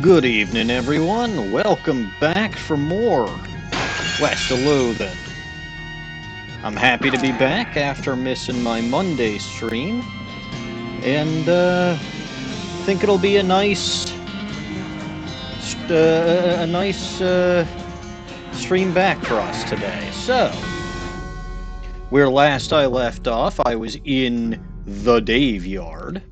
Good evening, everyone. Welcome back for more West of Loathing. I'm happy to be back after missing my Monday stream, and think it'll be a nice stream back for us today. So, where last I left off, I was in the Dave Yard.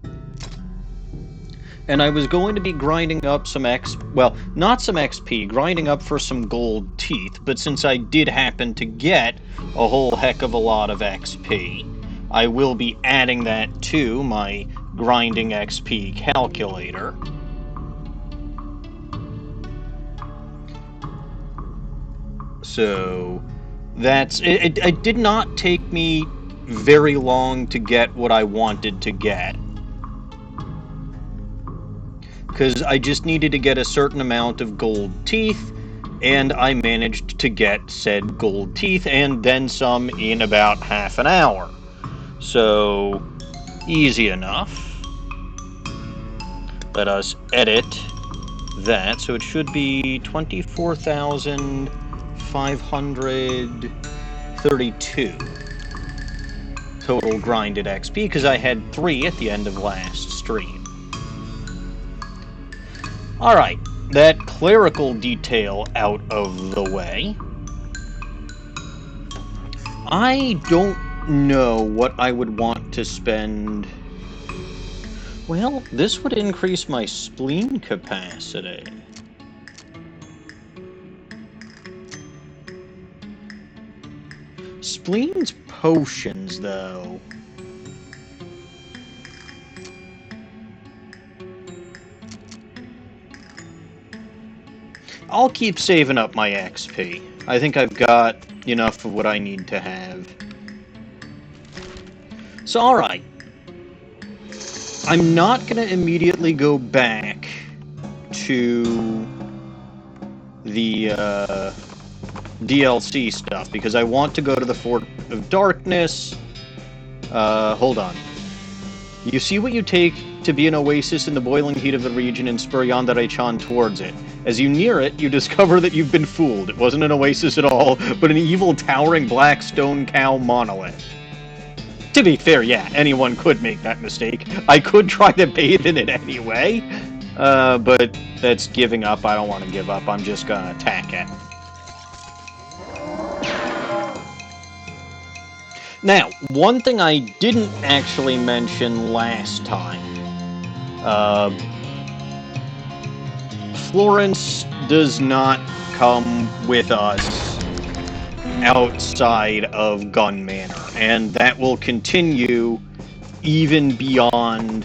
And I was going to be grinding up some not some XP, grinding up for some gold teeth, but since I did happen to get a whole heck of a lot of XP, I will be adding that to my grinding XP calculator. So, it did not take me very long to get what I wanted to get, because I just needed to get a certain amount of gold teeth, and I managed to get said gold teeth and then some in about half an hour. So, easy enough. Let us edit that, so it should be 24,532 total grinded XP, because I had 3 at the end of last stream. Alright, that clerical detail out of the way. I don't know what I would want to spend. Well, this would increase my spleen capacity. Spleen's potions, though. I'll keep saving up my XP. I think I've got enough of what I need to have. So, alright. I'm not going to immediately go back to the DLC stuff, because I want to go to the Fort of Darkness. Hold on. You see what you take to be an oasis in the boiling heat of the region and spur Yandarai-chan towards it. As you near it, you discover that you've been fooled. It wasn't an oasis at all, but an evil, towering black stone cow monolith. To be fair, yeah, anyone could make that mistake. I could try to bathe in it anyway, but that's giving up. I don't want to give up. I'm just gonna attack it. Now, one thing I didn't actually mention last time. Florence does not come with us outside of Gun Manor, and that will continue even beyond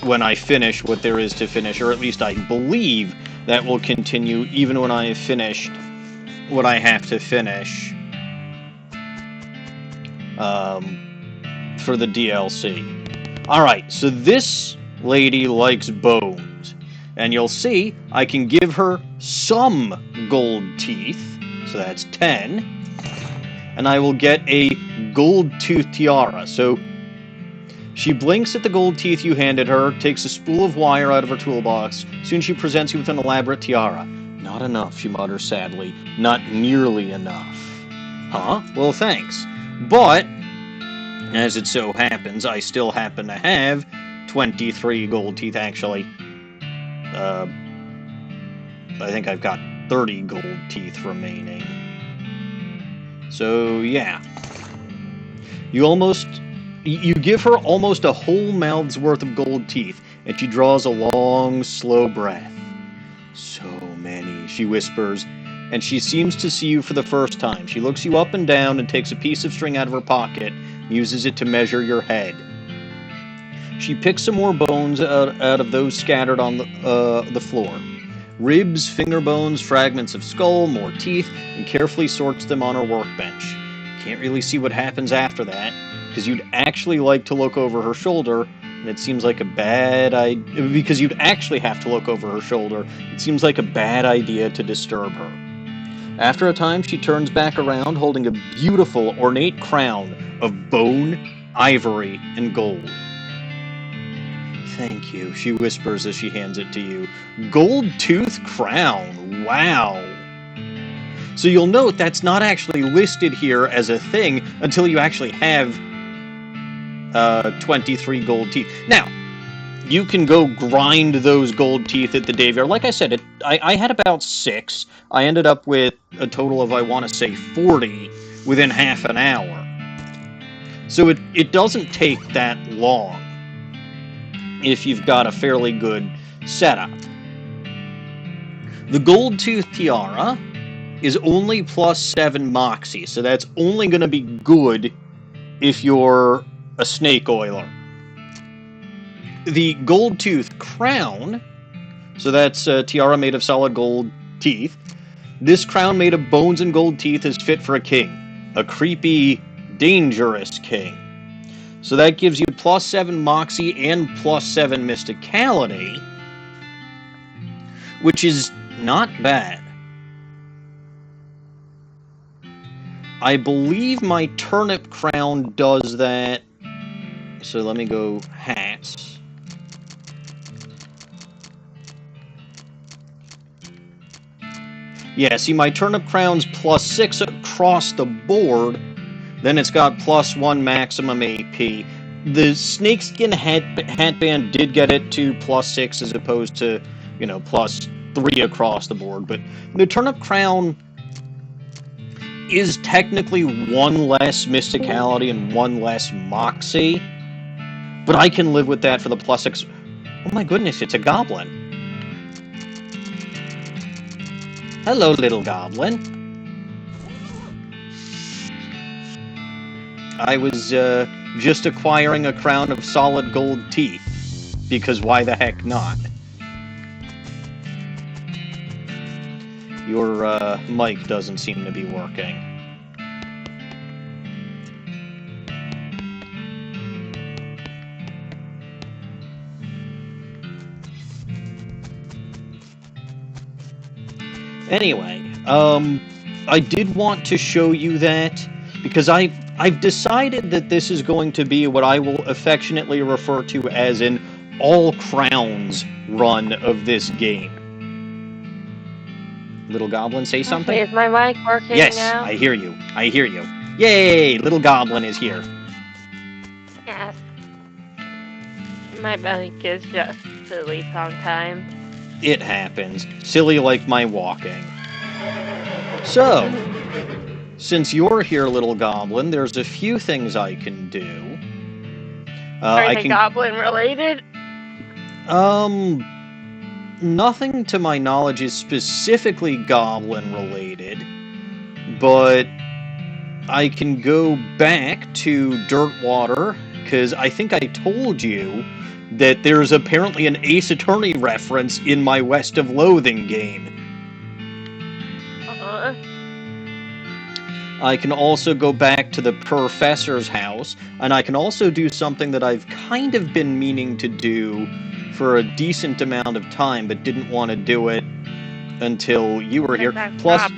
when I finish what there is to finish, or at least I believe that will continue even when I have finished what I have to finish for the DLC. Alright, so this lady likes bones, and you'll see I can give her some gold teeth, so that's 10, and I will get a gold tooth tiara. So she blinks at the gold teeth you handed her, takes a spool of wire out of her toolbox. Soon she presents you with an elaborate tiara. Not enough, she mutters sadly. Not nearly enough. Huh? Well, thanks. But as it so happens, I still happen to have 23 gold teeth, actually. I think I've got 30 gold teeth remaining. So, yeah. You give her almost a whole mouth's worth of gold teeth, and she draws a long, slow breath. So many, she whispers, and she seems to see you for the first time. She looks you up and down and takes a piece of string out of her pocket, uses it to measure your head. She picks some more bones out of those scattered on the floor. Ribs, finger bones, fragments of skull, more teeth, and carefully sorts them on her workbench. Can't really see what happens after that, because you'd actually like to look over her shoulder, and it seems like a bad idea. Because you'd actually have to look over her shoulder, it seems like a bad idea to disturb her. After a time, she turns back around, holding a beautiful, ornate crown of bone, ivory, and gold. Thank you, she whispers as she hands it to you. Gold tooth crown. Wow. So you'll note that's not actually listed here as a thing until you actually have 23 gold teeth. Now, you can go grind those gold teeth at the Daveyard. Like I said, I had about 6. I ended up with a total of, I want to say, 40 within half an hour. So it doesn't take that long if you've got a fairly good setup. The gold tooth tiara is only +7 moxie, so that's only going to be good if you're a snake oiler. The gold tooth crown, so that's a tiara made of solid gold teeth. This crown made of bones and gold teeth is fit for a king, a creepy, dangerous king. So that gives you +7 moxie and +7 mysticality, which is not bad. I believe my turnip crown does that. So let me go hats. Yeah, see, my turnip crown's +6 across the board. Then it's got +1 maximum AP. The snakeskin hatband did get it to +6 as opposed to, +3 across the board. But the turnip crown is technically 1 less mysticality and 1 less moxie. But I can live with that for the +6. Oh my goodness, it's a goblin. Hello, little goblin. I was just acquiring a crown of solid gold teeth, because why the heck not? Your mic doesn't seem to be working. Anyway, I did want to show you that, because I've decided that this is going to be what I will affectionately refer to as an all-crowns run of this game. Little goblin, say something? Okay, is my mic working yes, now? I hear you. I hear you. Yay! Little goblin is here. Yes. My mic is just silly sometimes. It happens. Silly like my walking. So, since you're here, little goblin, there's a few things I can do. Are they goblin related? Nothing to my knowledge is specifically goblin related, but I can go back to Dirtwater, because I think I told you that there's apparently an Ace Attorney reference in my West of Loathing game. I can also go back to the professor's house, and I can also do something that I've kind of been meaning to do for a decent amount of time, but didn't want to do it until you were here. Plus,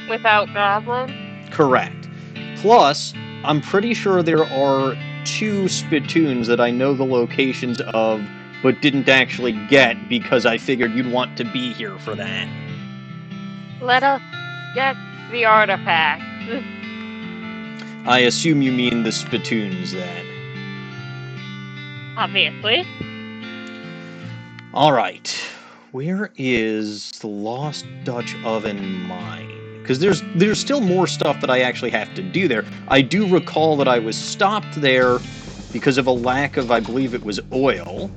Without goblin? Correct. Plus, I'm pretty sure there are 2 spittoons that I know the locations of, but didn't actually get because I figured you'd want to be here for that. Let us get the artifact. I assume you mean the spittoons, then. Obviously. Alright. Where is the Lost Dutch Oven Mine? Because there's still more stuff that I actually have to do there. I do recall that I was stopped there because of a lack of, I believe it was oil.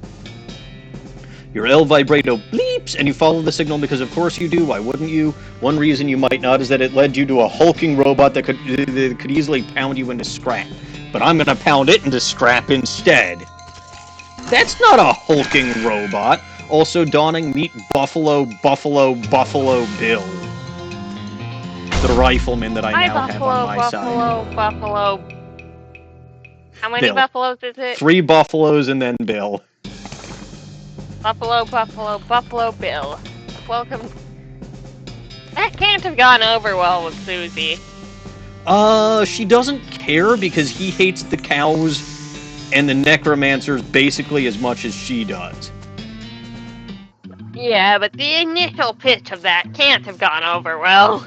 Your El Vibrato bleeps, and you follow the signal because of course you do. Why wouldn't you? One reason you might not is that it led you to a hulking robot that could easily pound you into scrap. But I'm going to pound it into scrap instead. That's not a hulking robot. Also, Dawning, meet Buffalo Bill. The rifleman that I now have on my side. Buffalo. How many Bill. buffaloes is it? 3 buffaloes and then Bill. Buffalo Bill. Welcome. That can't have gone over well with Susie. She doesn't care because he hates the cows and the Necromancer's basically as much as she does. Yeah, but the initial pitch of that can't have gone over well.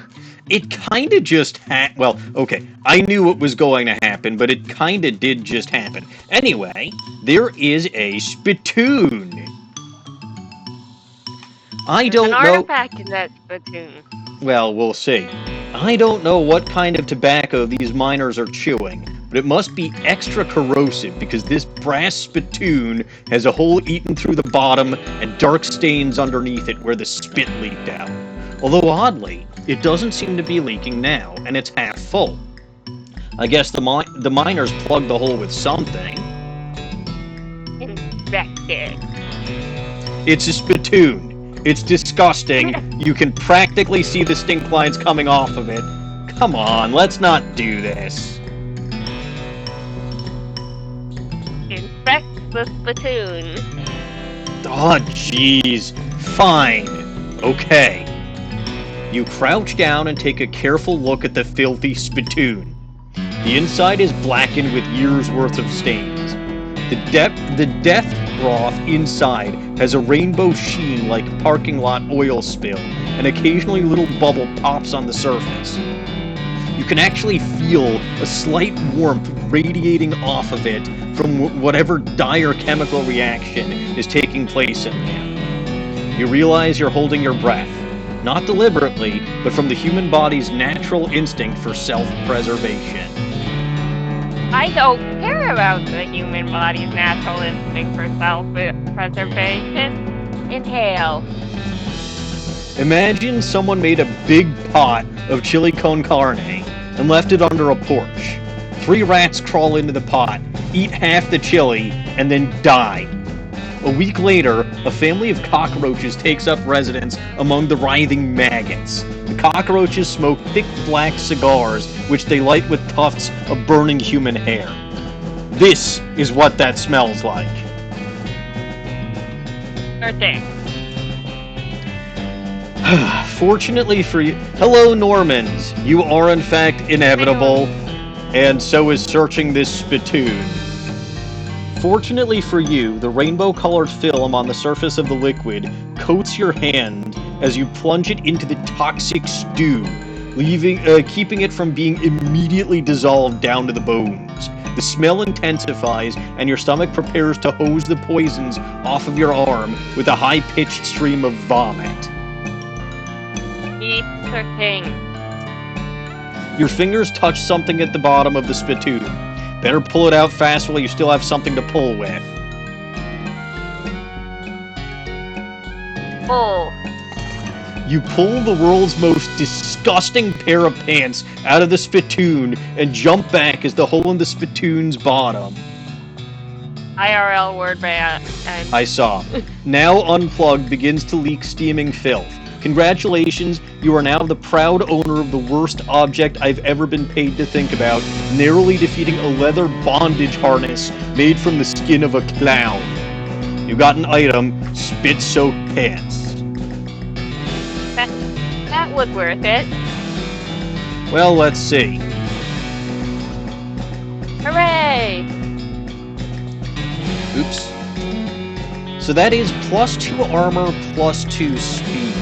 It kind of just well, okay, I knew what was going to happen, but it kind of did just happen. Anyway, there is a spittoon. There's an artifact in that spittoon. Well, we'll see. I don't know what kind of tobacco these miners are chewing, but it must be extra corrosive because this brass spittoon has a hole eaten through the bottom and dark stains underneath it where the spit leaked out. Although oddly, it doesn't seem to be leaking now, and it's half full. I guess the miners plugged the hole with something. Infected. It's a spittoon. It's disgusting. You can practically see the stink lines coming off of it. Come on, let's not do this. Infect the spittoon. Oh, jeez. Fine. Okay. You crouch down and take a careful look at the filthy spittoon. The inside is blackened with years' worth of stains. The death broth inside has a rainbow sheen like parking lot oil spill, and occasionally a little bubble pops on the surface. You can actually feel a slight warmth radiating off of it from whatever dire chemical reaction is taking place in there. You realize you're holding your breath. Not deliberately, but from the human body's natural instinct for self-preservation. I don't care about the human body's natural instinct for self-preservation. Inhale. Imagine someone made a big pot of chili con carne and left it under a porch. 3 rats crawl into the pot, eat half the chili, and then die. A week later, a family of cockroaches takes up residence among the writhing maggots. The cockroaches smoke thick black cigars, which they light with tufts of burning human hair. This is what that smells like. Okay. Fortunately for you... Hello, Normans. You are, in fact, inevitable, and so is searching this spittoon. Fortunately for you, the rainbow-colored film on the surface of the liquid coats your hand as you plunge it into the toxic stew, keeping it from being immediately dissolved down to the bones. The smell intensifies, and your stomach prepares to hose the poisons off of your arm with a high-pitched stream of vomit. Keep searching. Your fingers touch something at the bottom of the spittoon. Better pull it out fast while you still have something to pull with. Pull. You pull the world's most disgusting pair of pants out of the spittoon and jump back as the hole in the spittoon's bottom. IRL word ban. I saw. Now unplugged begins to leak steaming filth. Congratulations, you are now the proud owner of the worst object I've ever been paid to think about, narrowly defeating a leather bondage harness made from the skin of a clown. You got an item, spit-soaked pants. That was worth it. Well, let's see. Hooray! Oops. So that is +2 armor, +2 speed.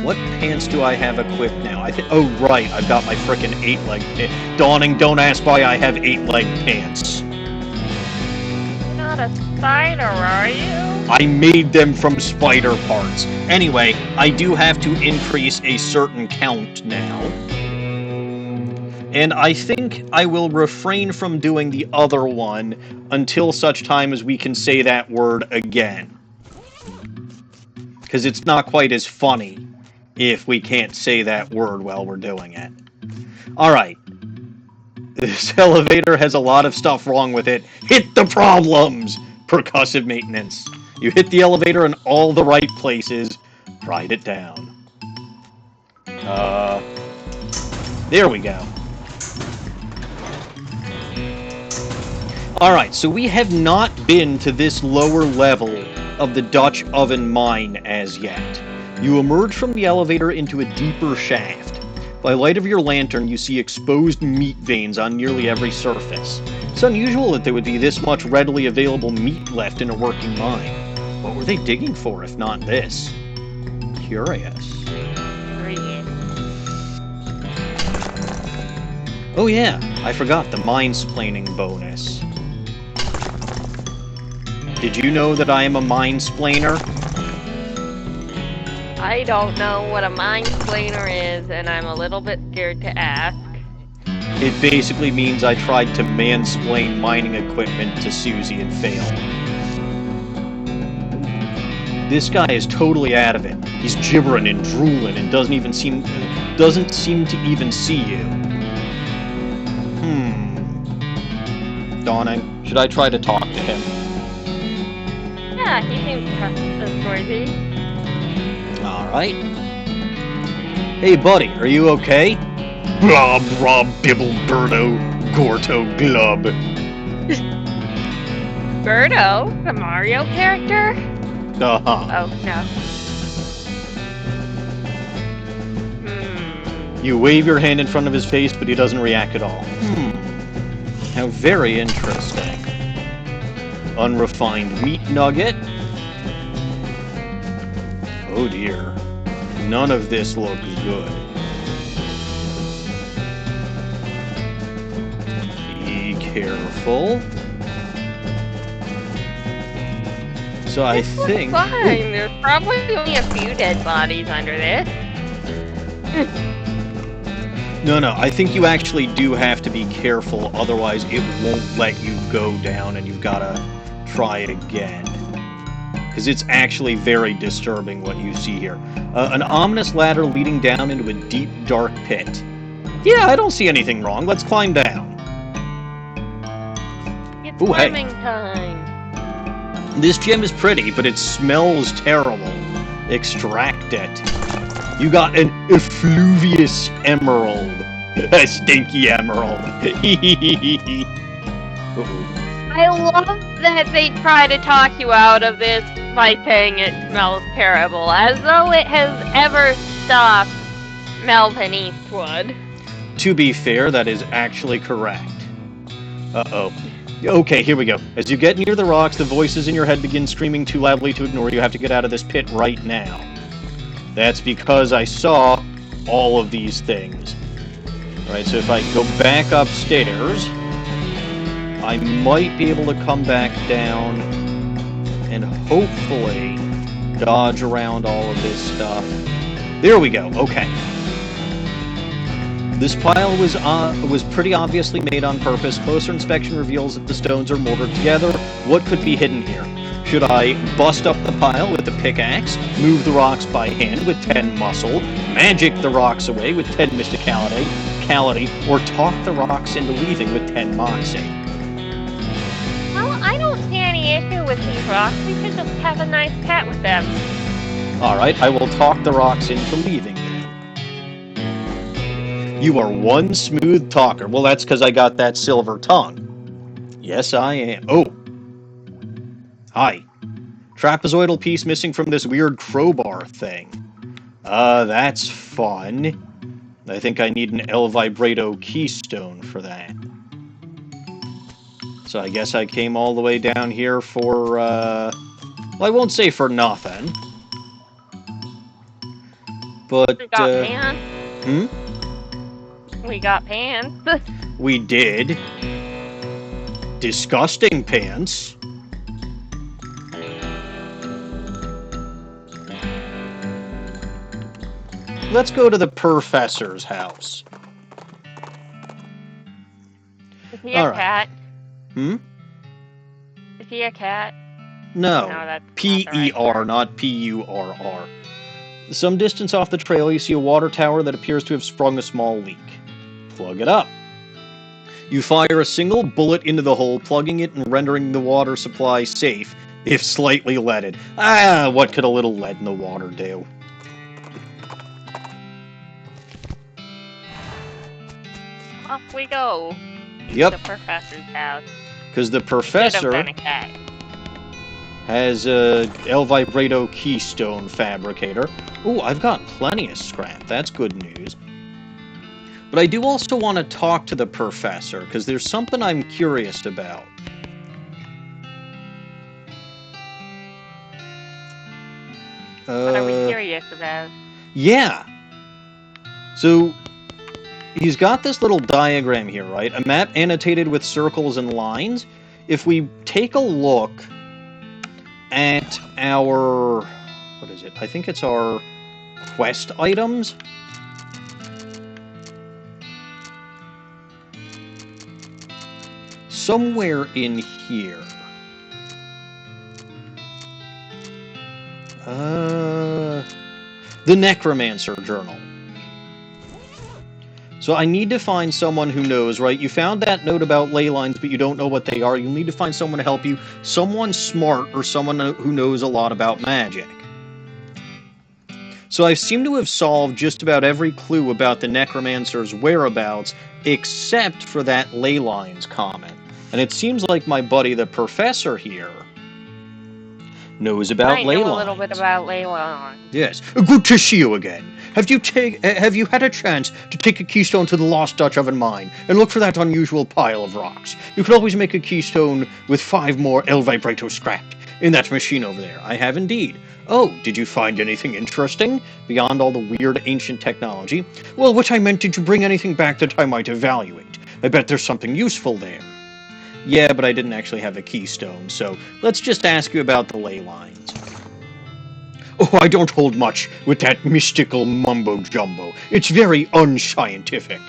What pants do I have equipped now? Oh, right, I've got my frickin' 8-leg pants. Dawning, don't ask why I have 8-leg pants. You're not a spider, are you? I made them from spider parts. Anyway, I do have to increase a certain count now. And I think I will refrain from doing the other one until such time as we can say that word again. Because it's not quite as funny if we can't say that word while we're doing it. Alright. This elevator has a lot of stuff wrong with it. Hit the problems! Percussive maintenance. You hit the elevator in all the right places. Ride it down. There we go. Alright, so we have not been to this lower level of the Dutch oven mine as yet. You emerge from the elevator into a deeper shaft. By light of your lantern, you see exposed meat veins on nearly every surface. It's unusual that there would be this much readily available meat left in a working mine. What were they digging for if not this? Curious. Oh yeah, I forgot the mine-splaining bonus. Did you know that I am a mine-splainer? I don't know what a mine-splainer is, and I'm a little bit scared to ask. It basically means I tried to mansplain mining equipment to Susie and failed. This guy is totally out of it. He's gibbering and drooling and doesn't seem to even see you. Dawning, should I try to talk to him? Yeah, he seems trustworthy. Alright. Hey buddy, are you okay? Blah blah bibble birdo gorto glub. Birdo? The Mario character? Uh-huh. Oh, no. You wave your hand in front of his face, but he doesn't react at all. How very interesting. Unrefined meat nugget. Oh dear. None of this looks good. Be careful. So I think... Fine. There's probably only a few dead bodies under this. No, I think you actually do have to be careful, otherwise it won't let you go down and you've got to try it again. Because it's actually very disturbing what you see here. An ominous ladder leading down into a deep, dark pit. Yeah, I don't see anything wrong. Let's climb down. It's climbing time. This gem is pretty, but it smells terrible. Extract it. You got an effluvious emerald. A stinky emerald. I love that they try to talk you out of this by saying it smells terrible, as though it has ever stopped Melvin Eastwood. To be fair, that is actually correct. Uh-oh. Okay, here we go. As you get near the rocks, the voices in your head begin screaming too loudly to ignore. You have to get out of this pit right now. That's because I saw all of these things. Alright, so if I go back upstairs, I might be able to come back down and hopefully dodge around all of this stuff. There we go, okay. This pile was pretty obviously made on purpose. Closer inspection reveals that the stones are mortared together. What could be hidden here? Should I bust up the pile with the pickaxe, move the rocks by hand with 10 muscle, magic the rocks away with 10 mysticality, or talk the rocks into leaving with 10 moxie? Well, I don't see any issue with these rocks. We should just have a nice chat with them. Alright, I will talk the rocks into leaving then. You are one smooth talker. Well, that's because I got that silver tongue. Yes, I am. Oh. Hi. Trapezoidal piece missing from this weird crowbar thing. That's fun. I think I need an El Vibrato keystone for that. So I guess I came all the way down here for, well, I won't say for nothing. But, we got pants. We got pants. We did. Disgusting pants. Let's go to the professor's house. Is he a cat? Is he a cat? No, that's P-E-R, not P-U-R-R. Some distance off the trail, you see a water tower that appears to have sprung a small leak. Plug it up. You fire a single bullet into the hole, plugging it and rendering the water supply safe, if slightly leaded. What could a little lead in the water do? Off we go. Yep. The professor's house. Because the professor has a El Vibrato keystone fabricator. Ooh, I've got plenty of scrap. That's good news. But I do also want to talk to the professor, because there's something I'm curious about. What are we curious about? Yeah. So, he's got this little diagram here, right? A map annotated with circles and lines. If we take a look at our... What is it? I think it's our quest items. Somewhere in here. The Necromancer journal. So I need to find someone who knows, right? You found that note about ley lines, but you don't know what they are. You'll need to find someone to help you. Someone smart or someone who knows a lot about magic. So I seem to have solved just about every clue about the Necromancer's whereabouts, except for that ley lines comment. And it seems like my buddy, the professor here, knows about ley lines. I know a little bit about ley lines. Yes. Good to see you again. Have you had a chance to take a keystone to the Lost Dutch Oven mine and look for that unusual pile of rocks? You can always make a keystone with 5 more El Vibrato scrapped in that machine over there. I have indeed. Oh, did you find anything interesting beyond all the weird ancient technology? Well, what I meant, did you bring anything back that I might evaluate? I bet there's something useful there. Yeah, but I didn't actually have a keystone, so let's just ask you about the ley lines. Oh, I don't hold much with that mystical mumbo-jumbo. It's very unscientific.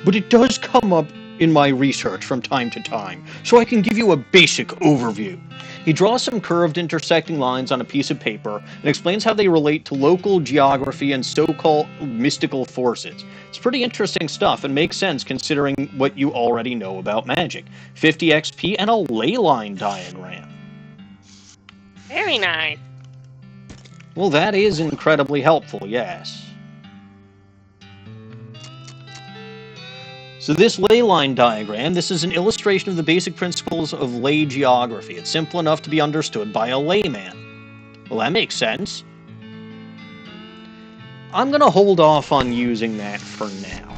But it does come up in my research from time to time, so I can give you a basic overview. He draws some curved intersecting lines on a piece of paper and explains how they relate to local geography and so-called mystical forces. It's pretty interesting stuff and makes sense considering what you already know about magic. 50 XP and a ley line diagram. Very nice. Well, that is incredibly helpful, yes. So this ley line diagram, this is an illustration of the basic principles of ley geography. It's simple enough to be understood by a layman. Well, that makes sense. I'm going to hold off on using that for now.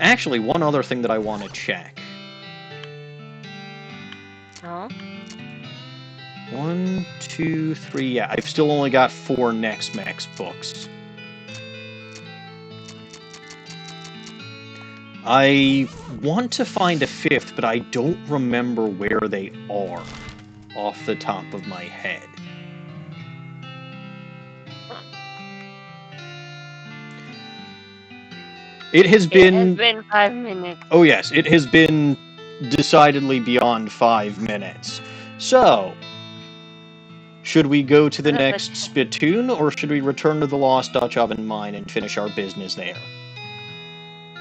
Actually, one other thing that I want to check. Oh? 1, 2, 3, yeah, I've still only got 4 Next books. I want to find a 5th, but I don't remember where they are off the top of my head. It has been 5 minutes. Oh yes, it has been decidedly beyond 5 minutes. So, should we go to the next spittoon, or should we return to the Lost Dutch Oven mine and finish our business there?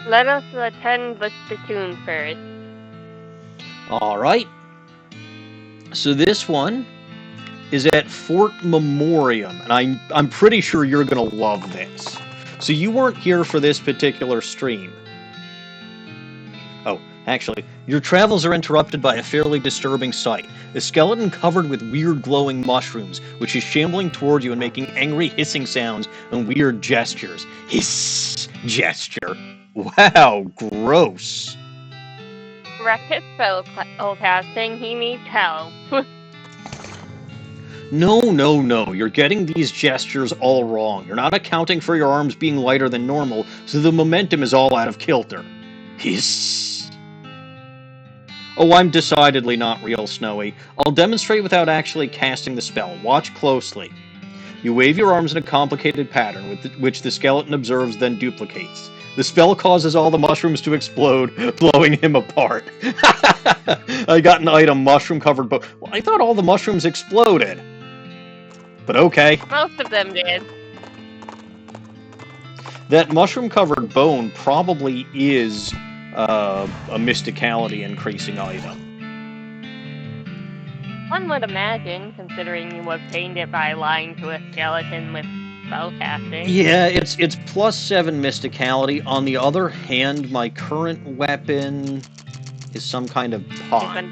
Let us attend the spittoon first. Alright. So this one is at Fort Memoriam, and I'm pretty sure you're going to love this. So you weren't here for this particular stream. Oh, actually, your travels are interrupted by a fairly disturbing sight. A skeleton covered with weird glowing mushrooms, which is shambling toward you and making angry hissing sounds and weird gestures. Hiss gesture. Wow, gross. Wrecked his spellcasting, he needs help. No. You're getting these gestures all wrong. You're not accounting for your arms being lighter than normal, so the momentum is all out of kilter. Hiss. Oh, I'm decidedly not real, Snowy. I'll demonstrate without actually casting the spell. Watch closely. You wave your arms in a complicated pattern, which the skeleton observes, then duplicates. The spell causes all the mushrooms to explode, blowing him apart. I got an item, mushroom-covered bone. Well, I thought all the mushrooms exploded. But okay. Most of them did. That mushroom-covered bone probably is a mysticality-increasing item. One would imagine, considering you obtained it by lying to a skeleton with spellcasting. Yeah, it's +7 mysticality. On the other hand, my current weapon is some kind of pot.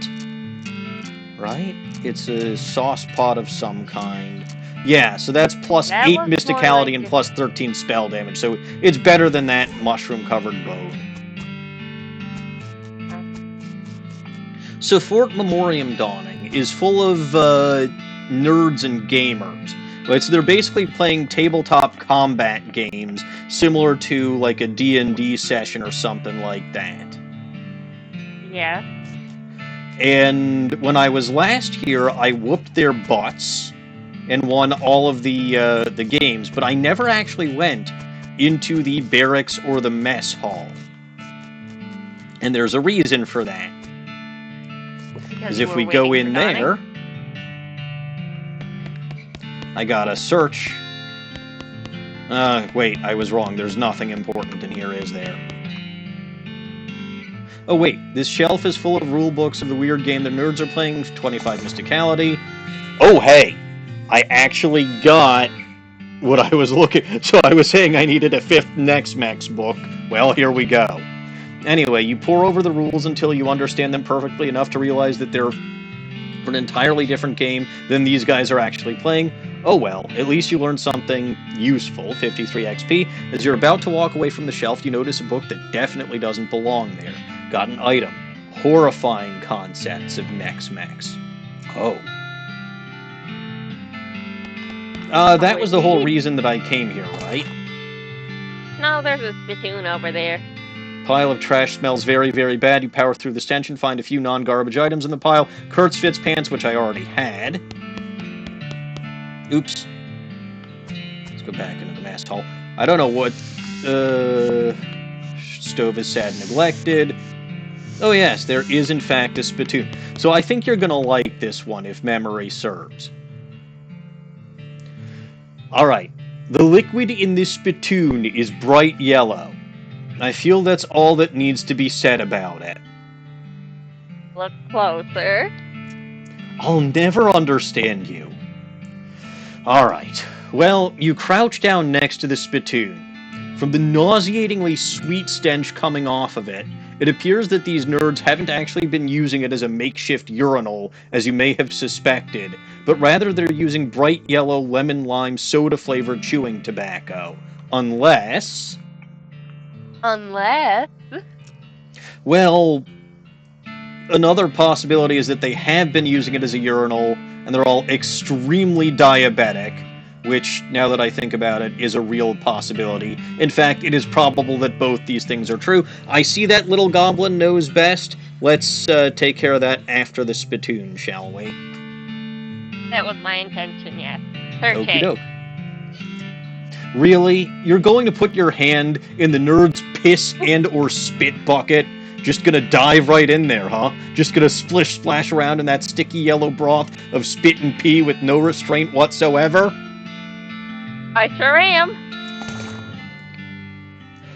Right? It's a sauce pot of some kind. Yeah, so that's plus That 8 looks more mysticality like and it. plus 13 spell damage, so it's better than that mushroom-covered boat. So Fort Memoriam Dawning is full of nerds and gamers. Right, so they're basically playing tabletop combat games similar to like a D&D session or something like that. Yeah. And when I was last here, I whooped their butts and won all of the games, but I never actually went into the barracks or the mess hall. And there's a reason for that. Because if we go in there, I gotta search. Wait, I was wrong. There's nothing important in here, is there? Oh wait, this shelf is full of rule books of the weird game the nerds are playing, 25 mysticality. Oh hey, I actually got what I was looking... So I was saying I needed a 5th Necromancer book. Well, here we go. Anyway, you pore over the rules until you understand them perfectly enough to realize that they're an entirely different game than these guys are actually playing. Oh well, at least you learned something useful, 53 XP. As you're about to walk away from the shelf, you notice a book that definitely doesn't belong there. Got an item. Horrifying Concepts of Necromancer. Oh. That was the whole reason that I came here, right? No, there's a spittoon over there. Pile of trash smells very, very bad. You power through the stench and find a few non-garbage items in the pile. Kurt's Fitz pants, which I already had. Oops. Let's go back into the mess hall. I don't know what... Stove is sad and neglected. Oh yes, there is in fact a spittoon. So I think you're gonna like this one, if memory serves. Alright. The liquid in this spittoon is bright yellow. I feel that's all that needs to be said about it. Look closer. I'll never understand you. Alright. Well, you crouch down next to the spittoon. From the nauseatingly sweet stench coming off of it, it appears that these nerds haven't actually been using it as a makeshift urinal, as you may have suspected, but rather they're using bright yellow lemon-lime soda-flavored chewing tobacco. Unless... Well, another possibility is that they have been using it as a urinal, and they're all extremely diabetic, which, now that I think about it, is a real possibility. In fact, it is probable that both these things are true. I see that little goblin knows best. Let's take care of that after the spittoon, shall we? That was my intention, yes. Okie doke. Really? You're going to put your hand in the nerd's piss and or spit bucket? Just gonna dive right in there, huh? Just gonna splash around in that sticky yellow broth of spit and pee with no restraint whatsoever? I sure am.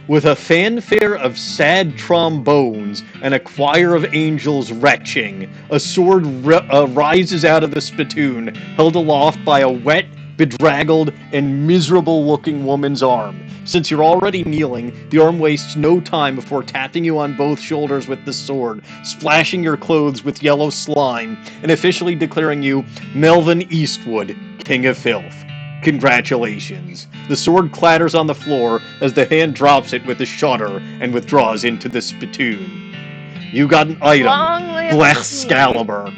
With a fanfare of sad trombones and a choir of angels retching, a sword rises out of the spittoon, held aloft by a wet, bedraggled, and miserable-looking woman's arm. Since you're already kneeling, the arm wastes no time before tapping you on both shoulders with the sword, splashing your clothes with yellow slime, and officially declaring you Melvin Eastwood, King of Filth. Congratulations. The sword clatters on the floor as the hand drops it with a shudder and withdraws into the spittoon. You got an item, Blech Excalibur.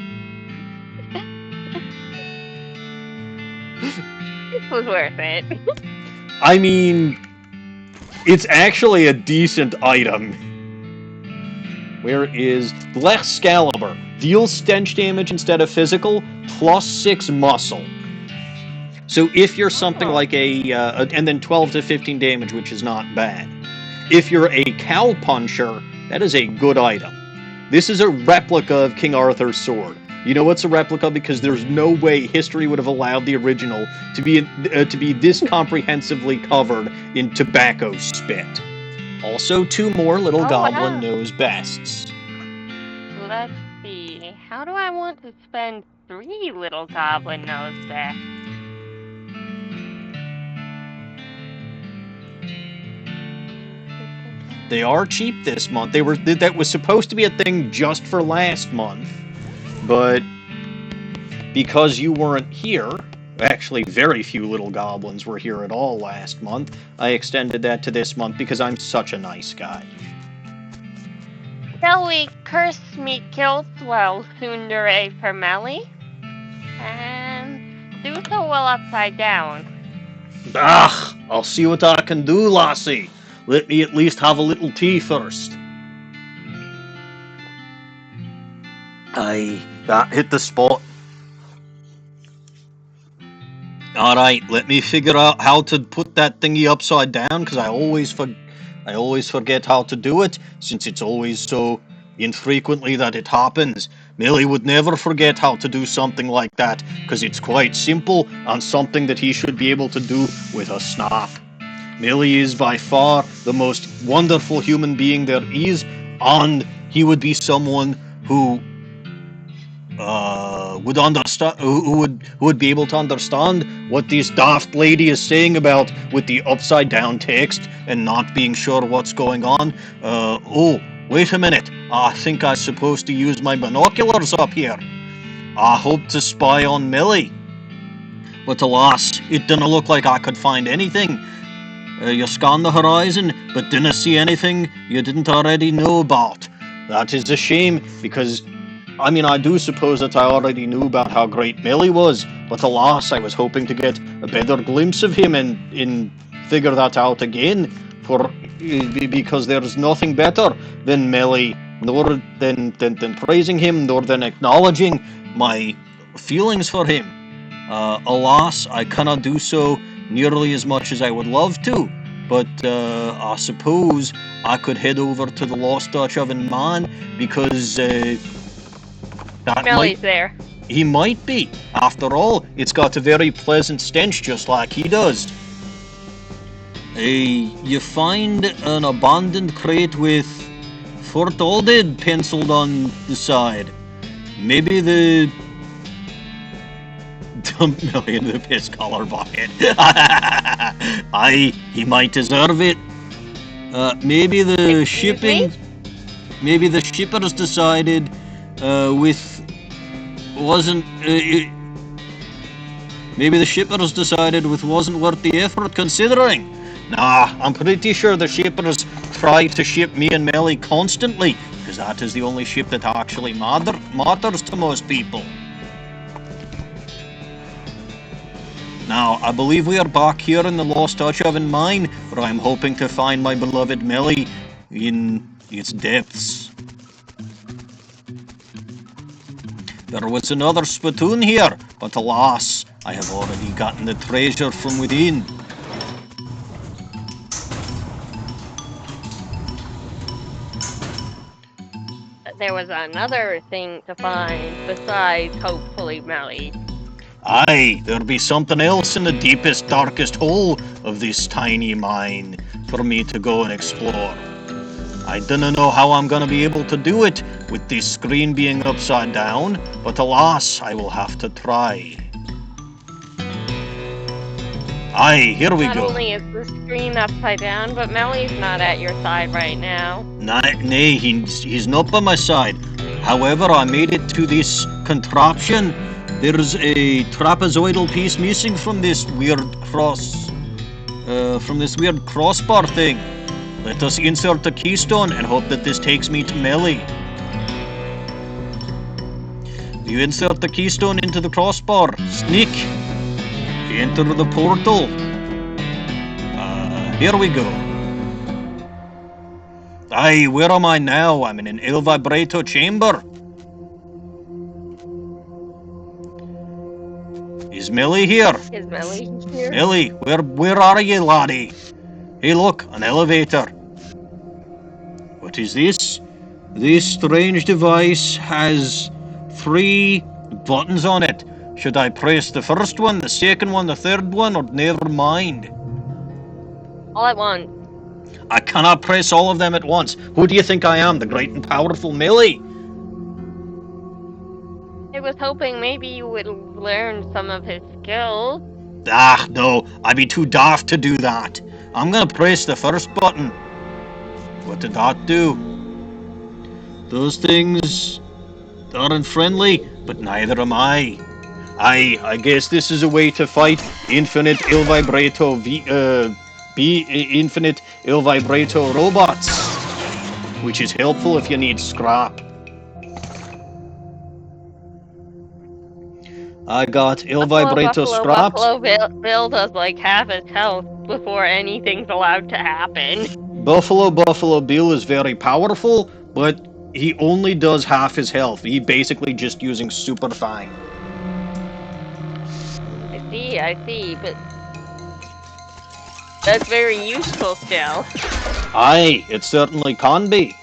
This was worth it. I mean, it's actually a decent item. Where is Blech Excalibur? Deals stench damage instead of physical, plus 6 muscle. So if you're something like and then 12 to 15 damage, which is not bad. If you're a cow puncher, that is a good item. This is a replica of King Arthur's sword. You know it's a replica because there's no way history would have allowed the original to be this comprehensively covered in tobacco spit. Also, 2 more little goblin knows bests. Let's see. How do I want to spend 3 little goblin knows bests? They are cheap this month. That was supposed to be a thing just for last month, but because you weren't here, Actually, very few little goblins were here at all last month. I extended that to this month because I'm such a nice guy. Shall we curse me Killswell Sundere for Melly? And do so while upside down. Ah, I'll see what I can do, lassie. Let me at least have a little tea first. Aye, that hit the spot. Alright, let me figure out how to put that thingy upside down, because I always forget how to do it, since it's always so infrequently that it happens. Millie would never forget how to do something like that, because it's quite simple, and something that he should be able to do with a snap. Millie is by far the most wonderful human being there is, and he would be someone who would understand, who would be able to understand what this daft lady is saying about with the upside down text and not being sure what's going on. Oh, wait a minute. I think I'm supposed to use my binoculars up here. I hope to spy on Millie. But alas, it didn't look like I could find anything. You scanned the horizon, but didn't see anything you didn't already know about. That is a shame, because I mean, I do suppose that I already knew about how great Millie was, but alas, I was hoping to get a better glimpse of him and figure that out again, because there's nothing better than Millie, nor than praising him, nor than acknowledging my feelings for him. Alas, I cannot do so nearly as much as I would love to, but I suppose I could head over to the Lost Dutch Oven Man, because Millie's there. He might be. After all, it's got a very pleasant stench just like he does. You find an abandoned crate with Fort Alded penciled on the side. Maybe the dump Millie in the piss collar bucket. Aye, he might deserve it. Maybe the shipping. Maybe the shippers decided maybe the shippers decided wasn't worth the effort considering. Nah, I'm pretty sure the shippers try to ship me and Melly constantly, because that is the only ship that actually matters to most people. Now, I believe we are back here in the Lost Dutch Oven Mine, where I'm hoping to find my beloved Melly in its depths. There was another spittoon here, but alas, I have already gotten the treasure from within. There was another thing to find besides, hopefully, Melly. Aye, there'll be something else in the deepest, darkest hole of this tiny mine for me to go and explore. I don't know how I'm gonna be able to do it with this screen being upside down, but alas, I will have to try. Aye, here we go. Not only is the screen upside down, but Melly's not at your side right now. Nay, he's not by my side. However, I made it to this contraption. There's a trapezoidal piece missing from this weird crossbar thing. Let us insert the keystone and hope that this takes me to Melly. You insert the keystone into the crossbar. Sneak. Enter the portal. Here we go. Aye, where am I now? I'm in an El Vibrato chamber. Is Melly here? Is Melly here? Melly, where are you, laddie? Hey, look, an elevator. What is this? This strange device has 3 buttons on it. Should I press the first one, the second one, the third one, or never mind? All at once. I cannot press all of them at once. Who do you think I am, the great and powerful Millie? I was hoping maybe you would learn some of his skills. Ah, no, I'd be too daft to do that. I'm gonna press the first button. What did that do? Those things aren't friendly, but neither am I. I guess this is a way to fight infinite Il Vibrato infinite Il Vibrato robots, which is helpful if you need scrap. I got Il Vibrato scraps. Buffalo Bill does like half his health before anything's allowed to happen. Buffalo Bill is very powerful, but he only does half his health. He basically just using super fine. I see, but that's very useful still. Aye, it certainly can be.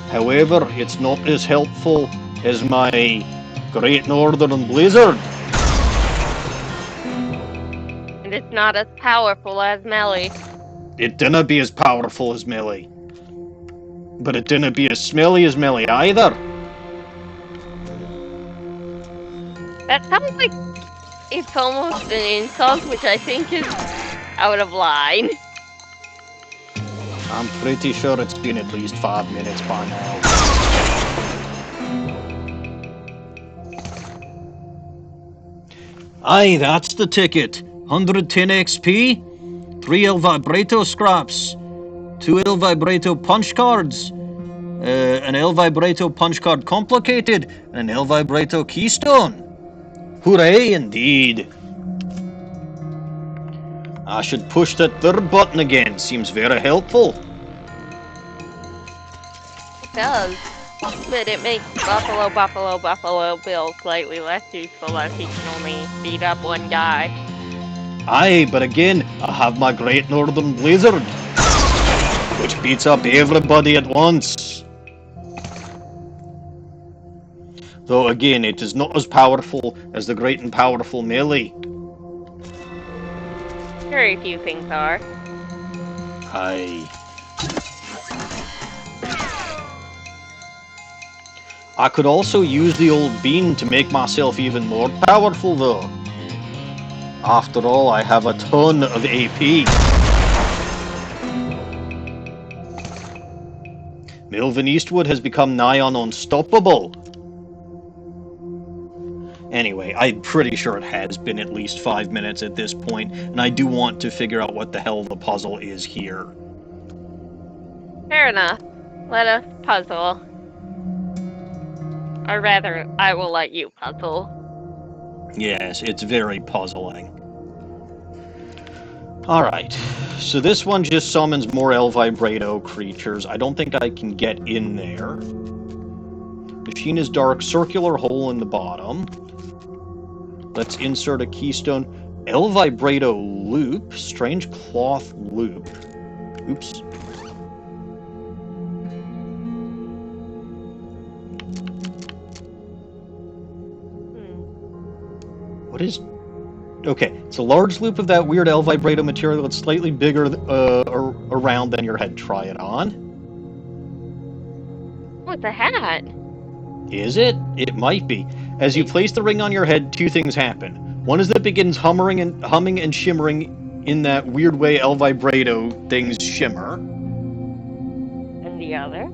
However, it's not as helpful as my Great Northern Blizzard. And it's not as powerful as Melly. It didn't be as powerful as Melly. But it didn't be as smelly as Melly either. That sounds like it's almost an insult, which I think is out of line. I'm pretty sure it's been at least 5 minutes by now. Aye, that's the ticket. 110 XP, 3 El Vibrato scraps, 2 El Vibrato punch cards, an El Vibrato punch card complicated, and an El Vibrato keystone. Hooray indeed. I should push that third button again. Seems very helpful. It does. But it makes Buffalo Bill slightly less useful as he can only beat up one guy. Aye, but again, I have my Great Northern Blizzard, which beats up everybody at once. Though again, it is not as powerful as the Great and Powerful Melee. Very few things are. Aye. I could also use the old bean to make myself even more powerful, though. After all, I have a ton of AP. Melvin Eastwood has become nigh on unstoppable. Anyway, I'm pretty sure it has been at least 5 minutes at this point, and I do want to figure out what the hell the puzzle is here. Fair enough. Let us puzzle. Or rather, I will let you puzzle. Yes, it's very puzzling. Alright, so this one just summons more El Vibrato creatures. I don't think I can get in there. Machine is dark, circular hole in the bottom. Let's insert a keystone. El Vibrato loop, strange cloth loop. Oops. What is... Okay, it's a large loop of that weird El Vibrato material. It's slightly bigger around than your head. Try it on. Oh, it's a hat. Is it? It might be. As you place the ring on your head, two things happen. One is that it begins humming and shimmering in that weird way El Vibrato things shimmer. And the other?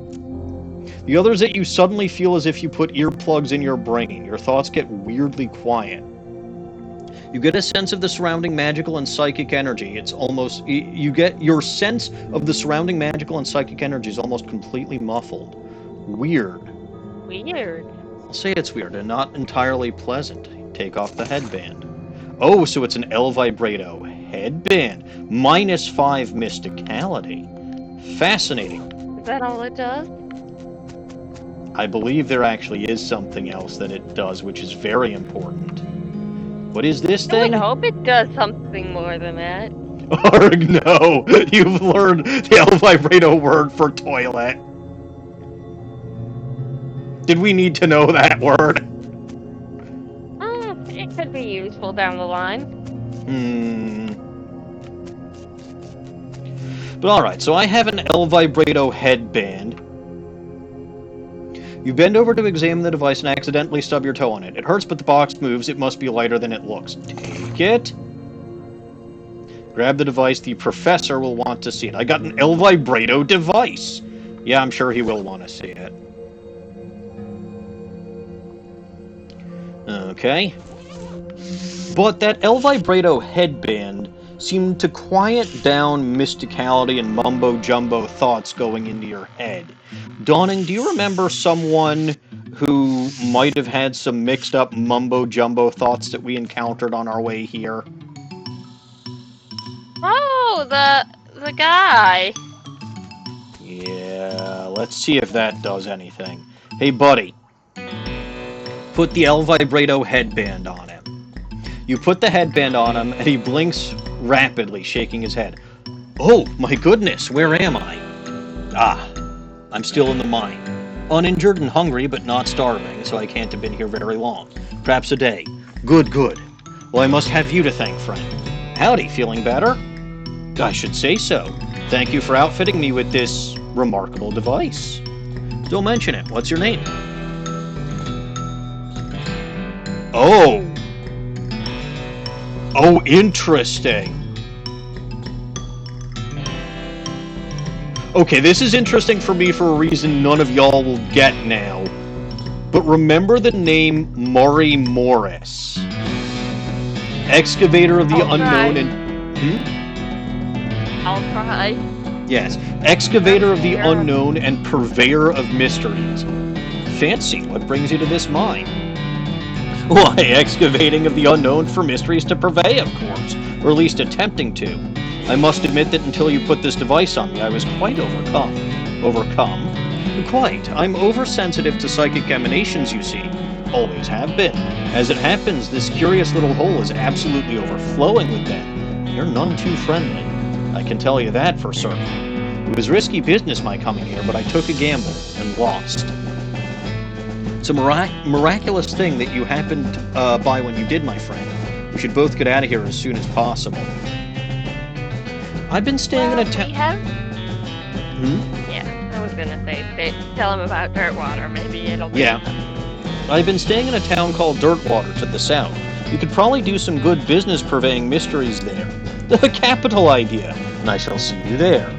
The other is that you suddenly feel as if you put earplugs in your brain. Your thoughts get weirdly quiet. You get a sense of the surrounding magical and psychic energy. It's almost... You get... Your sense of the surrounding magical and psychic energy is almost completely muffled. Weird. Weird. I'll say it's weird and not entirely pleasant. Take off the headband. Oh, so it's an El Vibrato headband. -5 mysticality. Fascinating. Is that all it does? I believe there actually is something else that it does, which is very important. What is this thing? I would hope it does something more than that. Arg, no! You've learned the El Vibrato word for toilet. Did we need to know that word? It could be useful down the line. But alright, so I have an El Vibrato headband. You bend over to examine the device and accidentally stub your toe on it. It hurts, but the box moves. It must be lighter than it looks. Take it. Grab the device. The professor will want to see it. I got an El Vibrato device. Yeah, I'm sure he will want to see it. Okay? But that El Vibrato headband seemed to quiet down mysticality and mumbo-jumbo thoughts going into your head. Dawning, do you remember someone who might have had some mixed-up mumbo-jumbo thoughts that we encountered on our way here? Oh, the guy. Yeah, let's see if that does anything. Hey, buddy. Put the El Vibrato headband on him. You put the headband on him, and he blinks rapidly, shaking his head. Oh, my goodness, where am I? Ah, I'm still in the mine. Uninjured and hungry, but not starving, so I can't have been here very long. Perhaps a day. Good, good. Well, I must have you to thank, friend. Howdy, feeling better? I should say so. Thank you for outfitting me with this remarkable device. Don't mention it. What's your name? Oh. Oh, interesting. Okay, this is interesting for me for a reason none of y'all will get now. But remember the name Maury Morris. Excavator of the unknown and... I'll try. Yes, excavator of the unknown and purveyor of mysteries. Fancy, what brings you to this mine? Why, excavating of the unknown for mysteries to purvey, of course, or at least attempting to. I must admit that until you put this device on me, I was quite overcome. Overcome? Quite. I'm oversensitive to psychic emanations, you see. Always have been. As it happens, this curious little hole is absolutely overflowing with them. You're none too friendly. I can tell you that for certain. It was risky business my coming here, but I took a gamble and lost. It's a miraculous thing that you happened by when you did, my friend. We should both get out of here as soon as possible. I've been staying in a town... Yeah, I was gonna say, tell him about Dirtwater. Maybe it'll be... Yeah. I've been staying in a town called Dirtwater to the south. You could probably do some good business purveying mysteries there. The capital idea, and I shall see you there.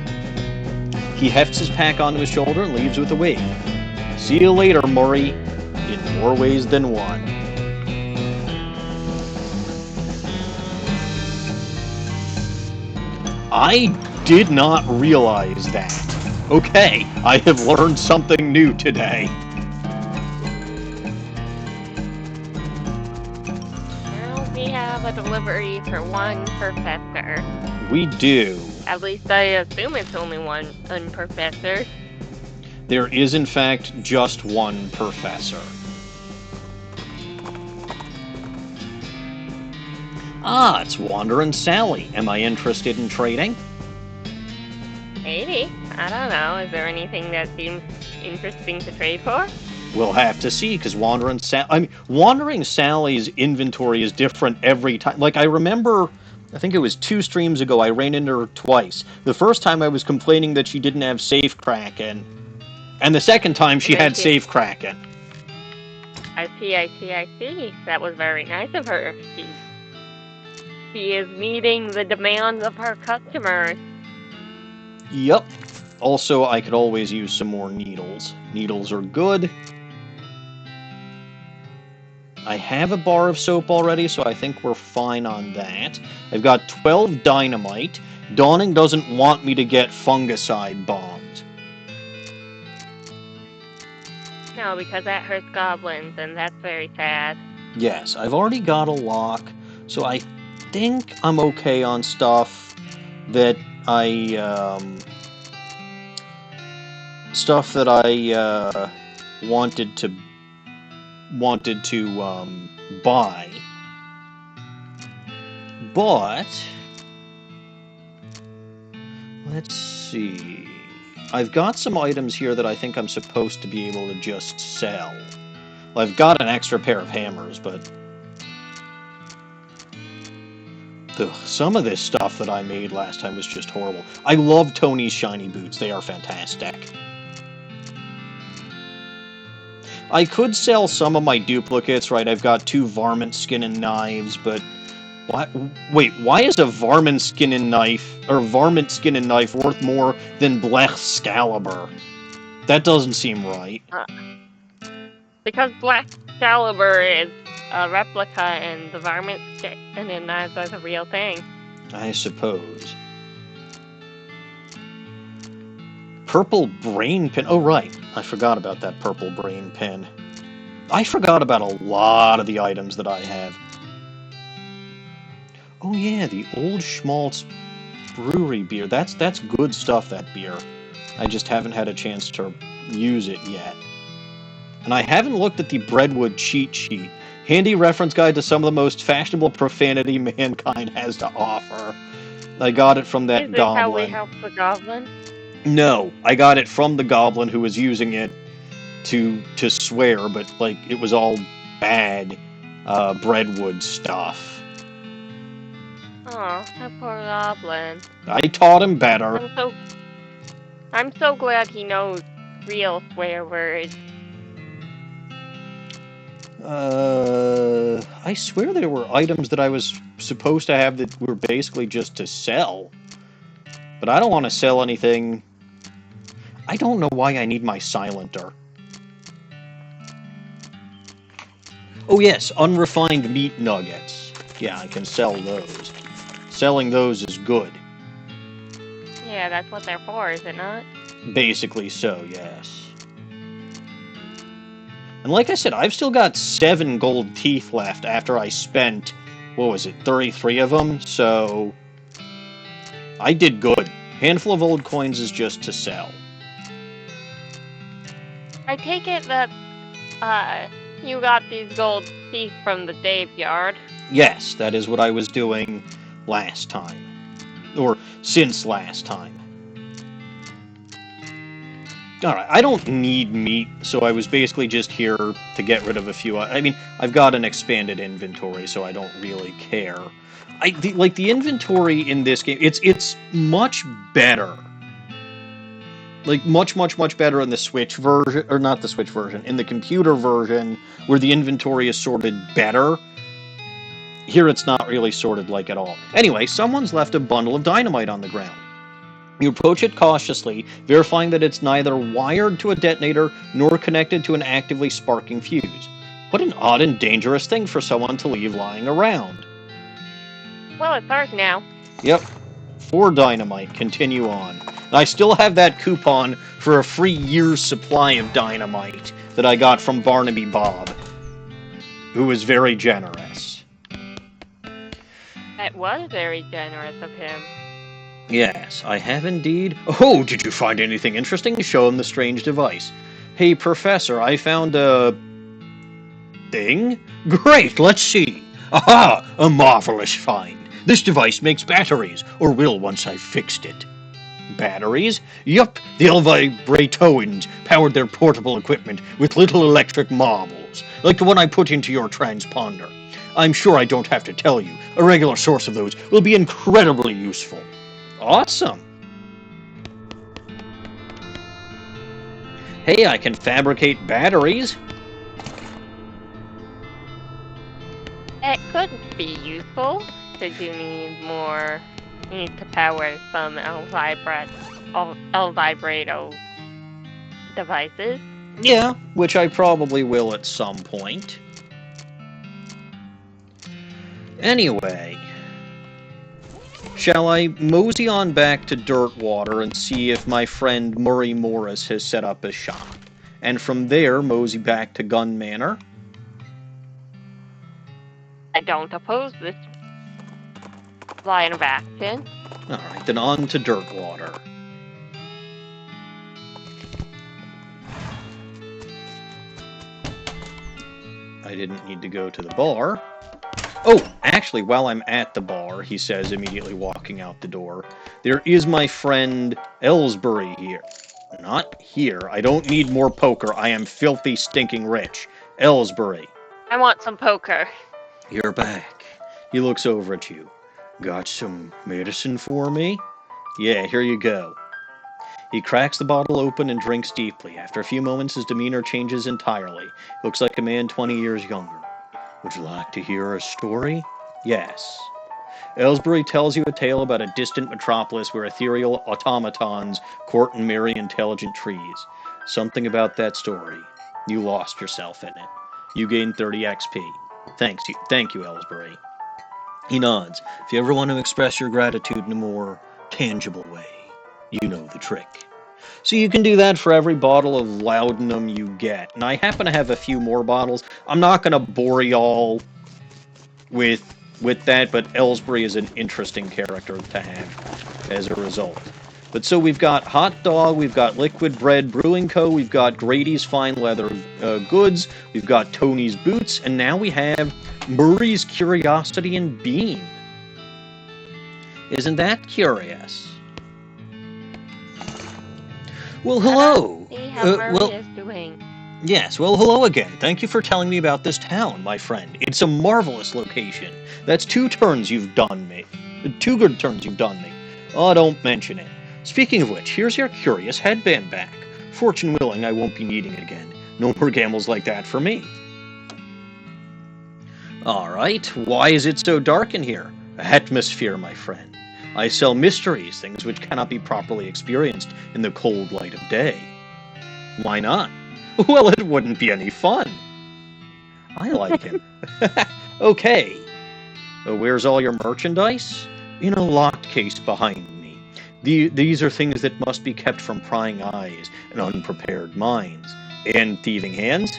He hefts his pack onto his shoulder and leaves with a wave. See you later, Maury. In more ways than one. I did not realize that. Okay, I have learned something new today. Well, we have a delivery for one professor. We do. At least I assume it's only one professor. There is, in fact, just one professor. Ah, it's Wanderin' Sally. Am I interested in trading? Maybe. I don't know. Is there anything that seems interesting to trade for? We'll have to see, because Wandering Sally's inventory is different every time. Like, I remember, I think it was 2 streams ago, I ran into her twice. The first time I was complaining that she didn't have safe Kraken, and the second time she had safe Kraken. I see. That was very nice of her. She is meeting the demands of her customers. Yep. Also, I could always use some more needles. Needles are good. I have a bar of soap already, so I think we're fine on that. I've got 12 dynamite. Dawning doesn't want me to get fungicide bombs. No, because that hurts goblins, and that's very sad. Yes, I've already got a lock, so I think I'm okay on stuff that I wanted to buy. But let's see. I've got some items here that I think I'm supposed to be able to just sell. Well, I've got an extra pair of hammers, but some of this stuff that I made last time was just horrible. I love Tony's shiny boots. They are fantastic. I could sell some of my duplicates, right? I've got 2 varmint skin and knives, but wait, why is a varmint skin and knife worth more than Blech's Excalibur? That doesn't seem right. Because Black Caliber is a replica and the varmint and then that's a real thing. I suppose. Purple brain pin. Oh, right. I forgot about that purple brain pin. I forgot about a lot of the items that I have. Oh, yeah, the Old Schmaltz Brewery beer. That's good stuff, that beer. I just haven't had a chance to use it yet. And I haven't looked at the Breadwood cheat sheet. Handy reference guide to some of the most fashionable profanity mankind has to offer. I got it from that goblin. Is it how we help the goblin? No, I got it from the goblin who was using it to swear, but like it was all bad Breadwood stuff. Oh, that poor goblin. I taught him better. I'm so glad he knows real swear words. I swear there were items that I was supposed to have that were basically just to sell. But I don't want to sell anything. I don't know why I need my silencer. Oh yes, unrefined meat nuggets. Yeah, I can sell those. Selling those is good. Yeah, that's what they're for, is it not? Basically so, yes. And like I said, I've still got 7 gold teeth left after I spent, what was it, 33 of them? So, I did good. Handful of old coins is just to sell. I take it that, you got these gold teeth from the graveyard. Yes, that is what I was doing last time. Or since last time. Alright, I don't need meat, so I was basically just here to get rid of a few. I mean, I've got an expanded inventory, so I don't really care. The inventory in this game, it's much better. Like, much better in the Switch version, or not the Switch version, in the computer version, where the inventory is sorted better. Here it's not really sorted like at all. Anyway, someone's left a bundle of dynamite on the ground. You approach it cautiously, verifying that it's neither wired to a detonator nor connected to an actively sparking fuse. What an odd and dangerous thing for someone to leave lying around. Well, it's ours now. Yep. 4 dynamite. Continue on. And I still have that coupon for a free year's supply of dynamite that I got from Barnaby Bob, who was very generous. That was very generous of him. Yes, I have indeed. Oh, did you find anything interesting? Show him the strange device. Hey, Professor, I found a... thing? Great, let's see. Aha! A marvelous find. This device makes batteries, or will once I've fixed it. Batteries? Yup, the Elvibratoans powered their portable equipment with little electric marbles, like the one I put into your transponder. I'm sure I don't have to tell you, a regular source of those will be incredibly useful. Awesome. Hey, I can fabricate batteries. It could be useful. Did you need more? You need to power some Elvibrato devices. Yeah, which I probably will at some point. Anyway, shall I mosey on back to Dirtwater and see if my friend Murray Morris has set up a shop? And from there, mosey back to Gun Manor? I don't oppose this line of action. Alright, then on to Dirtwater. I didn't need to go to the bar. Oh, actually, while I'm at the bar, he says, immediately walking out the door, there is my friend Ellsbury here. Not here. I don't need more poker. I am filthy, stinking rich. Ellsbury. I want some poker. You're back. He looks over at you. Got some medicine for me? Yeah, here you go. He cracks the bottle open and drinks deeply. After a few moments, his demeanor changes entirely. Looks like a man 20 years younger. Would you like to hear a story? Yes. Ellsbury tells you a tale about a distant metropolis where ethereal automatons court and marry intelligent trees. Something about that story You lost yourself in it. You gained 30 XP. Thank you, Ellsbury. He nods. If you ever want to express your gratitude in a more tangible way, you know the trick. So you can do that for every bottle of laudanum you get. And I happen to have a few more bottles. I'm not going to bore y'all with that, but Ellsbury is an interesting character to have as a result. But so we've got Hot Dog, we've got Liquid Bread Brewing Co., we've got Grady's Fine Leather Goods, we've got Tony's Boots, and now we have Murray's Curiosity and Bean. Isn't that curious? Well, hello. See how Murray is doing. Yes, well, hello again. Thank you for telling me about this town, my friend. It's a marvelous location. That's 2 turns you've done me. 2 good turns you've done me. Oh, don't mention it. Speaking of which, here's your curious headband back. Fortune willing, I won't be needing it again. No more gambles like that for me. Alright, why is it so dark in here? Atmosphere, my friend. I sell mysteries, things which cannot be properly experienced in the cold light of day. Why not? Well, it wouldn't be any fun. I like him. Okay. Where's all your merchandise? In a locked case behind me. These are things that must be kept from prying eyes and unprepared minds. And thieving hands?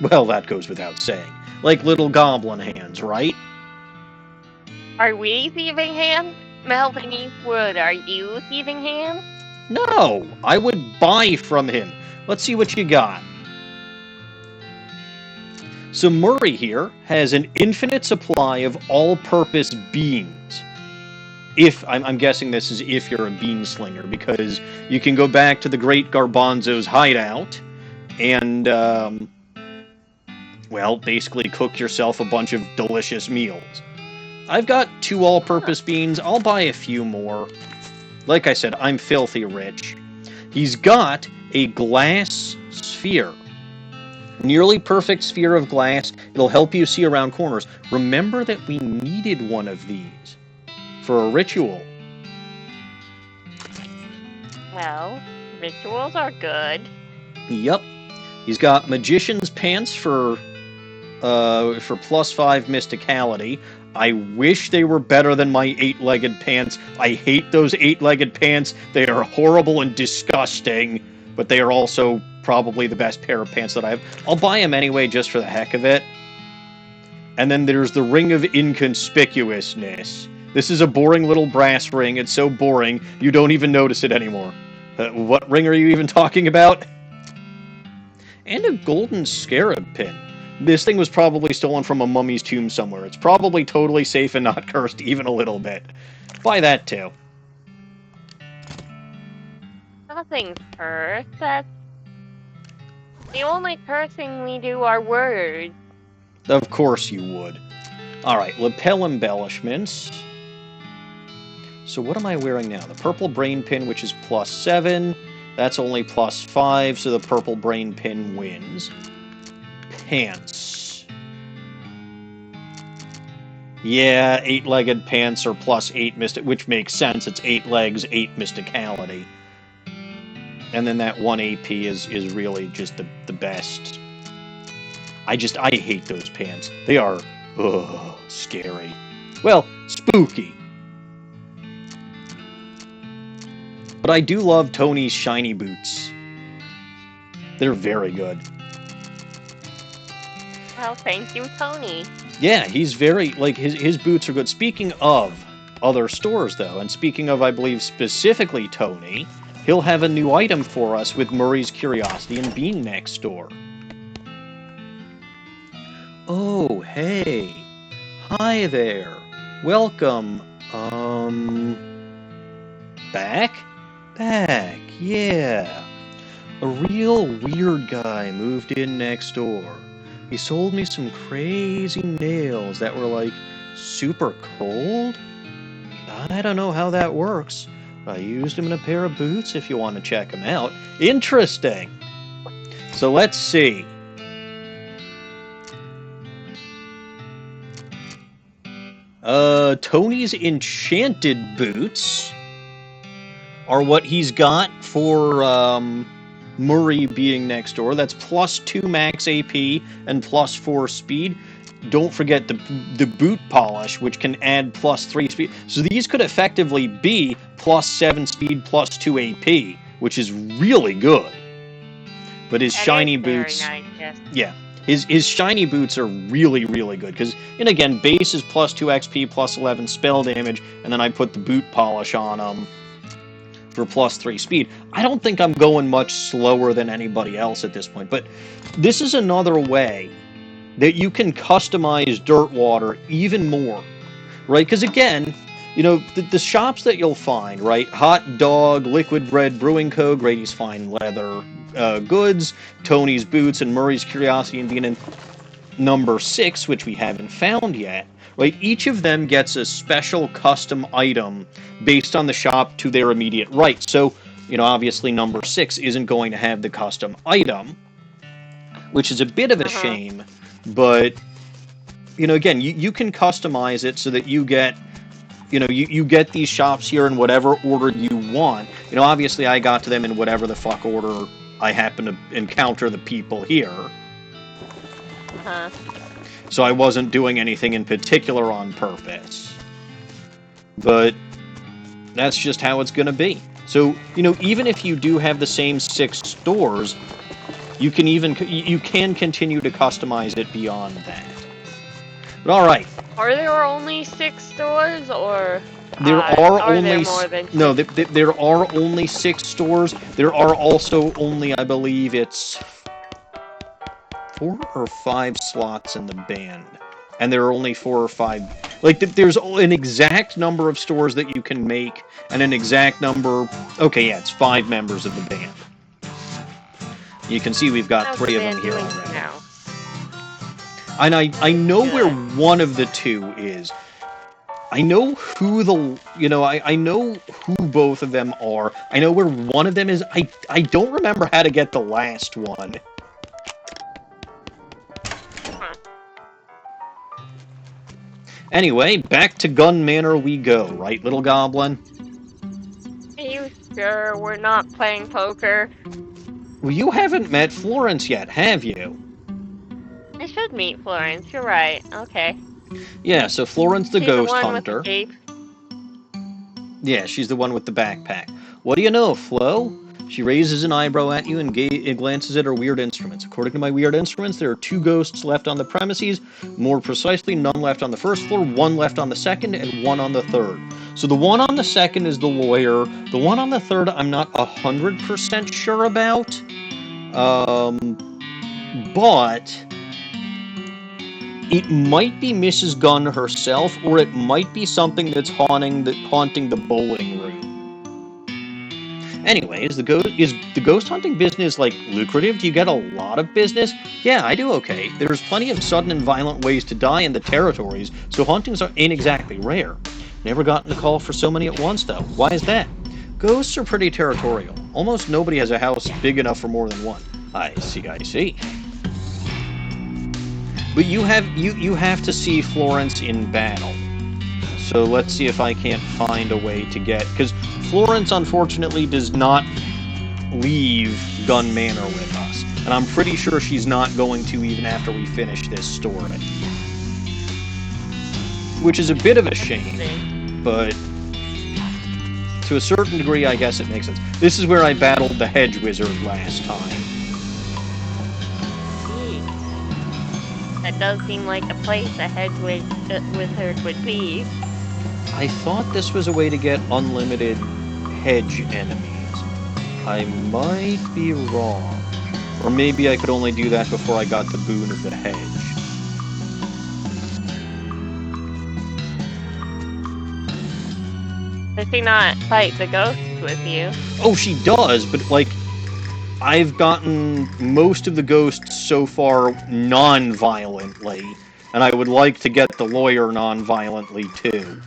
Well, that goes without saying. Like little goblin hands, right? Are we thieving hands? Melvin Eastwood, are you thieving hands? No, I would buy from him. Let's see what you got. So Murray here has an infinite supply of all-purpose beans. I'm guessing this is if you're a bean slinger, because you can go back to the Great Garbanzo's hideout and, well, basically cook yourself a bunch of delicious meals. I've got 2 all-purpose beans. I'll buy a few more. Like I said, I'm filthy rich. He's got a glass sphere. Nearly perfect sphere of glass. It'll help you see around corners. Remember that we needed one of these for a ritual. Well, rituals are good. Yep. He's got Magician's Pants for +5 mysticality. I wish they were better than my 8-legged pants. I hate those 8-legged pants. They are horrible and disgusting, but they are also probably the best pair of pants that I have. I'll buy them anyway just for the heck of it. And then there's the Ring of Inconspicuousness. This is a boring little brass ring. It's so boring, you don't even notice it anymore. What ring are you even talking about? And a golden scarab pin. This thing was probably stolen from a mummy's tomb somewhere. It's probably totally safe and not cursed even a little bit. Buy that too. Nothing's cursed. That's... The only cursing we do are words. Of course you would. Alright, lapel embellishments. So what am I wearing now? The purple brain pin, which is +7. That's only +5, so the purple brain pin wins. Pants. Yeah, 8-legged pants are +8 mystic, which makes sense. It's 8 legs, 8 mysticality. And then that 1 AP is really just the best. I hate those pants. They are, scary. Well, spooky. But I do love Tony's shiny boots. They're very good. Well, thank you, Tony. Yeah, he's very, like, his boots are good. Speaking of other stores, though, and speaking of, I believe, specifically Tony, he'll have a new item for us with Murray's Curiosity and Bean next door. Oh, hey. Hi there. Welcome. Back? Back, yeah. A real weird guy moved in next door. He sold me some crazy nails that were, like, super cold. I don't know how that works. I used them in a pair of boots if you want to check them out. Interesting. So let's see. Tony's enchanted boots are what he's got for Murray being next door. That's plus 2 max AP and plus 4 speed. Don't forget the boot polish, which can add plus 3 speed. So these could effectively be plus 7 speed, plus 2 AP, which is really good. But his shiny boots... Very nice, yes. Yeah. His shiny boots are really, really good. Because, and again, base is plus 2 XP, plus 11 spell damage, and then I put the boot polish on them for plus 3 speed. I don't think I'm going much slower than anybody else at this point. But this is another way that you can customize Dirtwater even more. Right? Because, again, you know, the shops that you'll find, right? Hot Dog, Liquid Bread, Brewing Co., Grady's Fine Leather Goods, Tony's Boots, and Murray's Curiosity and being in number 6, which we haven't found yet, right? Each of them gets a special custom item based on the shop to their immediate right. So, you know, obviously number 6 isn't going to have the custom item, which is a bit of a shame, but, you know, again, you can customize it so that you get, you know, you get these shops here in whatever order you want. You know, obviously I got to them in whatever the fuck order I happen to encounter the people here. So I wasn't doing anything in particular on purpose. But that's just how it's going to be. So, you know, even if you do have the same 6 stores, you can continue to customize it beyond that. But all right. Are there only 6 stores, or there are only there more than 6? No? There are only 6 stores. There are also only, I believe, it's 4 or 5 slots in the band, and there are only 4 or 5. Like there's an exact number of stores that you can make, and an exact number. Okay, yeah, it's 5 members of the band. You can see we've got 3 of them here already. Now? And I know where one of the 2 is. I know who I know who both of them are. I know where one of them is. I don't remember how to get the last one. Anyway, back to Gun Manor we go, right, little goblin? Are you sure we're not playing poker? Well, you haven't met Florence yet, have you? I should meet Florence, you're right. Okay. Yeah, so Florence the She's ghost the one hunter. With the cape. Yeah, she's the one with the backpack. What do you know, Flo? She raises an eyebrow at you and glances at her weird instruments. According to my weird instruments, there are 2 ghosts left on the premises. More precisely, none left on the first floor, 1 left on the second, and 1 on the third. So the one on the second is the lawyer. The one on the third, I'm not 100% sure about. But it might be Mrs. Gunn herself, or it might be something that's haunting the bowling room. Anyways, is the ghost hunting business, like, lucrative? Do you get a lot of business? Yeah, I do okay. There's plenty of sudden and violent ways to die in the territories, so hauntings ain't exactly rare. Never gotten a call for so many at once, though. Why is that? Ghosts are pretty territorial. Almost nobody has a house big enough for more than one. I see. But you have to see Florence in battle. So let's see if I can't find a way to get... Because Florence, unfortunately, does not leave Gun Manor with us. And I'm pretty sure she's not going to even after we finish this story. Which is a bit of a shame, but to a certain degree, I guess it makes sense. This is where I battled the Hedge Wizard last time. That does seem like a place a Hedge Wizard would be. I thought this was a way to get unlimited hedge enemies. I might be wrong. Or maybe I could only do that before I got the boon of the hedge. Does she not fight the ghosts with you? Oh, she does, but, like, I've gotten most of the ghosts so far non-violently, and I would like to get the lawyer non-violently, too.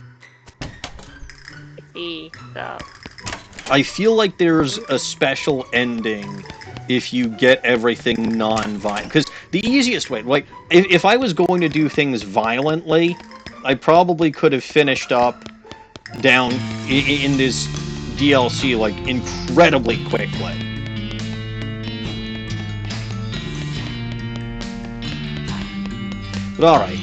So. I feel like there's a special ending if you get everything non-violent. Because the easiest way, like, if I was going to do things violently, I probably could have finished up down in this DLC, like, incredibly quickly. But alright.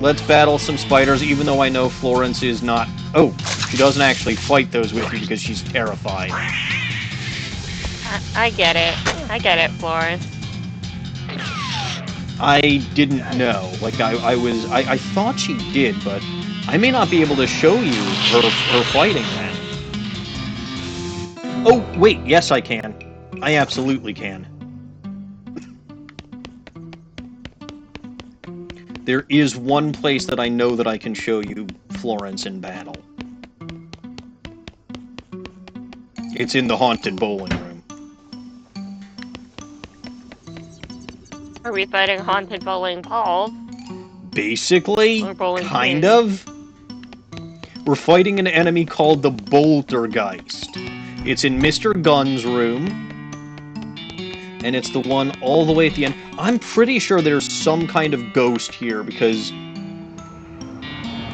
Let's battle some spiders, even though I know Florence is not... Oh, she doesn't actually fight those with you because she's terrified. I get it. I get it, Florence. I didn't know. Like, I thought she did, but I may not be able to show you her fighting then. Oh, wait, yes I can. I absolutely can. There is one place that I know that I can show you Florence in battle. It's in the haunted bowling room. Are we fighting haunted bowling balls? Basically, Bowling kind pins? of. We're fighting an enemy called the Boltergeist. It's in Mr. Gunn's room. And it's the one all the way at the end. I'm pretty sure there's some kind of ghost here, because...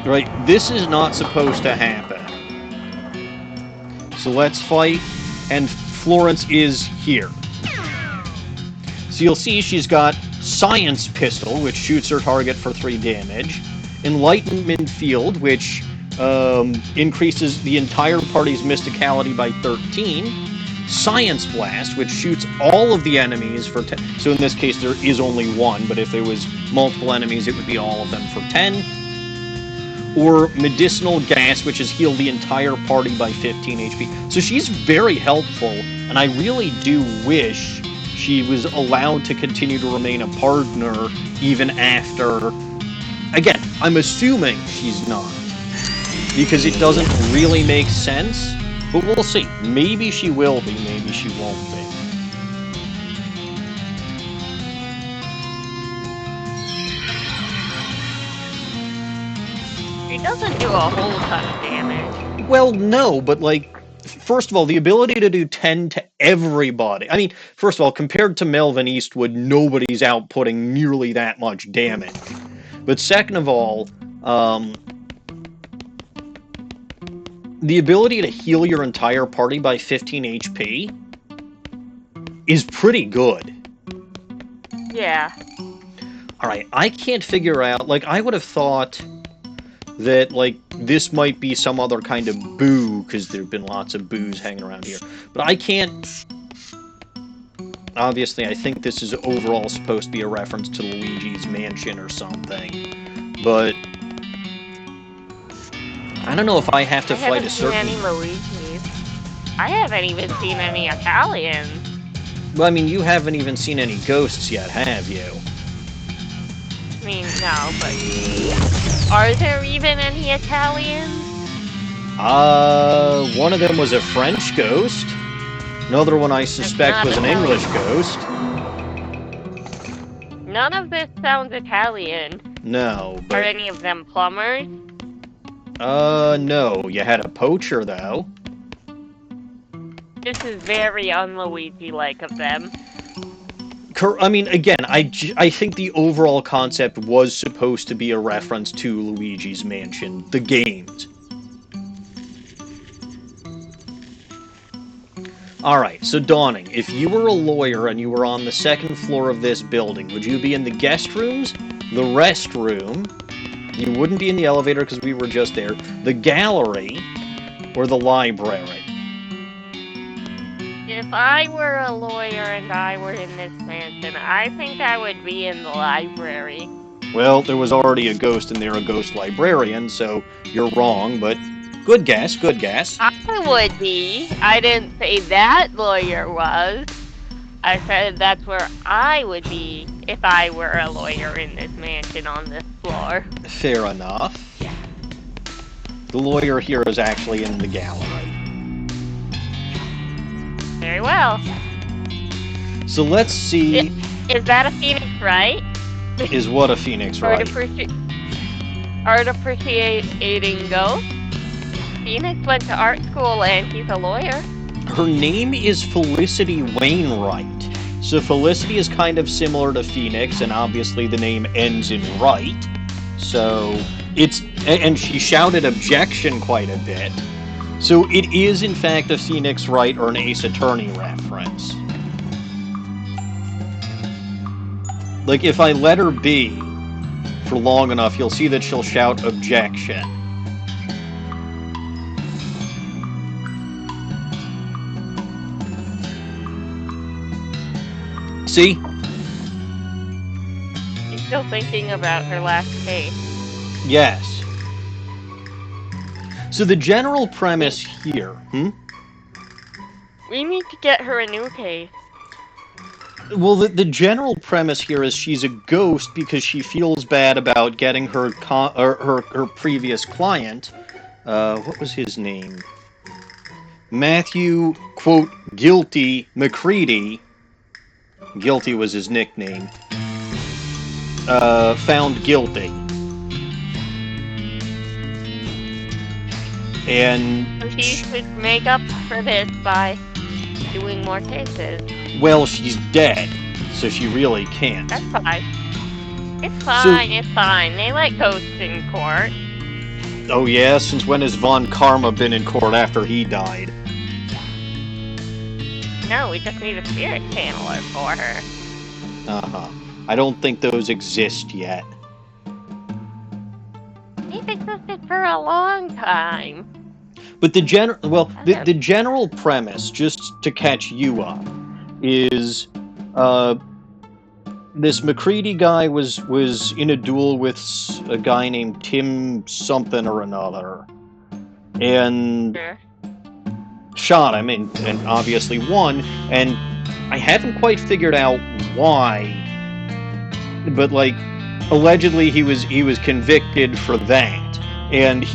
Right, this is not supposed to happen. So let's fight, and Florence is here. So you'll see she's got Science Pistol, which shoots her target for 3 damage. Enlightenment Field, which increases the entire party's mysticality by 13. Science Blast, which shoots all of the enemies for 10. So in this case, there is only one, but if there was multiple enemies, it would be all of them for 10. Or Medicinal Gas, which has healed the entire party by 15 HP. So she's very helpful, and I really do wish she was allowed to continue to remain a partner even after... Again, I'm assuming she's not, because it doesn't really make sense. But we'll see. Maybe she will be, maybe she won't be. She doesn't do a whole ton of damage. Well, no, but like, first of all, the ability to do 10 to everybody. I mean, first of all, compared to Melvin Eastwood, nobody's outputting nearly that much damage. But second of all, the ability to heal your entire party by 15 HP is pretty good. Yeah. Alright, I can't figure out, like, I would have thought that, like, this might be some other kind of boo, because there have been lots of boos hanging around here. But I can't... Obviously, I think this is overall supposed to be a reference to Luigi's Mansion or something. But... I don't know if I have to fight a certain... I haven't seen any Luigi's. I haven't even seen any Italians. Well, I mean, you haven't even seen any ghosts yet, have you? I mean, no, but... Are there even any Italians? One of them was a French ghost. Another one I suspect was an English ghost. None of this sounds Italian. No, but... Are any of them plumbers? No. You had a poacher, though. This is very un-Luigi-like of them. I mean, again, I think the overall concept was supposed to be a reference to Luigi's Mansion, the games. Alright, so Dawning, if you were a lawyer and you were on the 2nd floor of this building, would you be in the guest rooms, the restroom, you wouldn't be in the elevator because we were just there, the gallery, or the library? If I were a lawyer and I were in this mansion, I think I would be in the library. Well, there was already a ghost and they're a ghost librarian, so you're wrong, but good guess, good guess. I would be. I didn't say that lawyer was. I said that's where I would be if I were a lawyer in this mansion on this floor. Fair enough. The lawyer here is actually in the gallery. Very well. So let's see... Is that a phoenix right? Is what a phoenix right? Art appreciating ghost? Phoenix went to art school and he's a lawyer. Her name is Felicity Wainwright. So Felicity is kind of similar to Phoenix, and obviously the name ends in right. So it's... And she shouted objection quite a bit. So it is, in fact, a Phoenix Wright or an Ace Attorney reference. Like, if I let her be, for long enough, you'll see that she'll shout objection. See? She's still thinking about her last case. Yes. So the general premise here, We need to get her a new case. Well, the general premise here is she's a ghost because she feels bad about getting her her previous client. What was his name? Matthew, quote, Guilty Macready. Guilty was his nickname. Found guilty. And So she should make up for this by doing more cases. Well, she's dead, so she really can't. That's fine. It's fine, it's fine. They let ghosts in court. Oh yeah? Since when has Von Karma been in court after he died? No, we just need a spirit channeler for her. Uh-huh. I don't think those exist yet. They've existed for a long time. But the general premise, just to catch you up, is this Macready guy was in a duel with a guy named Tim something or another, and shot him, and obviously won. And I haven't quite figured out why, but like allegedly he was convicted for that. And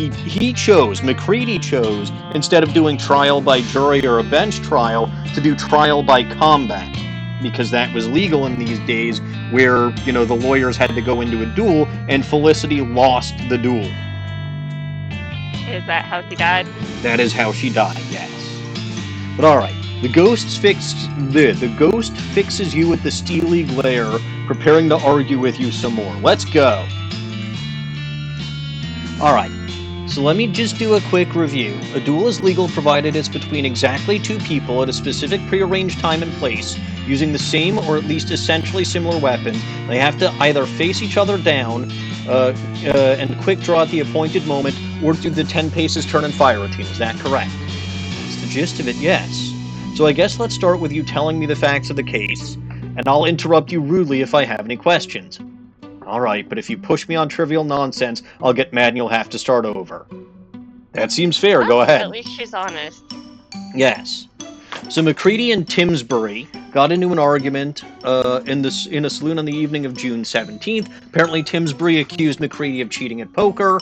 Macready chose, instead of doing trial by jury or a bench trial, to do trial by combat. Because that was legal in these days where, the lawyers had to go into a duel, and Felicity lost the duel. Is that how she died? That is how she died, yes. But alright, the ghost fixes you with the steely glare, preparing to argue with you some more. Let's go! Alright, so let me just do a quick review. A duel is legal provided it's between exactly two people at a specific prearranged time and place, using the same or at least essentially similar weapons. They have to either face each other down and quick draw at the appointed moment, or do the 10 paces turn and fire routine. Is that correct? That's the gist of it, yes. So I guess let's start with you telling me the facts of the case, and I'll interrupt you rudely if I have any questions. Alright, but if you push me on trivial nonsense, I'll get mad and you'll have to start over. That seems fair, go ahead. At least she's honest. Yes. So Macready and Timsbury got into an argument in a saloon on the evening of June 17th. Apparently Timsbury accused Macready of cheating at poker.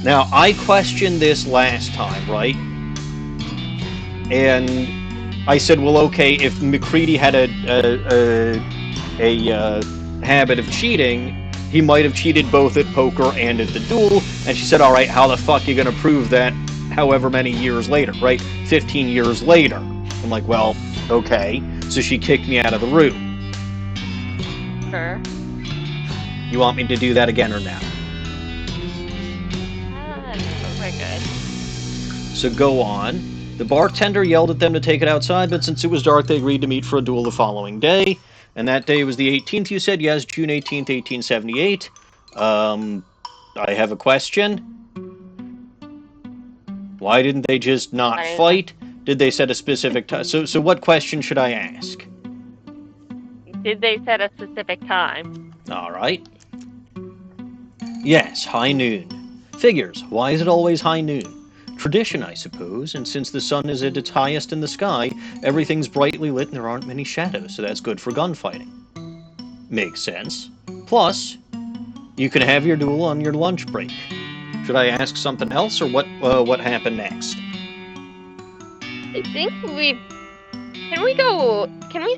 Now, I questioned this last time, right? And I said, well, okay, if Macready had a habit of cheating, he might have cheated both at poker and at the duel. And she said, all right, how the fuck are you going to prove that however many years later, right? 15 years later. I'm like, well, okay. So she kicked me out of the room. Sure. You want me to do that again or now? We're good. So go on. The bartender yelled at them to take it outside, but since it was dark, they agreed to meet for a duel the following day. And that day was the 18th, you said? Yes, June 18th, 1878. I have a question. Why didn't they just not fight? Did they set a specific time? So what question should I ask? Did they set a specific time? All right. Yes, high noon. Figures. Why is it always high noon? Tradition, I suppose, and since the sun is at its highest in the sky, everything's brightly lit and there aren't many shadows, so that's good for gunfighting. Makes sense. Plus, you can have your duel on your lunch break. Should I ask something else, or what happened next? I think Can we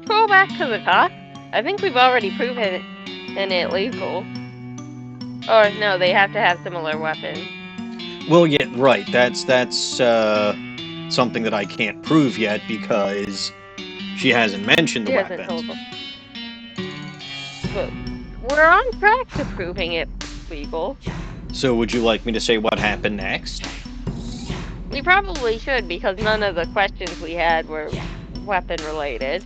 scroll back to the top? I think we've already proven it legal. Or, no, they have to have similar weapons. Well, yeah, right. That's something that I can't prove yet because she hasn't mentioned the weapons. Told them. But we're on track to proving it legal. So would you like me to say what happened next? We probably should, because none of the questions we had were weapon related.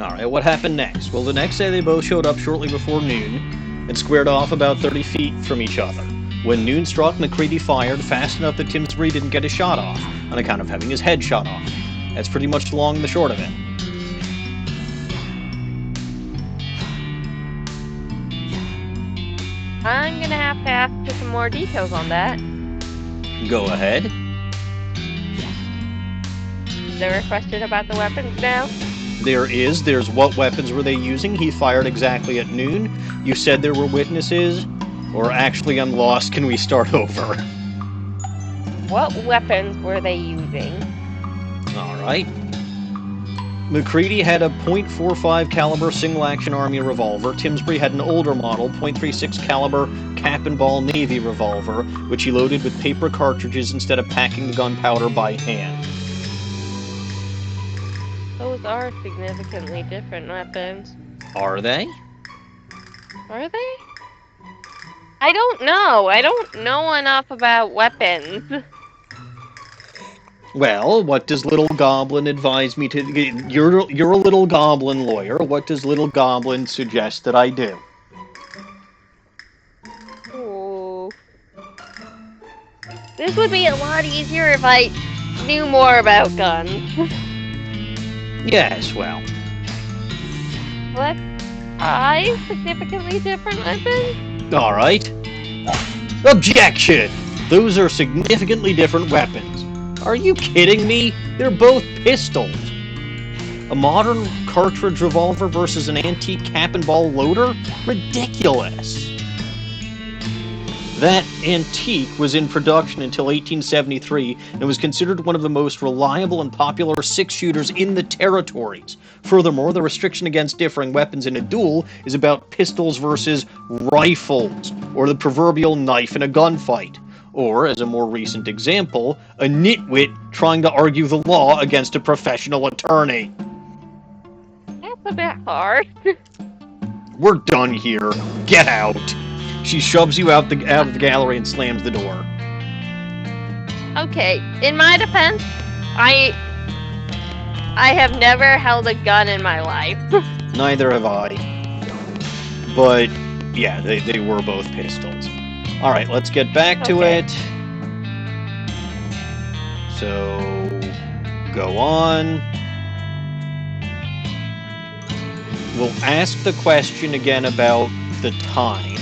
Alright, what happened next? Well, the next day they both showed up shortly before noon. and squared off about 30 feet from each other. When noon struck, Macready fired fast enough that Timsbury didn't get his shot off, on account of having his head shot off. That's pretty much the long and the short of it. I'm gonna have to ask for some more details on that. Go ahead. Is there a question about the weapons now? There's what weapons were they using? He fired exactly at noon. You said there were witnesses. Or actually, I'm lost. Can we start over? What weapons were they using? Alright. Macready had a .45 caliber single-action Army revolver. Timsbury had an older model, .36 caliber cap and ball Navy revolver, which he loaded with paper cartridges instead of packing the gunpowder by hand. Those are significantly different weapons. Are they? Are they? I don't know. I don't know enough about weapons. Well, what does Little Goblin advise me to... You're a Little Goblin lawyer. What does Little Goblin suggest that I do? Ooh. This would be a lot easier if I knew more about guns. Yes, well... Let's try significantly different weapons? Alright. Objection! Those are significantly different weapons. Are you kidding me? They're both pistols. A modern cartridge revolver versus an antique cap and ball loader? Ridiculous. That antique was in production until 1873 and was considered one of the most reliable and popular six-shooters in the territories. Furthermore, the restriction against differing weapons in a duel is about pistols versus rifles, or the proverbial knife in a gunfight. Or, as a more recent example, a nitwit trying to argue the law against a professional attorney. That's a bit hard. We're done here. Get out. She shoves you out of the gallery and slams the door. Okay, in my defense, I have never held a gun in my life. Neither have I. But, yeah, they were both pistols. Alright, let's get back to it. So, go on. We'll ask the question again about the time.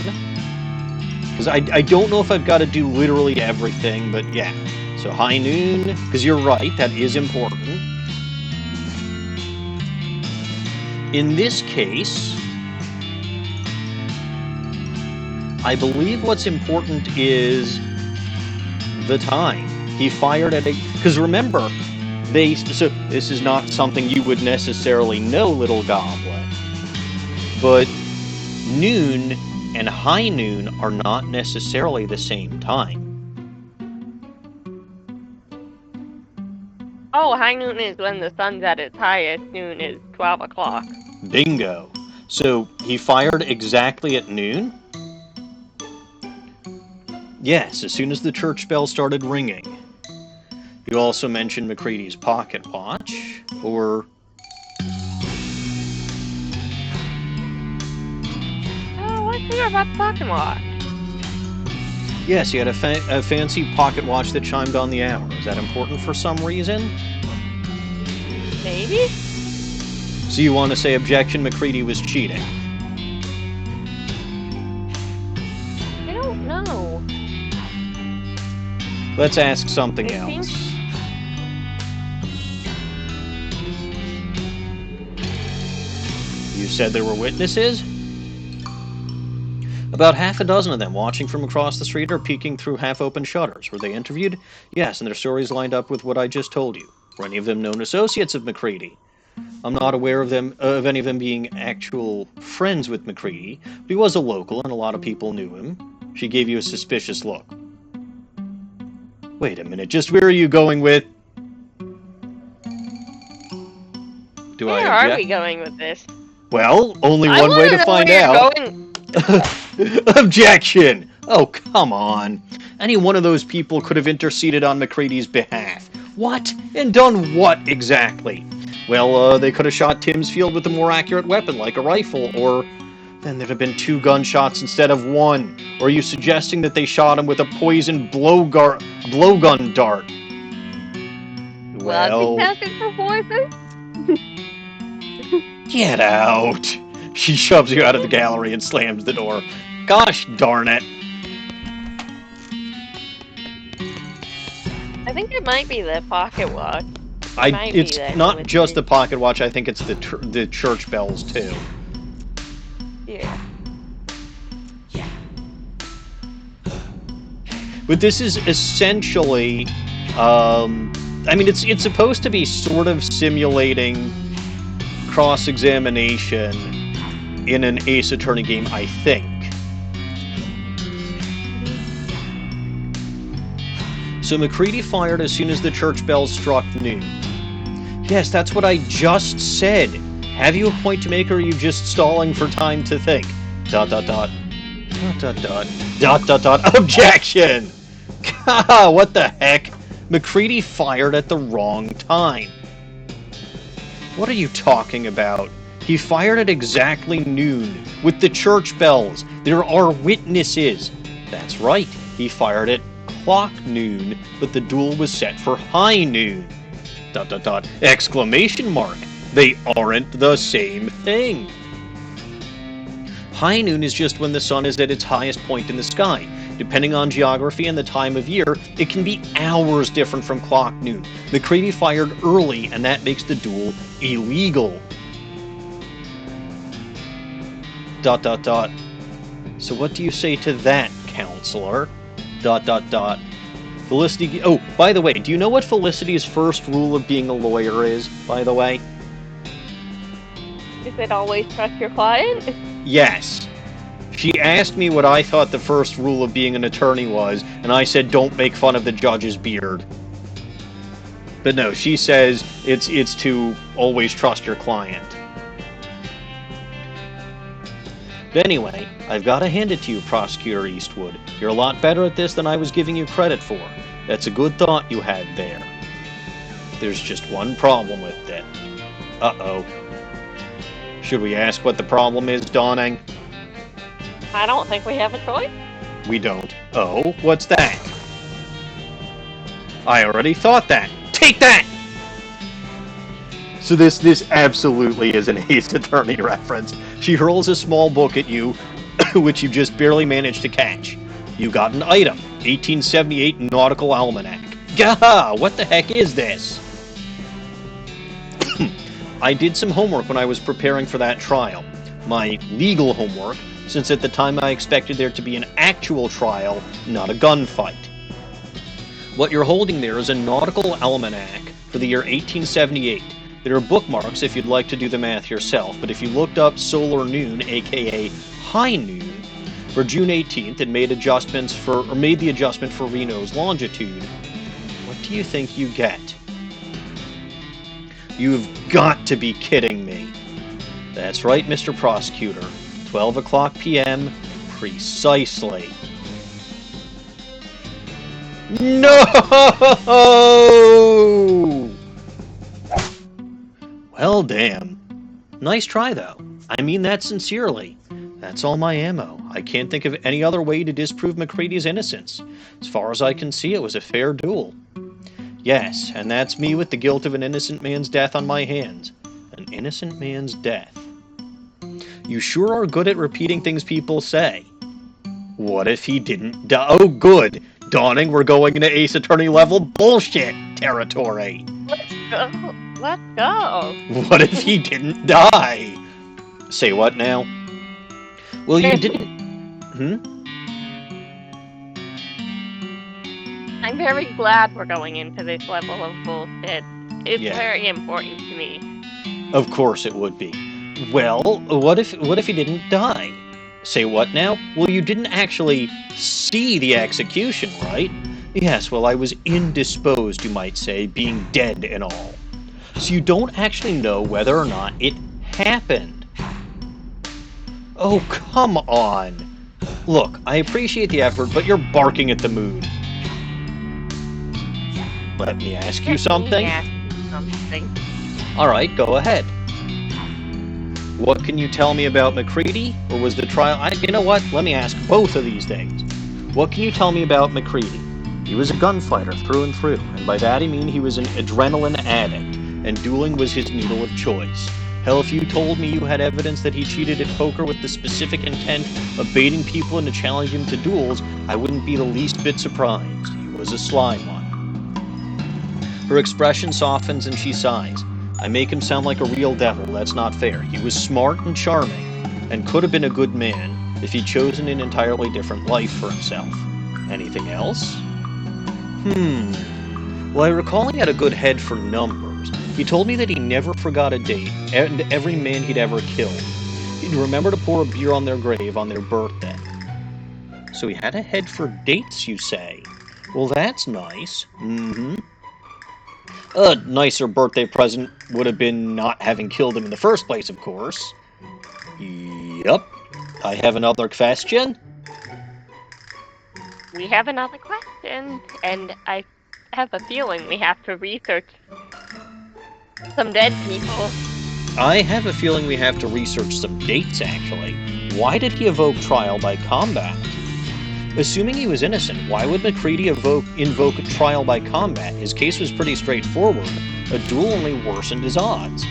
Because I don't know if I've got to do literally everything, but yeah. So high noon, because you're right, that is important. In this case, I believe what's important is the time. He fired at a... Because remember, so this is not something you would necessarily know, Little Goblin. But noon and high noon are not necessarily the same time. Oh, high noon is when the sun's at its highest. Noon is 12 o'clock. Bingo. So, he fired exactly at noon? Yes, as soon as the church bell started ringing. You also mentioned Macready's pocket watch, or... What's there about the pocket watch? Yes, he had a fancy pocket watch that chimed on the hour. Is that important for some reason? Maybe? So you want to say objection, Macready was cheating? I don't know. Let's ask something else. You said there were witnesses? About half a dozen of them watching from across the street or peeking through half-open shutters. Were they interviewed? Yes, and their stories lined up with what I just told you. Were any of them known associates of Macready? I'm not aware of any of them being actual friends with Macready, but he was a local and a lot of people knew him. She gave you a suspicious look. Wait a minute, just where are you going with... Where are we going with this? Well, only one way to find out. Objection! Oh, come on. Any one of those people could have interceded on Macready's behalf. What? And done what, exactly? Well, they could have shot Timsfield with a more accurate weapon, like a rifle, or Then there'd have been 2 gunshots instead of 1. Or are you suggesting that they shot him with a poisoned blowgun dart? Well... for poison? Get out! She shoves you out of the gallery and slams the door. Gosh darn it! I think it might be the pocket watch. It's not just the pocket watch, I think it's the church bells too. Yeah. But this is essentially, I mean, it's supposed to be sort of simulating cross-examination in an Ace Attorney game, I think. So Macready fired as soon as the church bells struck noon. Yes, that's what I just said. Have you a point to make, or are you just stalling for time to think? ... Objection! What the heck? Macready fired at the wrong time. What are you talking about? He fired at exactly noon, with the church bells. There are witnesses. That's right, he fired at clock noon, but the duel was set for high noon. ... Exclamation mark. They aren't the same thing. High noon is just when the sun is at its highest point in the sky. Depending on geography and the time of year, it can be hours different from clock noon. Macready fired early, and that makes the duel illegal. ... So what do you say to that, counselor? ... Felicity... Oh, by the way, do you know what Felicity's first rule of being a lawyer is, by the way? Is it always trust your client? Yes. She asked me what I thought the first rule of being an attorney was, and I said don't make fun of the judge's beard. But no, she says it's to always trust your client. But anyway, I've got to hand it to you, Prosecutor Eastwood. You're a lot better at this than I was giving you credit for. That's a good thought you had there. There's just one problem with it. Uh-oh. Should we ask what the problem is, Dawning? I don't think we have a choice. We don't. Oh, what's that? I already thought that. Take that! So this absolutely is an Ace Attorney reference. She hurls a small book at you, which you just barely managed to catch. You got an item, 1878 Nautical Almanac. Gah! What the heck is this? I did some homework when I was preparing for that trial. My legal homework, since at the time I expected there to be an actual trial, not a gunfight. What you're holding there is a nautical almanac for the year 1878. There are bookmarks if you'd like to do the math yourself, but if you looked up solar noon, aka high noon, for June 18th and made the adjustment for Reno's longitude, what do you think you get? You've got to be kidding me. That's right, Mr. Prosecutor. 12 o'clock p.m. precisely. No! Well, damn. Nice try, though. I mean that sincerely. That's all my ammo. I can't think of any other way to disprove Macready's innocence. As far as I can see, it was a fair duel. Yes, and that's me with the guilt of an innocent man's death on my hands. An innocent man's death. You sure are good at repeating things people say. What if he didn't die? Oh, good. Dawning, we're going into Ace Attorney level bullshit territory. Let's go. Let's go. What if he didn't die? Say what now? Well, you didn't... I'm very glad we're going into this level of bullshit. It's very important to me. Of course it would be. Well, what if he didn't die? Say what now? Well, you didn't actually see the execution, right? Yes, well, I was indisposed, you might say, being dead and all. So you don't actually know whether or not it happened. Oh, come on. Look, I appreciate the effort, but you're barking at the moon. Let me ask you something. Alright, Alright, go ahead. What can you tell me about Macready? Or was the trial... you know what? Let me ask both of these things. What can you tell me about Macready? He was a gunfighter through and through, and by that I mean he was an adrenaline addict, and dueling was his needle of choice. Hell, if you told me you had evidence that he cheated at poker with the specific intent of baiting people into challenging him to duels, I wouldn't be the least bit surprised. He was a sly one. Her expression softens and she sighs. I make him sound like a real devil. That's not fair. He was smart and charming, and could have been a good man if he'd chosen an entirely different life for himself. Anything else? Well, I recall he had a good head for numbers. He told me that he never forgot a date, and every man he'd ever killed. He'd remember to pour a beer on their grave on their birthday. So he had a head for dates, you say? Well, that's nice. A nicer birthday present would have been not having killed him in the first place, of course. Yup. I have another question. We have another question, and I have a feeling we have to research some dead people. I have a feeling we have to research some dates, actually. Why did he evoke trial by combat? Assuming he was innocent, why would Macready invoke trial by combat? His case was pretty straightforward. A duel only worsened his odds.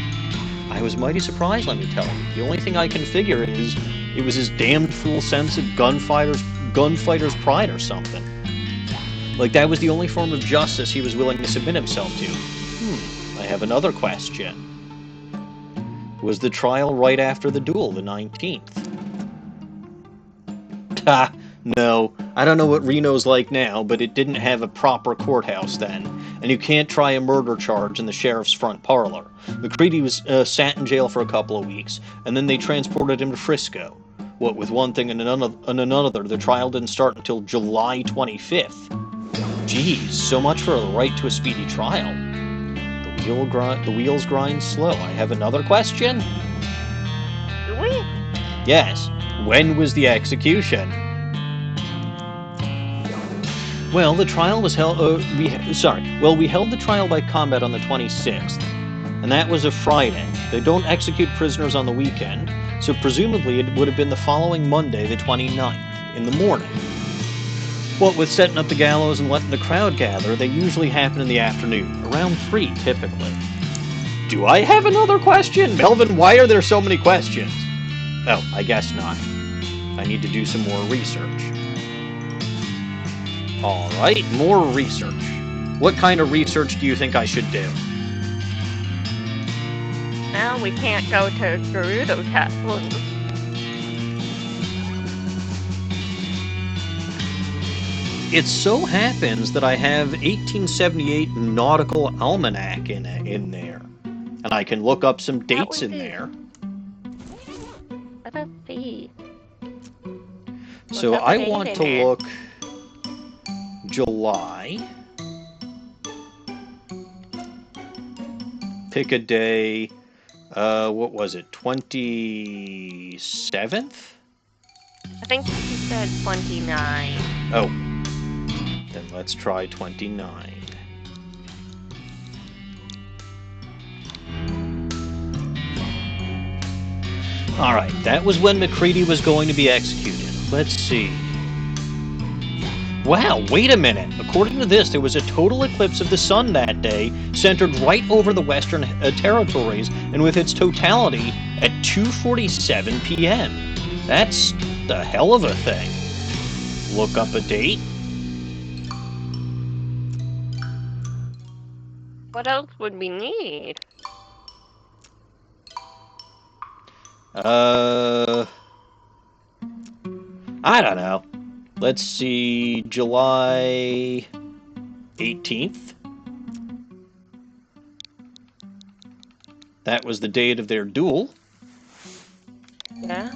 I was mighty surprised, let me tell you. The only thing I can figure is it was his damned fool sense of gunfighter's pride or something. Like that was the only form of justice he was willing to submit himself to. I have another question. Was the trial right after the duel, the 19th? No. I don't know what Reno's like now, but it didn't have a proper courthouse then, and you can't try a murder charge in the sheriff's front parlor. Macready was sat in jail for a couple of weeks, and then they transported him to Frisco. What with one thing and another, the trial didn't start until July 25th. Geez, so much for the right to a speedy trial. The wheels grind slow. I have another question. Do we? Yes. When was the execution? Well, the trial was held... we held the trial by combat on the 26th, and that was a Friday. They don't execute prisoners on the weekend, so presumably it would have been the following Monday, the 29th, in the morning. What with setting up the gallows and letting the crowd gather, they usually happen in the afternoon, around 3 typically. Do I have another question? Melvin, why are there so many questions? Oh, I guess not. I need to do some more research. Alright, more research. What kind of research do you think I should do? Well, we can't go to Gerudo Castle. It so happens that I have 1878 Nautical Almanac in there. And I can look up some dates in there. Let us see. So I want to look July. Pick a day. What was it? 27th? I think he said 29. Oh. Then let's try 29. Alright, that was when Macready was going to be executed. Let's see. Wow, wait a minute. According to this, there was a total eclipse of the sun that day, centered right over the Western Territories, and with its totality at 2:47 p.m. That's the hell of a thing. Look up a date. What else would we need? I don't know. Let's see, July 18th. That was the date of their duel. Yeah.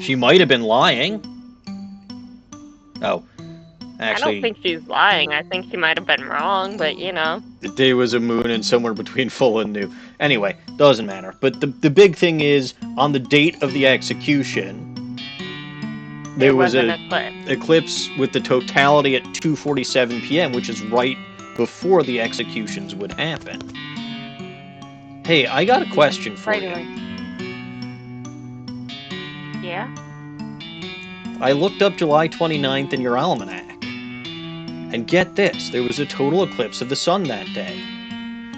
She might have been lying. Oh, actually... I don't think she's lying. I think she might have been wrong, but you know. The day was a moon and somewhere between full and new. Anyway, doesn't matter. But the big thing is, on the date of the execution, there was an eclipse with the totality at 2:47 p.m., which is right before the executions would happen. Hey, I got a question for you. Yeah? I looked up July 29th in your almanac. And get this, there was a total eclipse of the sun that day.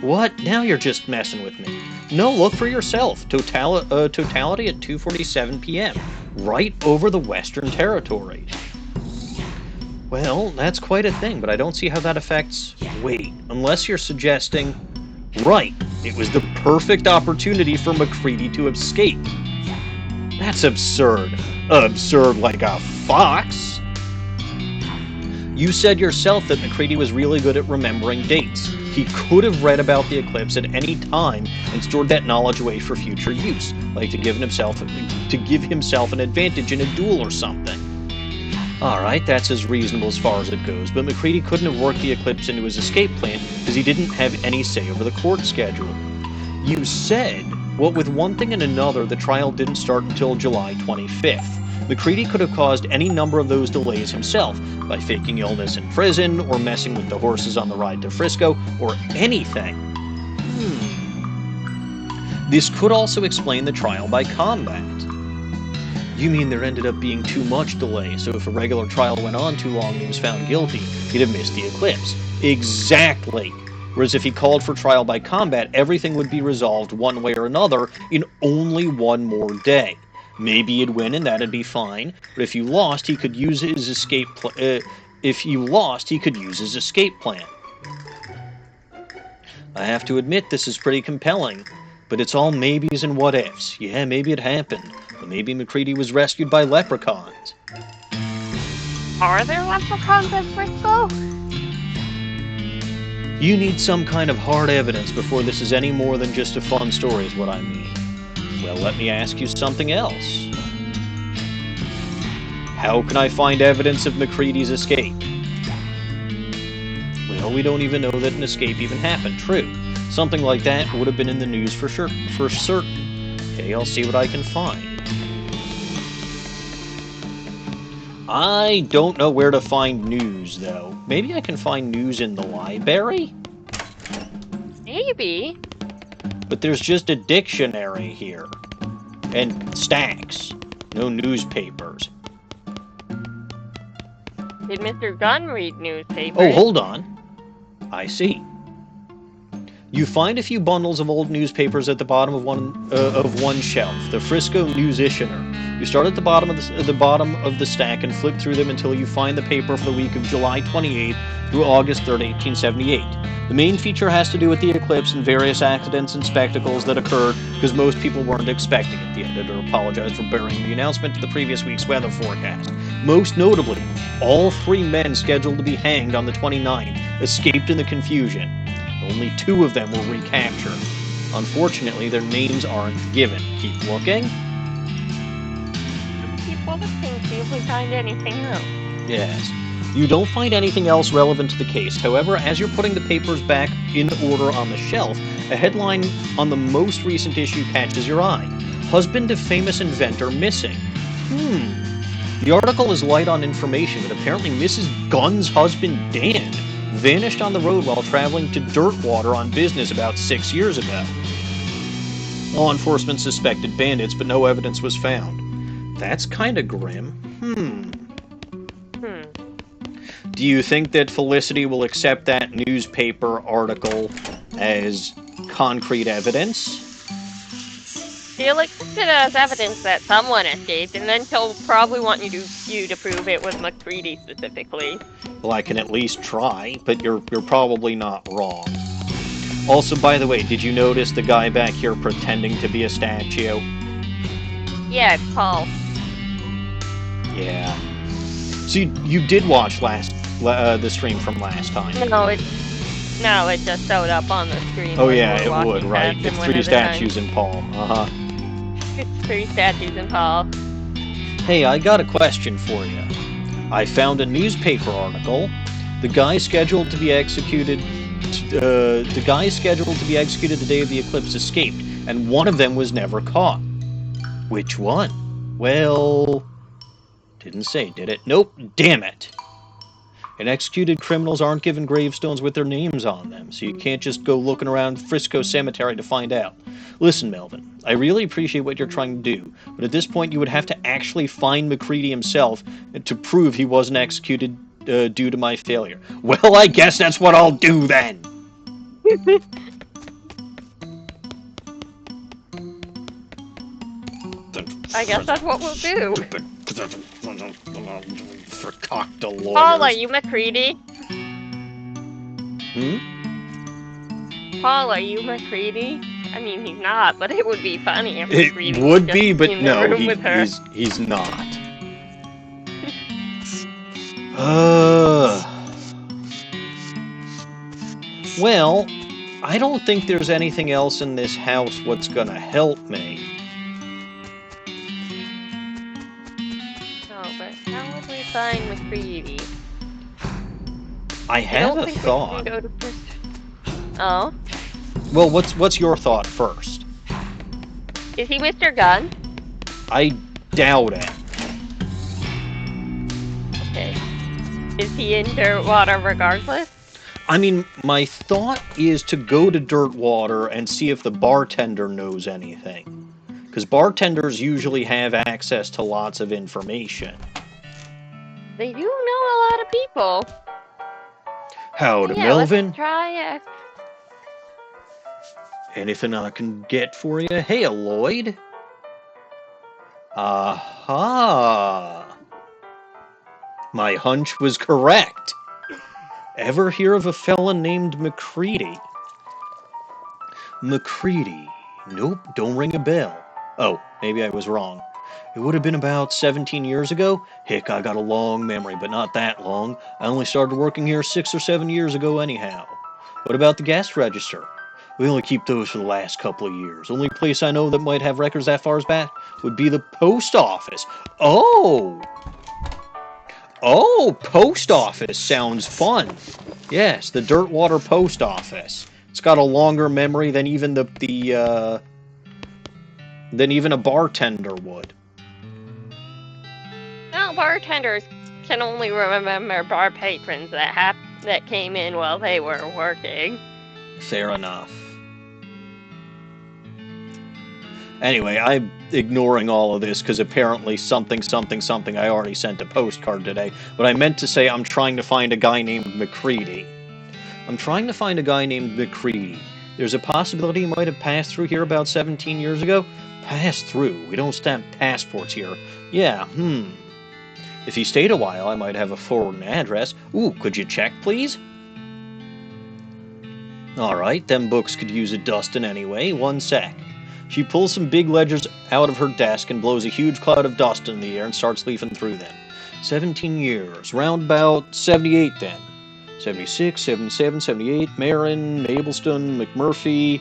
What? Now you're just messing with me. No, look for yourself. Totality at 2:47 p.m. Right over the Western Territories. Well, that's quite a thing, but I don't see how that affects... Wait, unless you're suggesting... Right, it was the perfect opportunity for Macready to escape. That's absurd. Absurd like a fox. You said yourself that Macready was really good at remembering dates. He could have read about the eclipse at any time and stored that knowledge away for future use, like to give himself an advantage in a duel or something. Alright, that's as reasonable as far as it goes, but Macready couldn't have worked the eclipse into his escape plan because he didn't have any say over the court schedule. You said, what with one thing and another, the trial didn't start until July 25th. Macready could have caused any number of those delays himself, by faking illness in prison, or messing with the horses on the ride to Frisco, or anything. This could also explain the trial by combat. You mean there ended up being too much delay, so if a regular trial went on too long and he was found guilty, he'd have missed the eclipse. Exactly! Whereas if he called for trial by combat, everything would be resolved one way or another in only one more day. Maybe he'd win and that'd be fine, but if you lost, he could use his escape plan. I have to admit this is pretty compelling, but it's all maybes and what ifs. Yeah, maybe it happened, but maybe Macready was rescued by leprechauns. Are there leprechauns at Frisco? You need some kind of hard evidence before this is any more than just a fun story is what I mean. Well, let me ask you something else. How can I find evidence of Macready's escape? Well, we don't even know that an escape even happened. True. Something like that would have been in the news for certain. Okay, I'll see what I can find. I don't know where to find news, though. Maybe I can find news in the library? Maybe. But there's just a dictionary here. And stacks. No newspapers. Did Mr. Gunn read newspapers? Oh, hold on. I see. You find a few bundles of old newspapers at the bottom of one shelf, the Frisco News-Issuer. You start at the bottom of the stack and flip through them until you find the paper for the week of July 28th through August 3rd, 1878. The main feature has to do with the eclipse and various accidents and spectacles that occurred because most people weren't expecting it. The editor apologized for burying the announcement to the previous week's weather forecast. Most notably, all 3 men scheduled to be hanged on the 29th escaped in the confusion. Only 2 of them were recaptured. Unfortunately, their names aren't given. Keep looking. Keep looking, see if we find anything else. Yes. You don't find anything else relevant to the case. However, as you're putting the papers back in order on the shelf, a headline on the most recent issue catches your eye. Husband of famous inventor missing. The article is light on information, but apparently Mrs. Gunn's husband, Dan, vanished on the road while traveling to Dirtwater on business about 6 years ago. Law enforcement suspected bandits, but no evidence was found. That's kind of grim. Do you think that Felicity will accept that newspaper article as concrete evidence? She'll accept it as evidence that someone escaped, and then she'll probably want you to prove it was Macready specifically. Well, I can at least try, but you're probably not wrong. Also, by the way, did you notice the guy back here pretending to be a statue? Yeah, it's Paul. Yeah. So you did watch the stream from last time? No, it just showed up on the screen. Oh yeah, it would, right? It's 3 statues in Paul. It's 3 statues in Paul. Hey, I got a question for you. I found a newspaper article. The guy scheduled to be executed the day of the eclipse escaped, and one of them was never caught. Which one? Well, didn't say, did it? Nope, damn it. And executed criminals aren't given gravestones with their names on them, so you can't just go looking around Frisco Cemetery to find out. Listen, Melvin, I really appreciate what you're trying to do, but at this point you would have to actually find Macready himself to prove he wasn't executed due to my failure. Well, I guess that's what I'll do then! I guess that's what we'll do. Vercocked lawyers. Paul, are you Macready? Paul, are you Macready? I mean, he's not, but it would be funny if Macready It would was be, just but in the no, room with her. he's not. Well, I don't think there's anything else in this house what's gonna help me. No, but how would we find Macready? I have a think thought. we can go to Oh? Well, what's your thought first? Is he Mr. Gunn? I doubt it. Okay. Is he in Dirtwater regardless? I mean, my thought is to go to Dirtwater and see if the bartender knows anything. Because bartenders usually have access to lots of information. They do know a lot of people. Howdy, Yeah, Melvin. let's try it. Anything I can get for you? Hey, Lloyd. Aha. My hunch was correct. Ever hear of a fella named Macready? Macready. Nope, don't ring a bell. Oh, maybe I was wrong. It would have been about 17 years ago. Heck, I got a long memory, but not that long. I only started working here 6 or 7 years ago anyhow. What about the guest register? We only keep those for the last couple of years. Only place I know that might have records that far back would be the post office. Oh! Oh, post office sounds fun. Yes, the Dirtwater post office. It's got a longer memory than even than even a bartender would. Well, bartenders can only remember bar patrons that came in while they were working. Fair enough. Anyway, I'm ignoring all of this because apparently something I already sent a postcard today. But I meant to say I'm trying to find a guy named Macready. I'm trying to find a guy named Macready. There's a possibility he might have passed through here about 17 years ago. Passed through? We don't stamp passports here. Yeah, If he stayed a while, I might have a forwarding address. Ooh, could you check, please? Alright, them books could use a dusting anyway. 1 sec. She pulls some big ledgers out of her desk and blows a huge cloud of dust in the air and starts leafing through them. 17 years. Round about 78 then. 76, 77, 78, Marin, Mableston, McMurphy,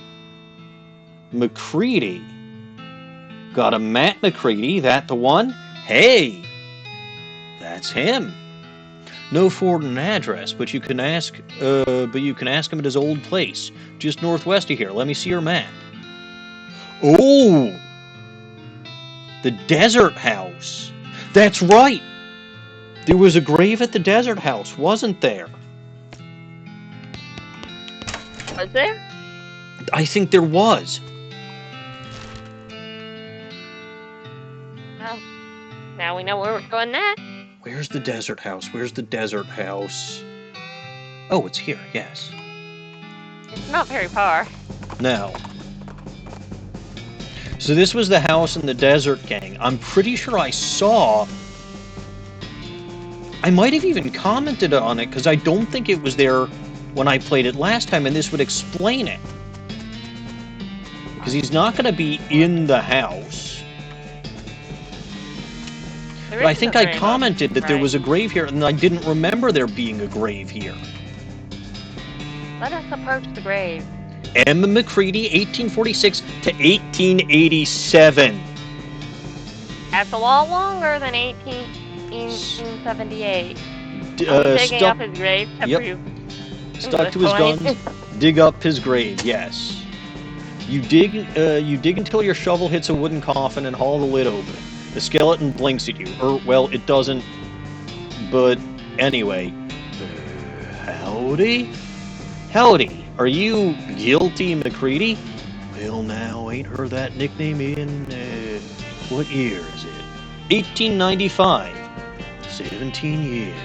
Macready. Got a Matt Macready, that the one? Hey! That's him. No forwarding address, but you can ask him at his old place, just northwest of here. Let me see your map. Oh! The desert house. That's right! There was a grave at the desert house, wasn't there? Was there? I think there was. Well, now we know where we're going next. Where's the desert house? Where's the desert house? Oh, it's here, yes. It's not very far. No. So this was the house in the desert, gang. I'm pretty sure I saw... I might have even commented on it, because I don't think it was there when I played it last time, and this would explain it. Because he's not going to be in the house. But I think I commented that there was a grave here, and I didn't remember there being a grave here. Let us approach the grave. M. Macready, 1846 to 1887. That's a lot longer than 1878. Digging up his grave. Yep. Stuck to his guns. Dig up his grave. Yes. You dig until your shovel hits a wooden coffin and haul the lid open. The skeleton blinks at you. Well, it doesn't. But anyway, Howdy? Howdy, are you guilty, Macready? Well, now, ain't heard that nickname in, what year is it? 1895. 17 years.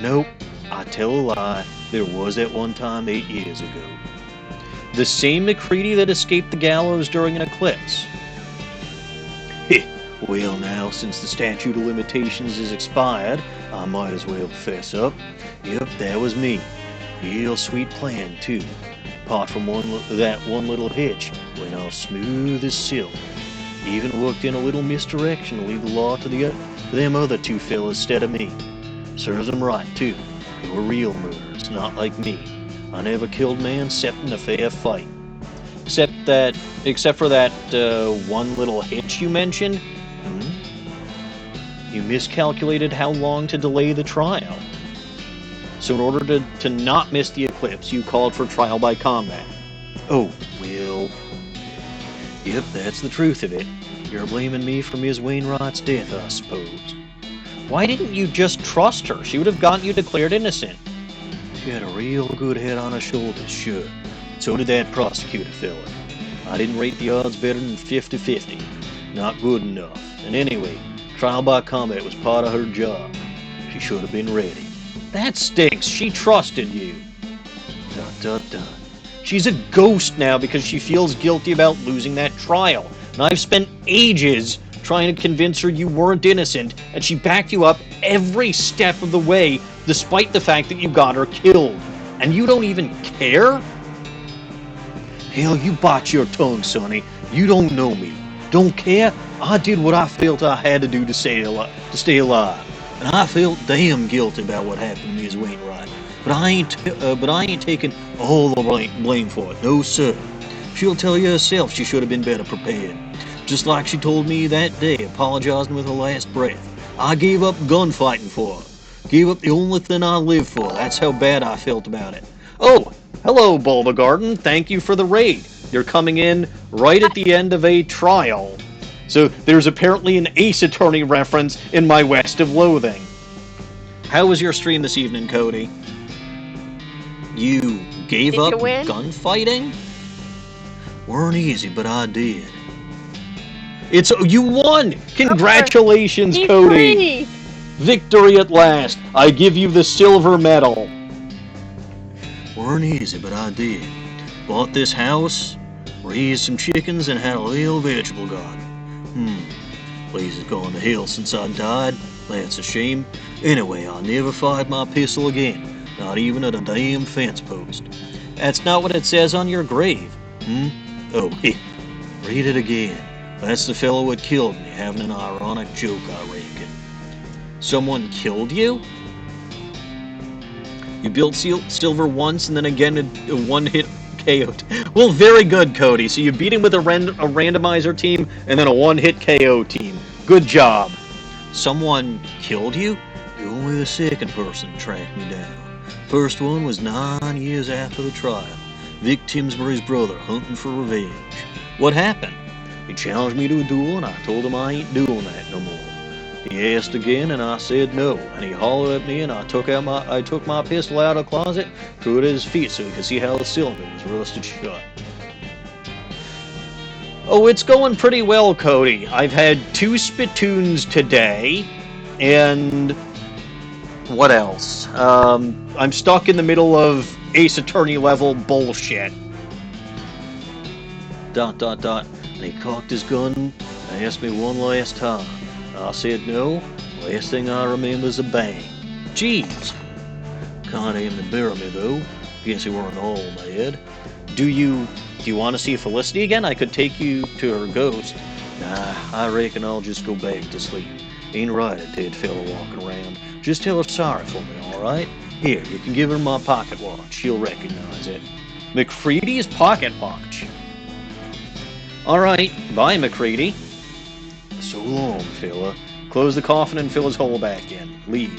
Nope, I tell a lie. There was at one time 8 years ago. The same Macready that escaped the gallows during an eclipse. Heh, well now, since the statute of limitations is expired, I might as well fess up. Yep, that was me. Real sweet plan, too. Apart from that one little hitch, went off smooth as silk. Even worked in a little misdirection to leave the law to them other two fellas instead of me. Serves them right, too. They were real murderers, not like me. I never killed man except in a fair fight. Except for that one little hitch you mentioned? You miscalculated how long to delay the trial. So in order to not miss the eclipse, you called for trial by combat. Oh, well... Yep, that's the truth of it. You're blaming me for Ms. Wainwright's death, I suppose. Why didn't you just trust her? She would have gotten you declared innocent. She had a real good head on her shoulders, sure. So did that prosecutor fella. I didn't rate the odds better than 50-50. Not good enough. And anyway, trial by combat was part of her job. She should have been ready. That stinks. She trusted you. ... She's a ghost now because she feels guilty about losing that trial. And I've spent ages trying to convince her you weren't innocent, and she backed you up every step of the way, despite the fact that you got her killed. And you don't even care? Hell, you bite your tongue, Sonny. You don't know me. Don't care? I did what I felt I had to do to stay alive. And I felt damn guilty about what happened to Ms. Wainwright. But I ain't taking all the blame for it. No, sir. She'll tell you herself she should have been better prepared. Just like she told me that day, apologizing with her last breath. I gave up gunfighting for her. Gave up the only thing I lived for. That's how bad I felt about it. Oh, hello, Bulbagarden. Thank you for the raid. You're coming in right at the end of a trial. So there's apparently an Ace Attorney reference in my West of Loathing. How was your stream this evening, Cody? You gave up gunfighting? Weren't easy, but I did. You won! Congratulations, Cody! Free. Victory at last! I give you the silver medal. Weren't easy, but I did. Bought this house, raised some chickens, and had a little vegetable garden. Place has gone to hell since I died. That's a shame. Anyway, I never fired my pistol again. Not even at a damn fence post. That's not what it says on your grave. Oh, read it again. That's the fellow that killed me, having an ironic joke, I reckon. Someone killed you? You built silver once and then again a one-hit KO. Well, very good, Cody. So you beat him with a randomizer team and then a one-hit KO team. Good job. Someone killed you? You're only the second person to track me down. First one was 9 years after the trial. Vic Timsbury's brother, hunting for revenge. What happened? He challenged me to a duel, and I told him I ain't doing that no more. He asked again, and I said no. And he hollered at me, and I took my pistol out of the closet, threw it at his feet so he could see how the cylinder was rusted shut. Oh, it's going pretty well, Cody. I've had 2 spittoons today, and what else? I'm stuck in the middle of Ace Attorney level bullshit. ... And he cocked his gun and asked me one last time. I said no. Last thing I remember is a bang. Jeez. Kinda aimed to bury me, though. Guess he weren't all mad. Do you want to see Felicity again? I could take you to her ghost. Nah, I reckon I'll just go back to sleep. Ain't right, a dead fella walking around. Just tell her sorry for me, alright? Here, you can give her my pocket watch. She'll recognize it. Macready's pocket watch. Alright, bye, Macready. So long, fella. Close the coffin and fill his hole back in. Leave.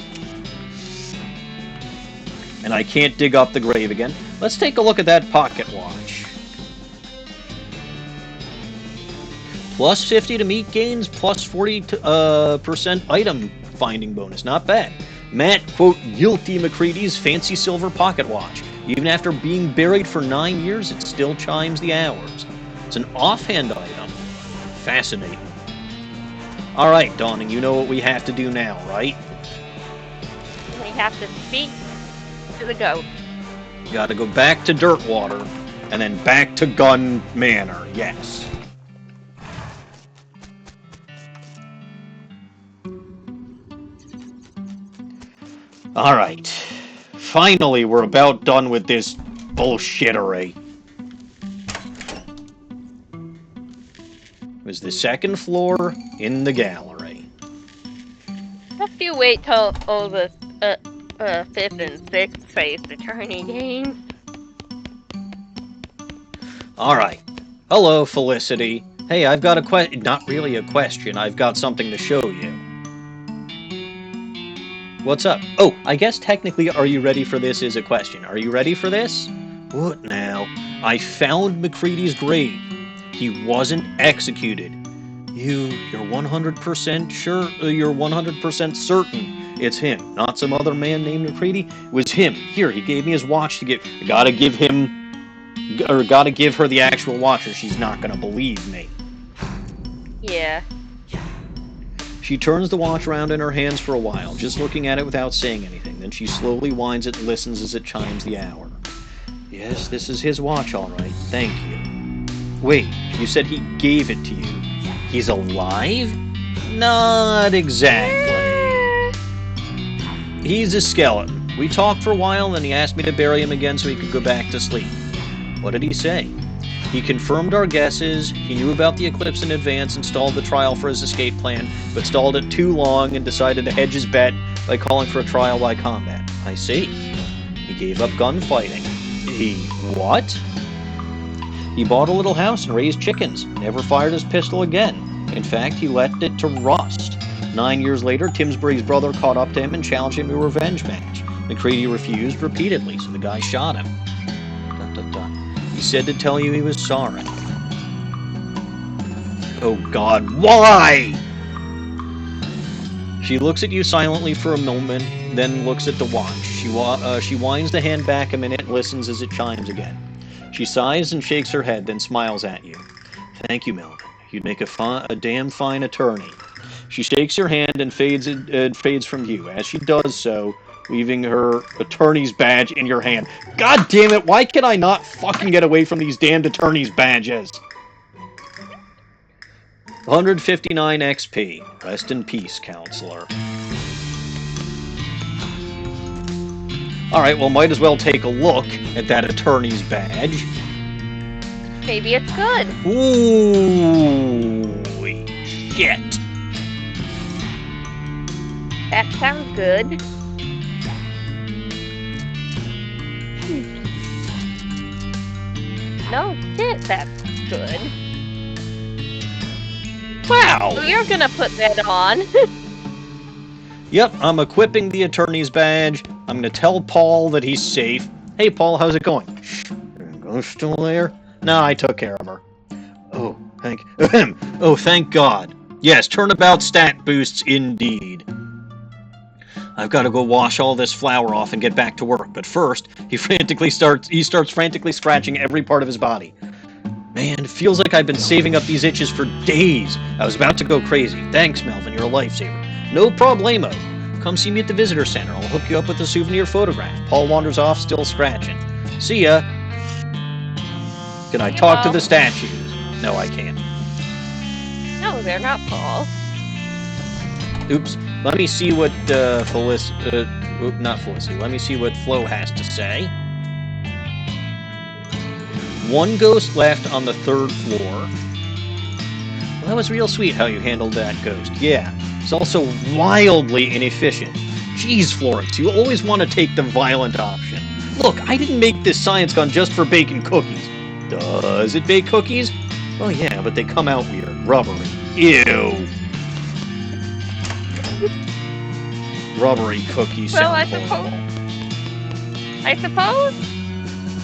And I can't dig up the grave again. Let's take a look at that pocket watch. Plus 50 to meat gains, plus 40% item finding bonus. Not bad. Matt, quote, guilty Macready's fancy silver pocket watch. Even after being buried for 9 years, it still chimes the hours. It's an offhand item. Fascinating. Alright, Dawning, you know what we have to do now, right? We have to speak to the ghost. You gotta go back to Dirtwater, and then back to Gun Manor, yes. Alright. Finally, we're about done with this bullshittery. It was the second floor in the gallery. After you wait till all the fifth and sixth face attorney games. Alright. Hello, Felicity. Hey, I've got a not really a question, I've got something to show you. What's up? Oh, I guess technically, are you ready for this is a question. Are you ready for this? What now? I found Macready's grave. He wasn't executed. You're 100% sure? You're 100% certain it's him, not some other man named Macready? It was him. Here, he gave me his watch to give. Gotta give her the actual watch or she's not gonna believe me. Yeah. She turns the watch around in her hands for a while, just looking at it without saying anything. Then she slowly winds it and listens as it chimes the hour. Yes, this is his watch, all right. Thank you. Wait, you said he gave it to you. He's alive? Not exactly. He's a skeleton. We talked for a while, and then he asked me to bury him again so he could go back to sleep. What did he say? He confirmed our guesses, he knew about the eclipse in advance and stalled the trial for his escape plan, but stalled it too long and decided to hedge his bet by calling for a trial by combat. I see. He gave up gunfighting. He what? He bought a little house and raised chickens, never fired his pistol again. In fact, he left it to rust. 9 years later, Timsbury's brother caught up to him and challenged him to a revenge match. Macready refused repeatedly, so the guy shot him. Dun, dun, dun. He said to tell you he was sorry. Oh God, why? She looks at you silently for a moment, then looks at the watch. She winds the hand back a minute and listens as it chimes again. She sighs and shakes her head, then smiles at you. Thank you, Melvin. You'd make a damn fine attorney. She shakes your hand and fades from view. As she does so, leaving her attorney's badge in your hand. God damn it, why can I not fucking get away from these damned attorney's badges? 159 XP. Rest in peace, counselor. Alright, well, might as well take a look at that attorney's badge. Maybe it's good. Ooh, shit. That sounds good. No shit, that's good. Wow! So you're gonna put that on. Yep, I'm equipping the attorney's badge. I'm gonna tell Paul that he's safe. Hey, Paul, how's it going? Shh, ghost still there? No, I took care of her. Oh, thank God. Yes, turnabout stat boosts indeed. I've got to go wash all this flour off and get back to work. But first, he starts frantically scratching every part of his body. Man, it feels like I've been saving up these itches for days. I was about to go crazy. Thanks, Melvin. You're a lifesaver. No problemo. Come see me at the visitor center. I'll hook you up with a souvenir photograph. Paul wanders off, still scratching. See ya. Can I talk to the statues? No, I can't. No, they're not Paul. Oops. Let me see what not Felicity. Let me see what Flo has to say. One ghost left on the 3rd floor. Well, that was real sweet how you handled that ghost. Yeah. It's also wildly inefficient. Jeez, Florence, you always want to take the violent option. Look, I didn't make this science gun just for baking cookies. Does it bake cookies? Oh yeah, but they come out weird. Rubbery. Ew. Rubbery cookies sound horrible. I suppose?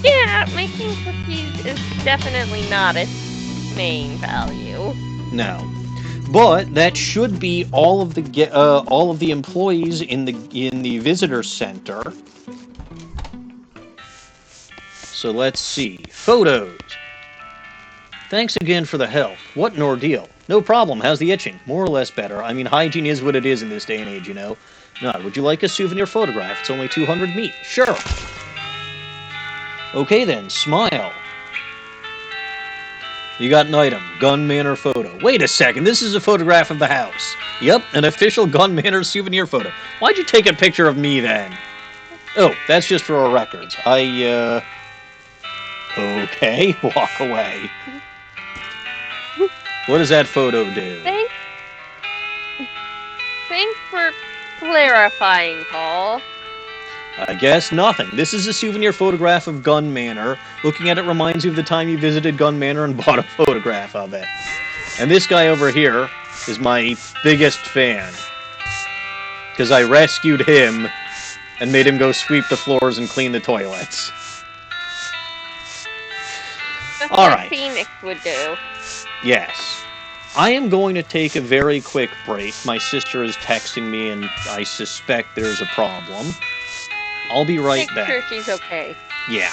Yeah, making cookies is definitely not its main value. No. But that should be all of the employees in the visitor center. So let's see. Photos. Thanks again for the help. What an ordeal. No problem. How's the itching? More or less better. I mean, hygiene is what it is in this day and age, you know. Now, would you like a souvenir photograph? It's only 200 meat. Sure. Okay then, smile. You got an item. Gun Manor photo. Wait a second, this is a photograph of the house. Yep, an official Gun Manor souvenir photo. Why'd you take a picture of me then? Oh, that's just for our records. Okay, walk away. What does that photo do? Thanks for clarifying, Paul. I guess nothing. This is a souvenir photograph of Gun Manor. Looking at it reminds you of the time you visited Gun Manor and bought a photograph of it. And this guy over here is my biggest fan. Because I rescued him and made him go sweep the floors and clean the toilets. Just All like right. Phoenix would do. Yes. I am going to take a very quick break. My sister is texting me and I suspect there's a problem. I'll be right back. Make sure she's okay. Yeah.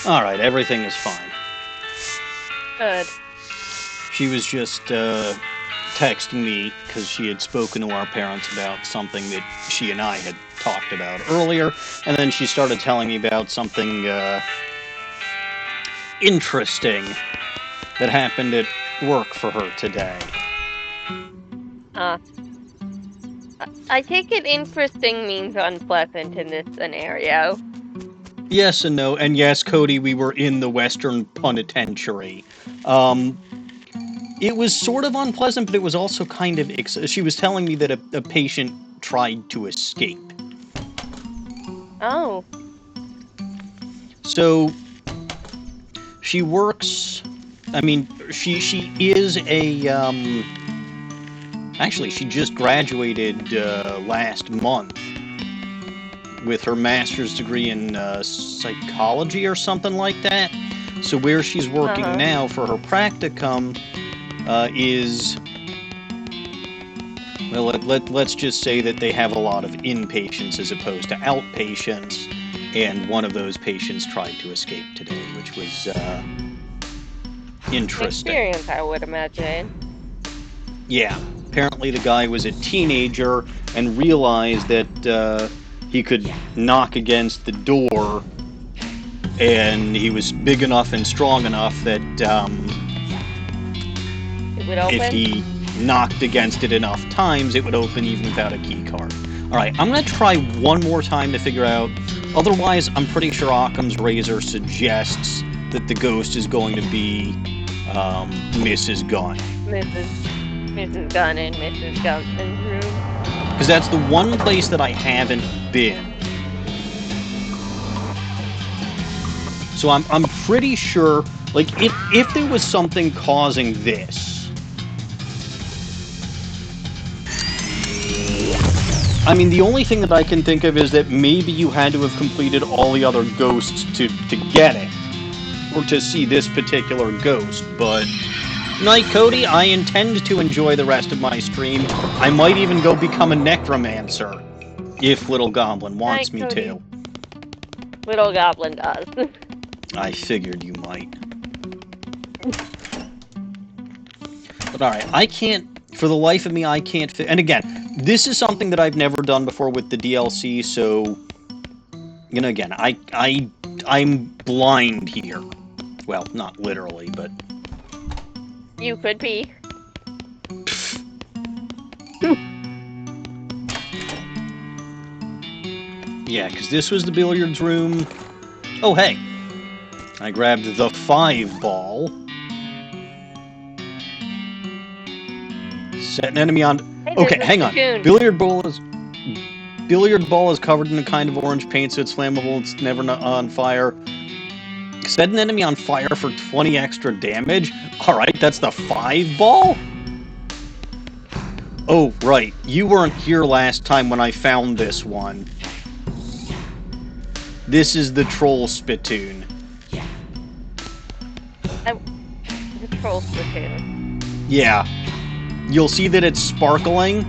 Alright, everything is fine. Good. She was just texting me because she had spoken to our parents about something that she and I had talked about earlier, and then she started telling me about something interesting that happened at work for her today. I take it interesting means unpleasant in this scenario. Yes and no, and yes, Cody, we were in the Western Penitentiary. It was sort of unpleasant, but it was also kind of... She was telling me that a patient tried to escape. Oh. So, she works... I mean, she is a... Actually, she just graduated last month with her master's degree in psychology or something like that. So where she's working now for her practicum is... Well, let's just say that they have a lot of inpatients as opposed to outpatients, and one of those patients tried to escape today, which was interesting. Experience, I would imagine. Yeah, apparently the guy was a teenager and realized that he could knock against the door, and he was big enough and strong enough that It would open? if he knocked against it enough times, it would open even without a key card. Alright, I'm going to try one more time to figure out. Otherwise, I'm pretty sure Occam's razor suggests that the ghost is going to be Mrs. Gunn. Mrs. Gunn in Mrs. Gunn's room. Because that's the one place that I haven't been. So I'm pretty sure, like, if there was something causing this... I mean, the only thing that I can think of is that maybe you had to have completed all the other ghosts to get it. Or to see this particular ghost, but... Night, Cody. I intend to enjoy the rest of my stream. I might even go become a Necromancer, if Little Goblin wants me to. Little Goblin does. I figured you might. But alright, I can't... For the life of me, I can't fit... And again, this is something that I've never done before with the DLC, so... You know, again, I'm blind here. Well, not literally, but... You could be. Yeah, because this was the billiards room. Oh, hey. I grabbed the 5-ball. Set an enemy on... Hey, okay, hang on. spittoon. Billiard ball is covered in a kind of orange paint, so it's flammable. It's never on fire. Set an enemy on fire for 20 extra damage. Alright, that's the 5-ball? Oh, right. You weren't here last time when I found this one. This is the troll spittoon. The troll spittoon. Yeah. You'll see that it's sparkling.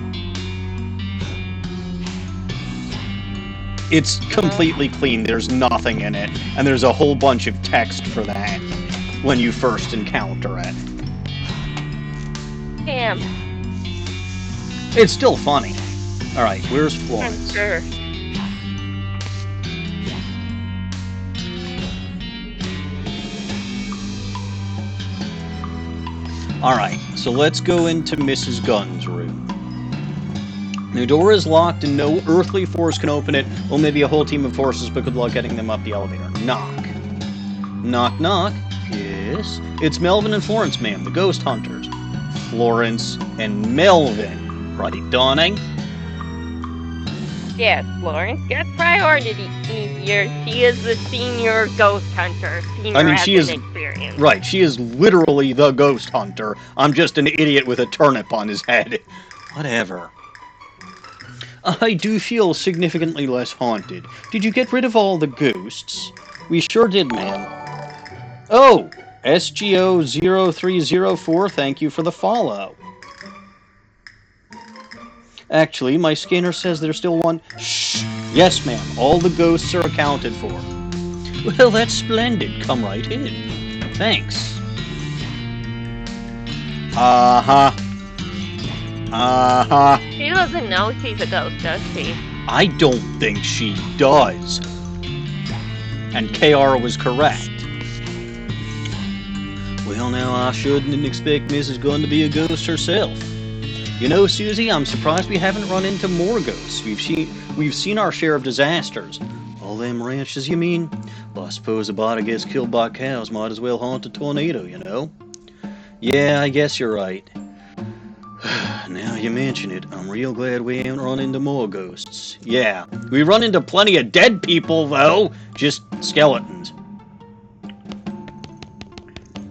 It's completely clean. There's nothing in it. And there's a whole bunch of text for that when you first encounter it. Damn. It's still funny. Alright, where's I'm Florence? sure. Alright, so let's go into Mrs. Gunn's room. The door is locked and no earthly force can open it. Well, maybe a whole team of forces, but good luck getting them up the elevator. Knock. Knock, knock. Yes? It's Melvin and Florence, ma'am, the ghost hunters. Florence and Melvin. Right, Dawning? Yes, Florence gets priority here. She is the senior ghost hunter. Senior I mean, she is... experience. Right, she is literally the ghost hunter. I'm just an idiot with a turnip on his head. Whatever. I do feel significantly less haunted. Did you get rid of all the ghosts? We sure did, ma'am. Oh! SGO0304, thank you for the follow. Actually, my scanner says there's still one... Shh! Yes, ma'am. All the ghosts are accounted for. Well, that's splendid. Come right in. Thanks. Uh-huh. Uh-huh. She doesn't know she's a ghost, does she? I don't think she does. And KR was correct. Well, now, I shouldn't expect Mrs. Gunn to be a ghost herself. You know, Susie, I'm surprised we haven't run into more ghosts. We've seen our share of disasters. All them ranches, you mean? Well, I suppose a body gets killed by cows might as well haunt a tornado, you know? Yeah, I guess you're right. Now you mention it, I'm real glad we haven't run into more ghosts. Yeah, we run into plenty of dead people, though. Just skeletons.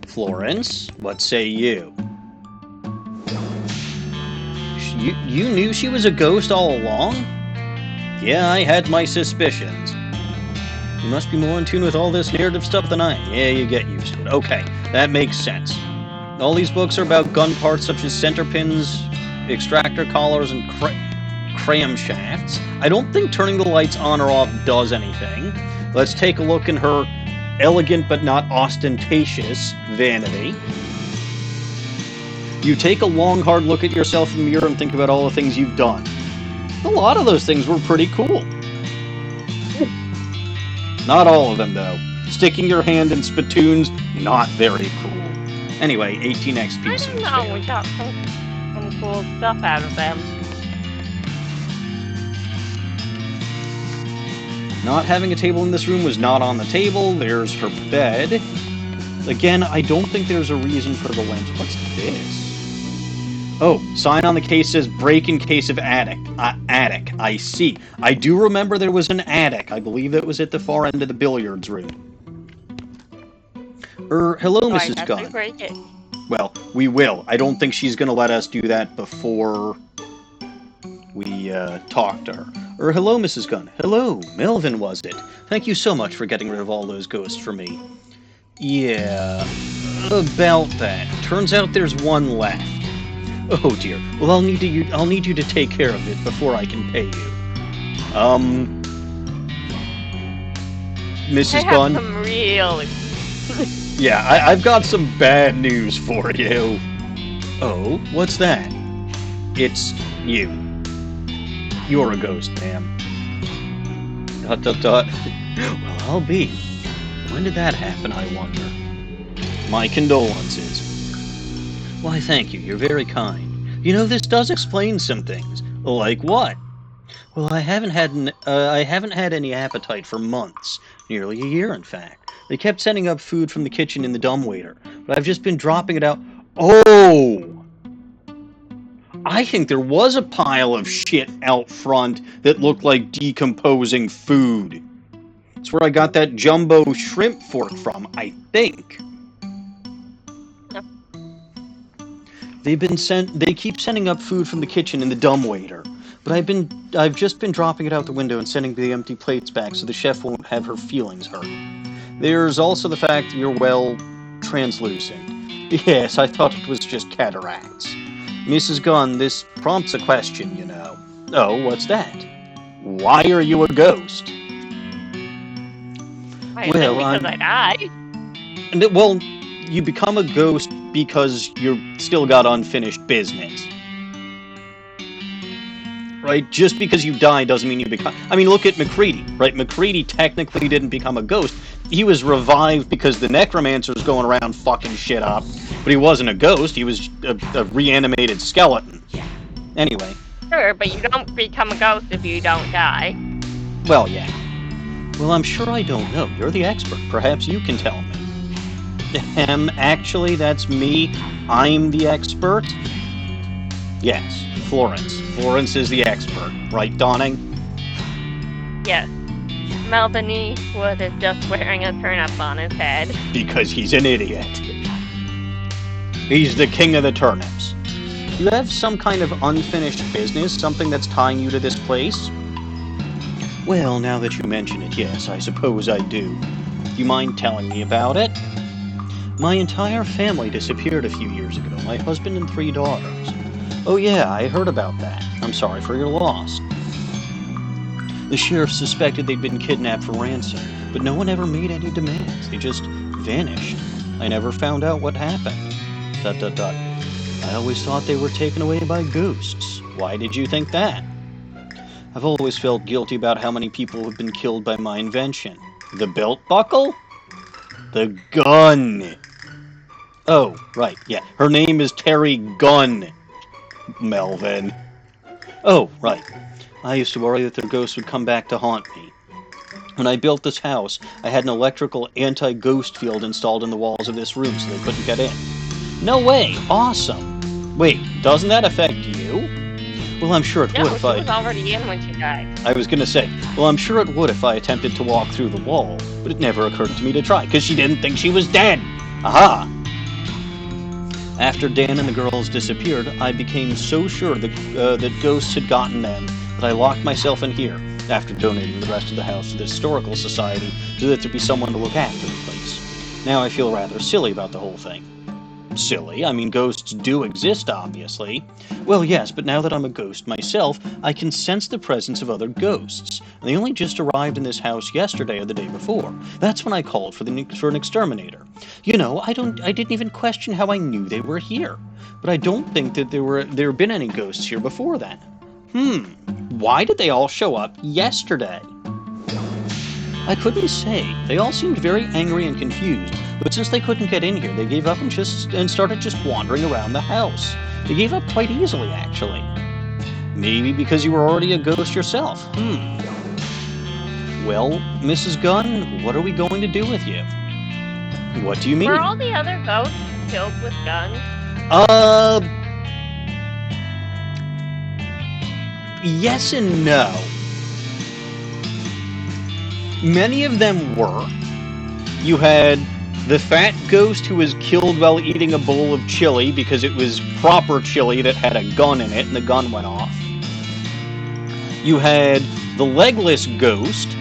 Florence, what say you? You knew she was a ghost all along? Yeah, I had my suspicions. You must be more in tune with all this narrative stuff than I am. Yeah, you get used to it. Okay, that makes sense. All these books are about gun parts such as center pins, extractor collars, and cram shafts. I don't think turning the lights on or off does anything. Let's take a look in her elegant but not ostentatious vanity. You take a long, hard look at yourself in the mirror and think about all the things you've done. A lot of those things were pretty cool. Not all of them, though. Sticking your hand in spittoons, not very cool. Anyway, 18 XP. I don't know, we got some cool stuff out of them. Not having a table in this room was not on the table. There's her bed. Again, I don't think there's a reason for the lens. What's this? Oh, sign on the case says break in case of attic. Attic, I see. I do remember there was an attic. I believe that was at the far end of the billiards room. Hello, Mrs. Gunn. Break it. Well, we will. I don't think she's going to let us do that before we talk to her. Hello, Mrs. Gunn. Hello, Melvin, was it? Thank you so much for getting rid of all those ghosts for me. Yeah, about that. Turns out there's one left. Oh dear. Well, I'll need you to take care of it before I can pay you. Mrs. Gunn. Some real. Yeah, I've got some bad news for you. Oh, what's that? It's you. You're a ghost, ma'am. ... Well, I'll be. When did that happen, I wonder? My condolences. Why, thank you. You're very kind. You know, this does explain some things. Like what? Well, I haven't had any appetite for months. Nearly a year, in fact. They kept sending up food from the kitchen in the dumbwaiter, but I've just been dropping it out. Oh! I think there was a pile of shit out front that looked like decomposing food. That's where I got that jumbo shrimp fork from, I think. They keep sending up food from the kitchen in the dumbwaiter, but I've just been dropping it out the window and sending the empty plates back so the chef won't have her feelings hurt. There's also the fact you're, well, translucent. Yes, I thought it was just cataracts. Mrs. Gunn, this prompts a question, you know. Oh, what's that? Why are you a ghost? Because I died. Well, you become a ghost because you've still got unfinished business. Right? Just because you die doesn't mean you become... I mean, look at Macready, right? Macready technically didn't become a ghost. He was revived because the Necromancer was going around fucking shit up. But he wasn't a ghost. He was a reanimated skeleton. Anyway. Sure, but you don't become a ghost if you don't die. Well, yeah. Well, I'm sure I don't know. You're the expert. Perhaps you can tell me. Actually, that's me. I'm the expert. Yes, Florence. Florence is the expert. Right, Dawning? Yes. Melvin Eastwood is just wearing a turnip on his head. Because he's an idiot. He's the king of the turnips. You have some kind of unfinished business, something that's tying you to this place? Well, now that you mention it, yes, I suppose I do. Do you mind telling me about it? My entire family disappeared a few years ago, my husband and 3 daughters. Oh yeah, I heard about that. I'm sorry for your loss. The sheriff suspected they'd been kidnapped for ransom, but no one ever made any demands. They just vanished. I never found out what happened. ... I always thought they were taken away by ghosts. Why did you think that? I've always felt guilty about how many people have been killed by my invention. The belt buckle? The gun. Oh, right, yeah. Her name is Terry Gunn, Melvin. Oh, right. I used to worry that their ghosts would come back to haunt me. When I built this house, I had an electrical anti-ghost field installed in the walls of this room so they couldn't get in. No way! Awesome! Wait, doesn't that affect you? Well, I'm sure it would if she was already in when she died. I was gonna say, well, I'm sure it would if I attempted to walk through the wall, but it never occurred to me to try, because she didn't think she was dead! Aha! After Dan and the girls disappeared, I became so sure that ghosts had gotten them that I locked myself in here, after donating the rest of the house to the Historical Society so that there'd be someone to look after the place. Now I feel rather silly about the whole thing. Silly? I mean, ghosts do exist, obviously. Well, yes, but now that I'm a ghost myself, I can sense the presence of other ghosts. And they only just arrived in this house yesterday or the day before. That's when I called for an exterminator. You know, I didn't even question how I knew they were here. But I don't think that there have been any ghosts here before then. Why did they all show up yesterday? I couldn't say. They all seemed very angry and confused, but since they couldn't get in here, they gave up and started just wandering around the house. They gave up quite easily, actually. Maybe because you were already a ghost yourself. Well, Mrs. Gunn, what are we going to do with you? What do you mean? Were all the other ghosts killed with guns? Yes and no. Many of them were. You had the fat ghost who was killed while eating a bowl of chili because it was proper chili that had a gun in it and the gun went off. You had the legless ghost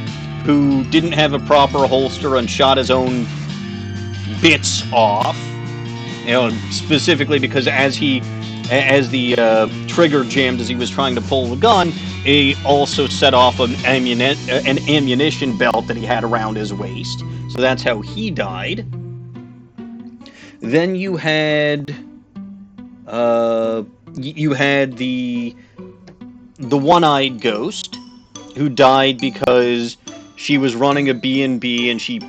who didn't have a proper holster and shot his own bits off. You know, specifically because as the trigger jammed as he was trying to pull the gun, he also set off an ammunition belt that he had around his waist. So that's how he died. Then you had the one-eyed ghost who died because she was running a B&B and she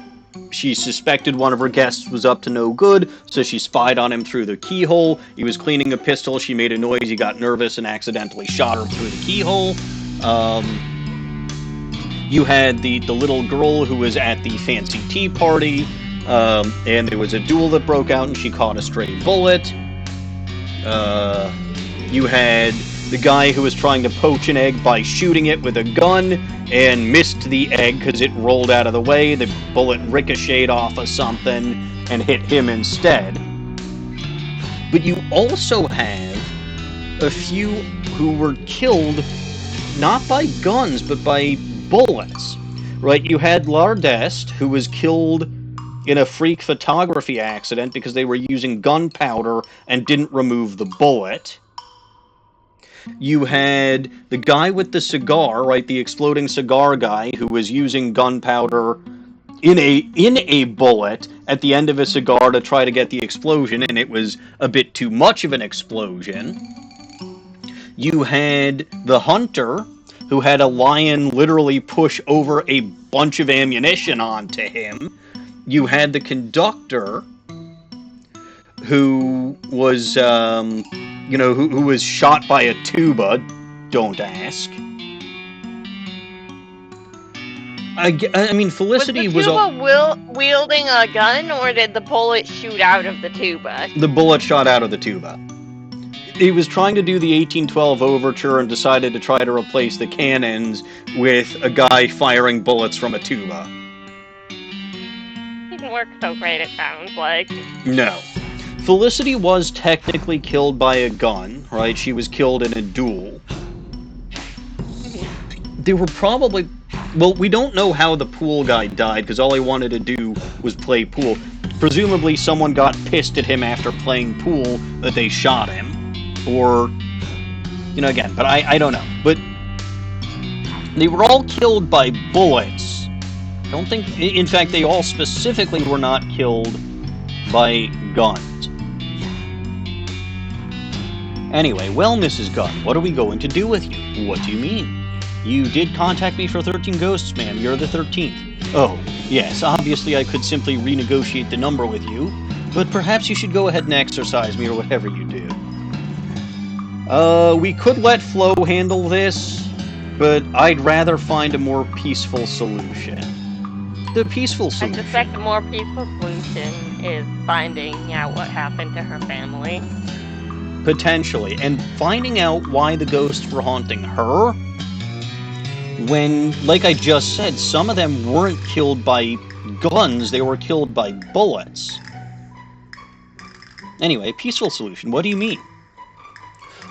suspected one of her guests was up to no good, so she spied on him through the keyhole. He was cleaning a pistol, she made a noise, he got nervous and accidentally shot her through the keyhole. You had the little girl who was at the fancy tea party, and there was a duel that broke out and she caught a stray bullet. You had the guy who was trying to poach an egg by shooting it with a gun and missed the egg because it rolled out of the way. The bullet ricocheted off of something and hit him instead. But you also have a few who were killed not by guns but by bullets. Right? You had Lardest, who was killed in a freak photography accident because they were using gunpowder and didn't remove the bullet. You had the guy with the cigar, right, the exploding cigar guy, who was using gunpowder in a bullet at the end of a cigar to try to get the explosion, and it was a bit too much of an explosion. You had the hunter, who had a lion literally push over a bunch of ammunition onto him. You had the conductor, who was, who was shot by a tuba. Don't ask. I mean, Felicity was... Was the tuba wielding a gun, or did the bullet shoot out of the tuba? The bullet shot out of the tuba. He was trying to do the 1812 overture and decided to try to replace the cannons with a guy firing bullets from a tuba. Didn't work so great, it sounds like. No. Felicity was technically killed by a gun, right? She was killed in a duel. They were probably... Well, we don't know how the pool guy died, because all he wanted to do was play pool. Presumably someone got pissed at him after playing pool that they shot him. Or, again, but I don't know. But they were all killed by bullets Don't think... In fact, they all specifically were not killed by guns. Anyway, well, Mrs. Gunn, what are we going to do with you? What do you mean? You did contact me for 13 ghosts, ma'am. You're the 13th. Oh, yes, obviously I could simply renegotiate the number with you, but perhaps you should go ahead and exercise me or whatever you do. We could let Flo handle this, but I'd rather find a more peaceful solution. The peaceful solution. I suspect the more peaceful solution is finding out what happened to her family. Potentially. And finding out why the ghosts were haunting her, when, like I just said, some of them weren't killed by guns, they were killed by bullets. Anyway, peaceful solution. What do you mean?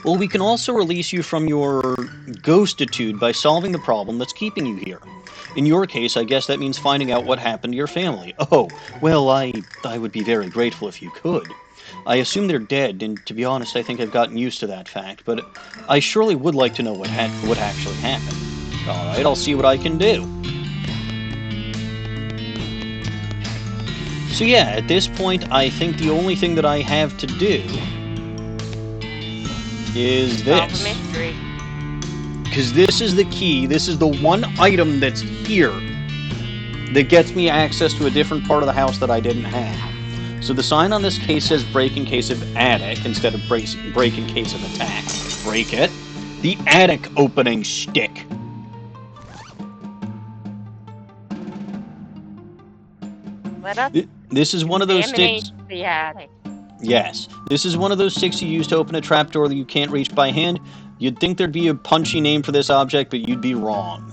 Well, we can also release you from your ghostitude by solving the problem that's keeping you here. In your case, I guess that means finding out what happened to your family. Oh, well, I would be very grateful if you could. I assume they're dead, and to be honest, I think I've gotten used to that fact, but I surely would like to know what actually happened. Alright, I'll see what I can do. So yeah, at this point, I think the only thing that I have to do is this. Solve a mystery. Because this is the key, this is the one item that's here that gets me access to a different part of the house that I didn't have. So the sign on this case says break in case of attic instead of break in case of attack. Break it. The attic opening stick. Let us This is one of those sticks. the attic. Yes. This is one of those sticks you use to open a trapdoor that you can't reach by hand. You'd think there'd be a punchy name for this object, but you'd be wrong.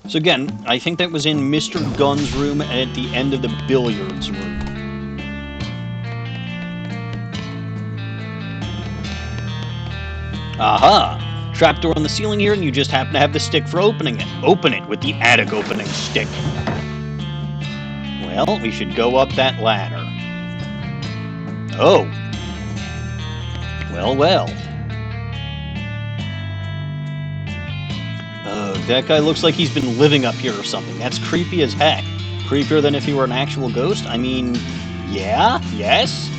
So again, I think that was in Mr. Gunn's room at the end of the billiards room. Aha! Trapdoor on the ceiling here, and you just happen to have the stick for opening it. Open it with the attic opening stick. Well, we should go up that ladder. Oh. Well, well. That guy looks like he's been living up here or something. That's creepy as heck. Creepier than if he were an actual ghost? I mean, yeah? Yes?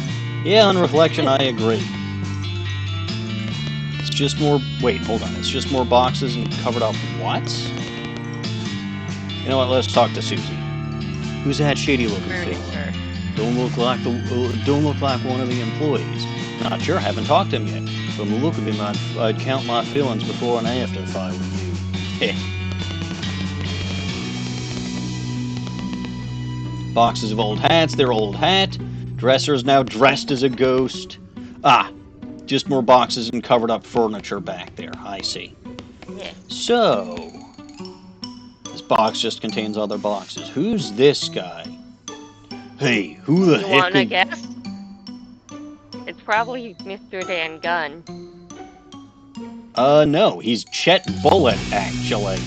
Yeah, on reflection, I agree. It's just more... Wait, hold on. It's just more boxes and covered up... What? You know what? Let's talk to Susie. Who's that shady-looking fella? Don't look like one of the employees. Not sure. Haven't talked to him yet. From the look of him, I'd count my feelings before and after if I were you. Heh. Boxes of old hats. Their old hat. Dresser's now dressed as a ghost. Ah. Just more boxes and covered up furniture back there. I see. Yeah. So, this box just contains other boxes. Who's this guy? Hey, who the heck? You wanna guess? It's probably Mr. Dan Gunn. No, he's Chet Bullet, actually.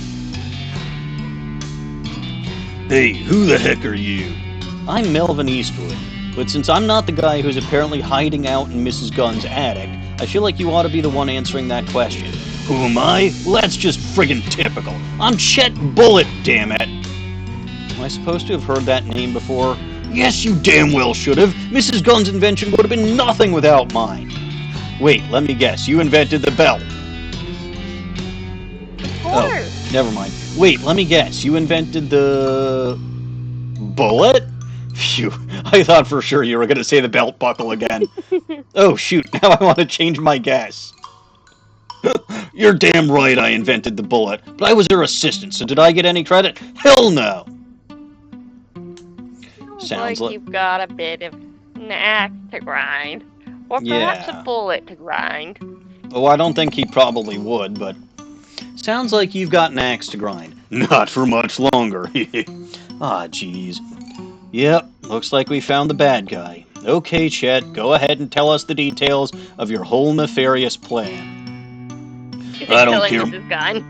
Hey, who the heck are you? I'm Melvin Eastwood. But since I'm not the guy who's apparently hiding out in Mrs. Gunn's attic, I feel like you ought to be the one answering that question. Who am I? Well, that's just friggin' typical. I'm Chet Bullet, damn it. Am I supposed to have heard that name before? Yes, you damn well should have. Mrs. Gunn's invention would have been nothing without mine. Wait, let me guess. You invented the belt. Oh, never mind. Wait, let me guess. You invented the... bullet? Phew, I thought for sure you were going to say the belt buckle again. Oh, shoot, now I want to change my guess. You're damn right I invented the bullet, but I was her assistant, so did I get any credit? Hell no! Sounds like you've got a bit of an axe to grind. Or perhaps a bullet to grind. Oh, I don't think he probably would, but... Sounds like you've got an axe to grind. Not for much longer. Ah, jeez. Yep, looks like we found the bad guy. Okay, Chet, go ahead and tell us the details of your whole nefarious plan. Is it killing Mrs. Gunn?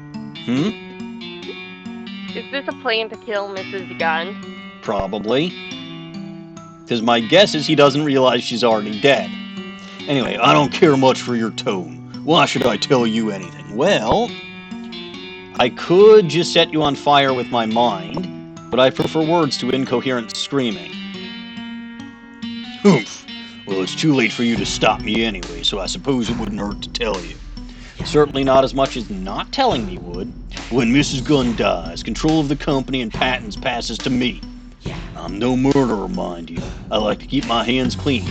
Is this a plan to kill Mrs. Gunn? Probably. Because my guess is he doesn't realize she's already dead. Anyway, I don't care much for your tone. Why should I tell you anything? Well, I could just set you on fire with my mind, but I prefer words to incoherent screaming. Humph. Well, it's too late for you to stop me anyway, so I suppose it wouldn't hurt to tell you. Certainly not as much as not telling me would. When Mrs. Gunn dies, control of the company and patents passes to me. I'm no murderer, mind you. I like to keep my hands clean.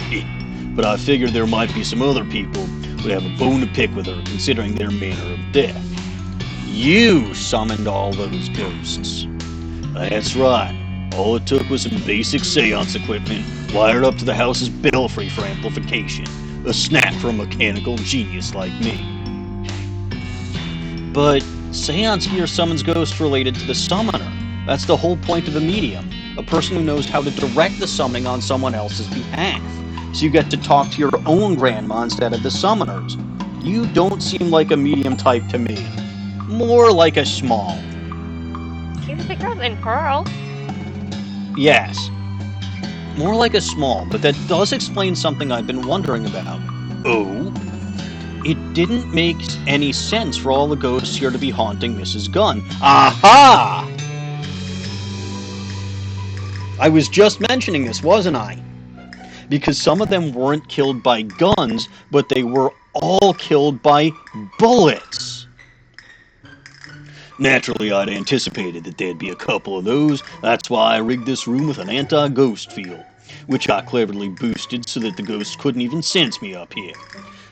But I figured there might be some other people who have a bone to pick with her, considering their manner of death. You summoned all those ghosts. That's right. All it took was some basic seance equipment wired up to the house's belfry for amplification. A snap for a mechanical genius like me. But seance gear summons ghosts related to the summoner. That's the whole point of a medium. A person who knows how to direct the summoning on someone else's behalf. So you get to talk to your own grandma instead of the summoner's. You don't seem like a medium type to me. More like a small. He's bigger than Pearl. Yes. More like a small, but that does explain something I've been wondering about. Oh? It didn't make any sense for all the ghosts here to be haunting Mrs. Gunn. Aha! I was just mentioning this, wasn't I? Because some of them weren't killed by guns, but they were all killed by bullets. Naturally, I'd anticipated that there'd be a couple of those. That's why I rigged this room with an anti-ghost field, which I cleverly boosted so that the ghosts couldn't even sense me up here.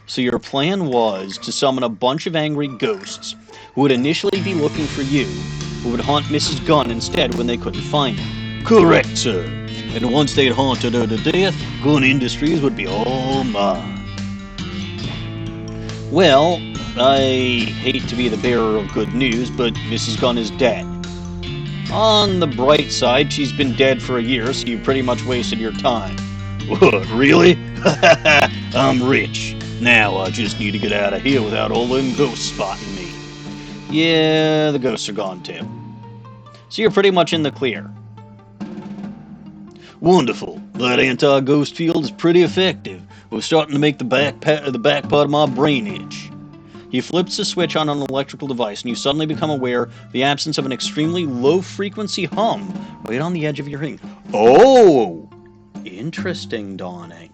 So your plan was to summon a bunch of angry ghosts who would initially be looking for you, who would haunt Mrs. Gunn instead when they couldn't find her. Correct, sir. And once they'd haunted her to death, Gun Industries would be all mine. Well, I hate to be the bearer of good news, but Mrs. Gunn is dead. On the bright side, she's been dead for a year, so you pretty much wasted your time. What, really? I'm rich. Now I just need to get out of here without all them ghosts spotting me. Yeah, the ghosts are gone too. So you're pretty much in the clear. Wonderful. That anti-ghost field is pretty effective. We're starting to make the back part of my brain itch. He flips the switch on an electrical device, and you suddenly become aware of the absence of an extremely low-frequency hum right on the edge of your hearing. Oh! Interesting, Dawning.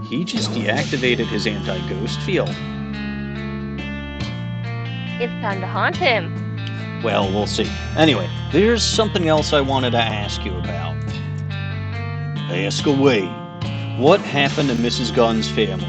He just deactivated his anti-ghost field. It's time to haunt him. Well, we'll see. Anyway, there's something else I wanted to ask you about. Ask away. What happened to Mrs. Gunn's family?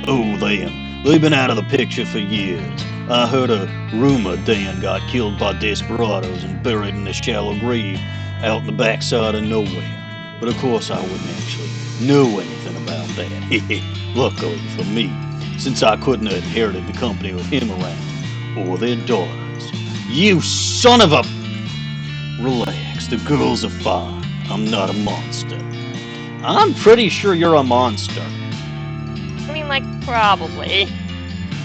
Oh, them. They've been out of the picture for years. I heard a rumor Dan got killed by desperados and buried in a shallow grave out in the backside of nowhere. But of course I wouldn't actually know anything about that. Luckily for me, since I couldn't have inherited the company with him around, or their daughters. You son of a... Relax, the girls are fine. I'm not a monster. I'm pretty sure you're a monster. I mean, like, probably.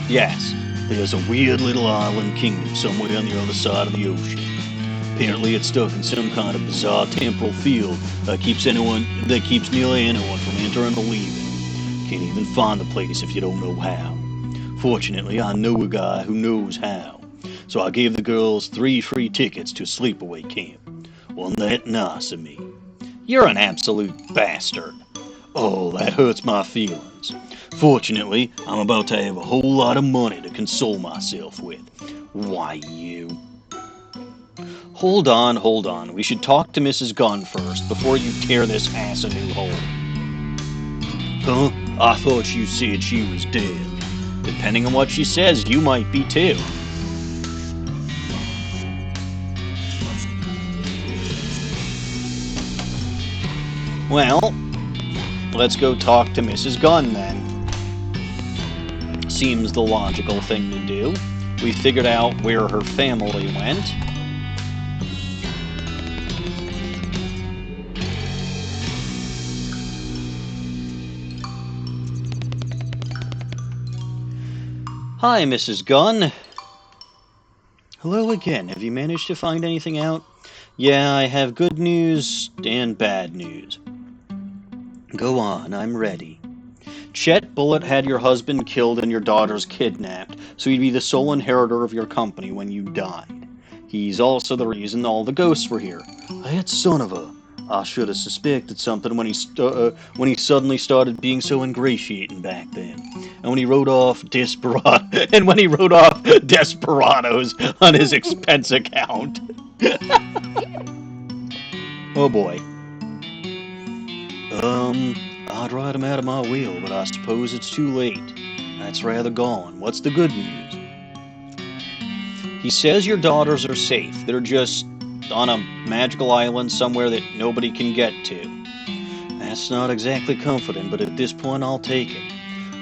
Yes, there's a weird little island kingdom somewhere on the other side of the ocean. Apparently it's stuck in some kind of bizarre temporal field that keeps nearly anyone from entering or leaving. Can't even find the place if you don't know how. Fortunately, I know a guy who knows how. So I gave the girls 3 free tickets to a sleepaway camp. Wasn't that nice of me? You're an absolute bastard. Oh, that hurts my feelings. Fortunately, I'm about to have a whole lot of money to console myself with. Why, you... Hold on. We should talk to Mrs. Gunn first, before you tear this ass a new hole. Huh? I thought you said she was dead. Depending on what she says, you might be too. Well, let's go talk to Mrs. Gunn then. Seems the logical thing to do. We figured out where her family went. Hi, Mrs. Gunn. Hello again. Have you managed to find anything out? Yeah, I have good news and bad news. Go on, I'm ready. Chet Bullitt had your husband killed and your daughters kidnapped, so he'd be the sole inheritor of your company when you died. He's also the reason all the ghosts were here. That son of a... I should have suspected something when he suddenly started being so ingratiating back then. And when he wrote off Desperados on his expense account. Oh boy. I'd write him out of my will, but I suppose it's too late. That's rather gone. What's the good news? He says your daughters are safe. They're just on a magical island somewhere that nobody can get to. That's not exactly comforting, but at this point I'll take it.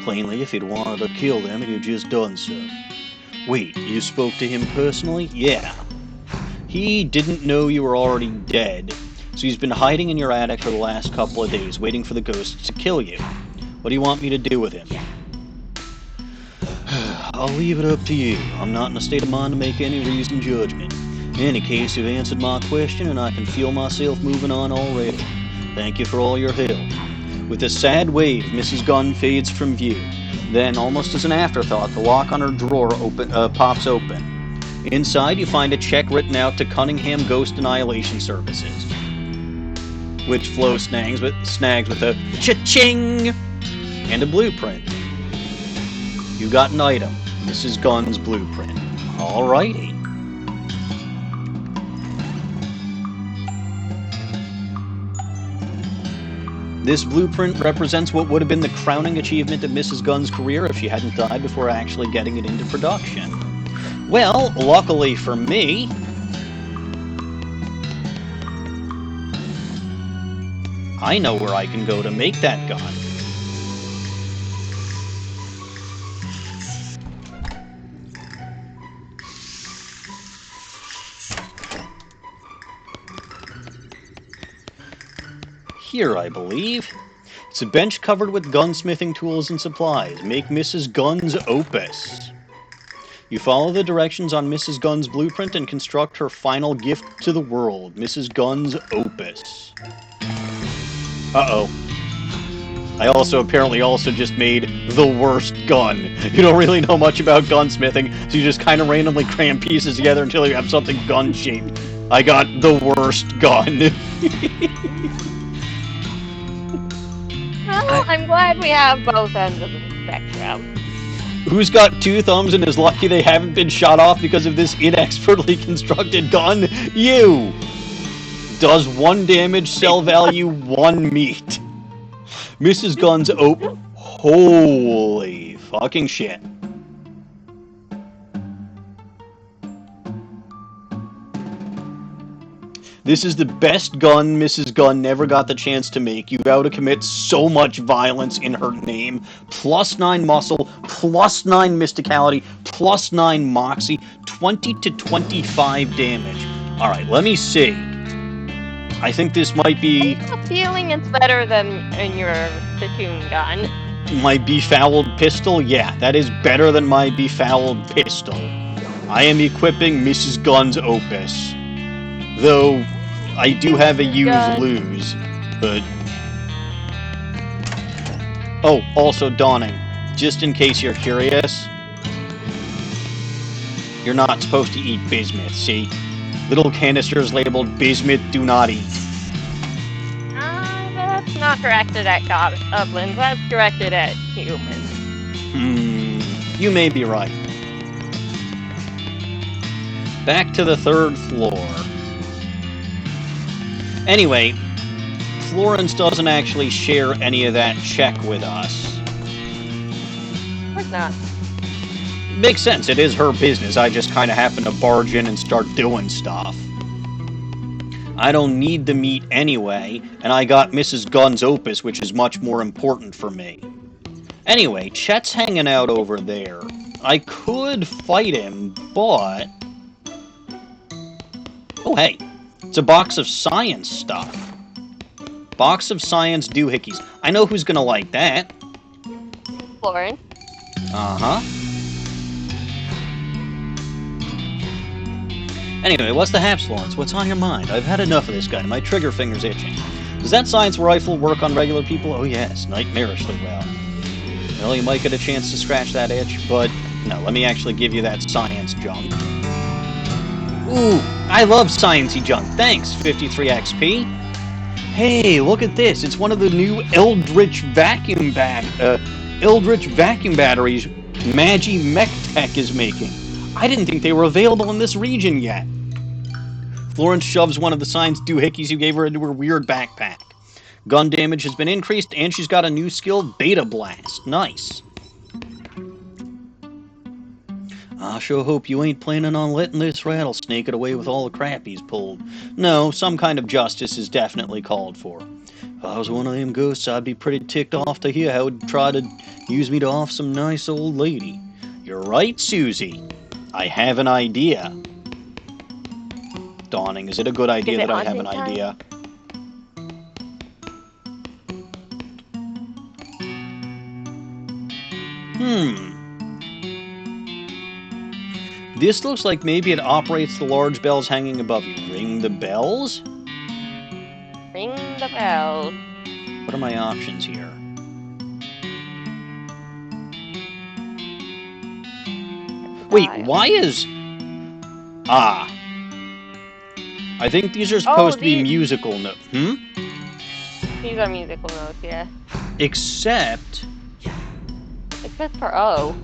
Plainly, if he'd wanted to kill them, he'd have just done so. Wait, you spoke to him personally? Yeah. He didn't know you were already dead, so he's been hiding in your attic for the last couple of days, waiting for the ghosts to kill you. What do you want me to do with him? I'll leave it up to you. I'm not in a state of mind to make any reasoned judgment. In any case, you've answered my question, and I can feel myself moving on already. Thank you for all your help. With a sad wave, Mrs. Gunn fades from view. Then, almost as an afterthought, the lock on her drawer pops open. Inside, you find a check written out to Cunningham Ghost Annihilation Services, which Flo snags with a cha-ching and a blueprint. You got an item, Mrs. Gunn's blueprint. Alrighty. This blueprint represents what would have been the crowning achievement of Mrs. Gunn's career if she hadn't died before actually getting it into production. Well, luckily for me, I know where I can go to make that gun. Here, I believe. It's a bench covered with gunsmithing tools and supplies. Make Mrs. Gunn's opus. You follow the directions on Mrs. Gunn's blueprint and construct her final gift to the world, Mrs. Gunn's opus. Uh-oh. I apparently also just made the worst gun. You don't really know much about gunsmithing, so you just kind of randomly cram pieces together until you have something gun-shaped. I got the worst gun. Well, I'm glad we have both ends of the spectrum. Who's got two thumbs and is lucky they haven't been shot off because of this inexpertly constructed gun? You! Does 1 damage, sell value 1 meat. Mrs. Gunn's holy fucking shit. This is the best gun Mrs. Gunn never got the chance to make. You vow to commit so much violence in her name. +9 muscle, +9 mysticality, +9 moxie, 20 to 25 damage. Alright, let me see. I think this might be... I have a feeling it's better than in your spittoon gun. My befouled pistol? Yeah, that is better than my befouled pistol. I am equipping Mrs. Gunn's opus. Though, I do have a use-lose, but... Oh, also Dawning, just in case you're curious, you're not supposed to eat bismuth, see? Little canisters labeled bismuth do not eat. That's not directed at goblins, that's directed at humans. You may be right. Back to the 3rd floor. Anyway, Florence doesn't actually share any of that check with us. Of course not. Makes sense, it is her business. I just kind of happen to barge in and start doing stuff. I don't need the meat anyway, and I got Mrs. Gunn's opus, which is much more important for me. Anyway, Chet's hanging out over there. I could fight him, but... Oh, hey. It's a box of science stuff. Box of science doohickeys. I know who's gonna like that. Florence. Uh-huh. Anyway, what's the haps, Florence? What's on your mind? I've had enough of this guy. My trigger finger's itching. Does that science rifle work on regular people? Oh yes, nightmarishly well. Well, you might get a chance to scratch that itch, but no, let me actually give you that science junk. Ooh, I love sciencey junk. Thanks, 53 XP. Hey, look at this. It's one of the new Eldritch vacuum batteries Magi Mech Tech is making. I didn't think they were available in this region yet. Florence shoves one of the science doohickeys you gave her into her weird backpack. Gun damage has been increased, and she's got a new skill, Beta Blast. Nice. I sure hope you ain't planning on letting this rattlesnake get away with all the crap he's pulled. No, some kind of justice is definitely called for. If I was one of them ghosts, I'd be pretty ticked off to hear how he'd try to use me to off some nice old lady. You're right, Susie. I have an idea. Dawning, is it a good idea that I have an idea? This looks like maybe it operates the large bells hanging above you. Ring the bells? Ring the bell. What are my options here? Wait, why is... Ah. I think these are supposed to be musical notes. These are musical notes, yeah. Except for O.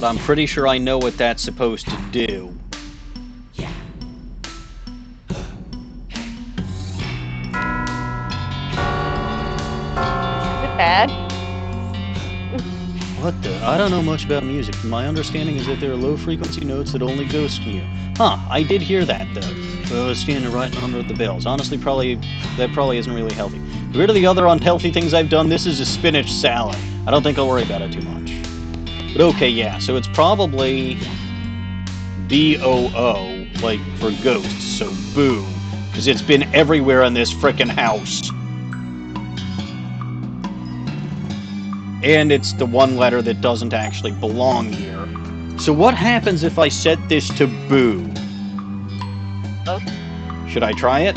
But I'm pretty sure I know what that's supposed to do. Is it bad? What the? I don't know much about music. My understanding is that there are low-frequency notes that only ghosts can hear. Huh, I did hear that, though. Well, I was standing right under the bells. Honestly, that probably isn't really healthy. Get rid of the other unhealthy things I've done. This is a spinach salad. I don't think I'll worry about it too much. But okay, yeah, so it's probably B-O-O, like for ghosts, so boo. Because it's been everywhere in this frickin' house. And it's the one letter that doesn't actually belong here. So what happens if I set this to boo? Oh. Should I try it?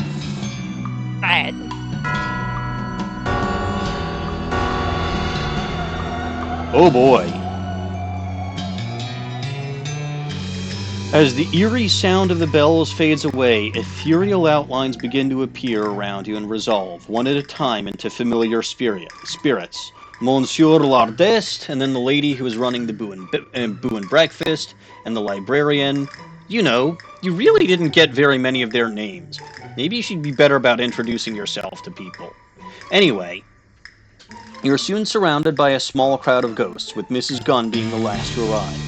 Try it. Oh boy. As the eerie sound of the bells fades away, ethereal outlines begin to appear around you and resolve, one at a time, into familiar spirits. Monsieur Lardest, and then the lady who is running the Boo and Breakfast, and the librarian. You know, you really didn't get very many of their names. Maybe you should be better about introducing yourself to people. Anyway, you're soon surrounded by a small crowd of ghosts, with Mrs. Gunn being the last to arrive.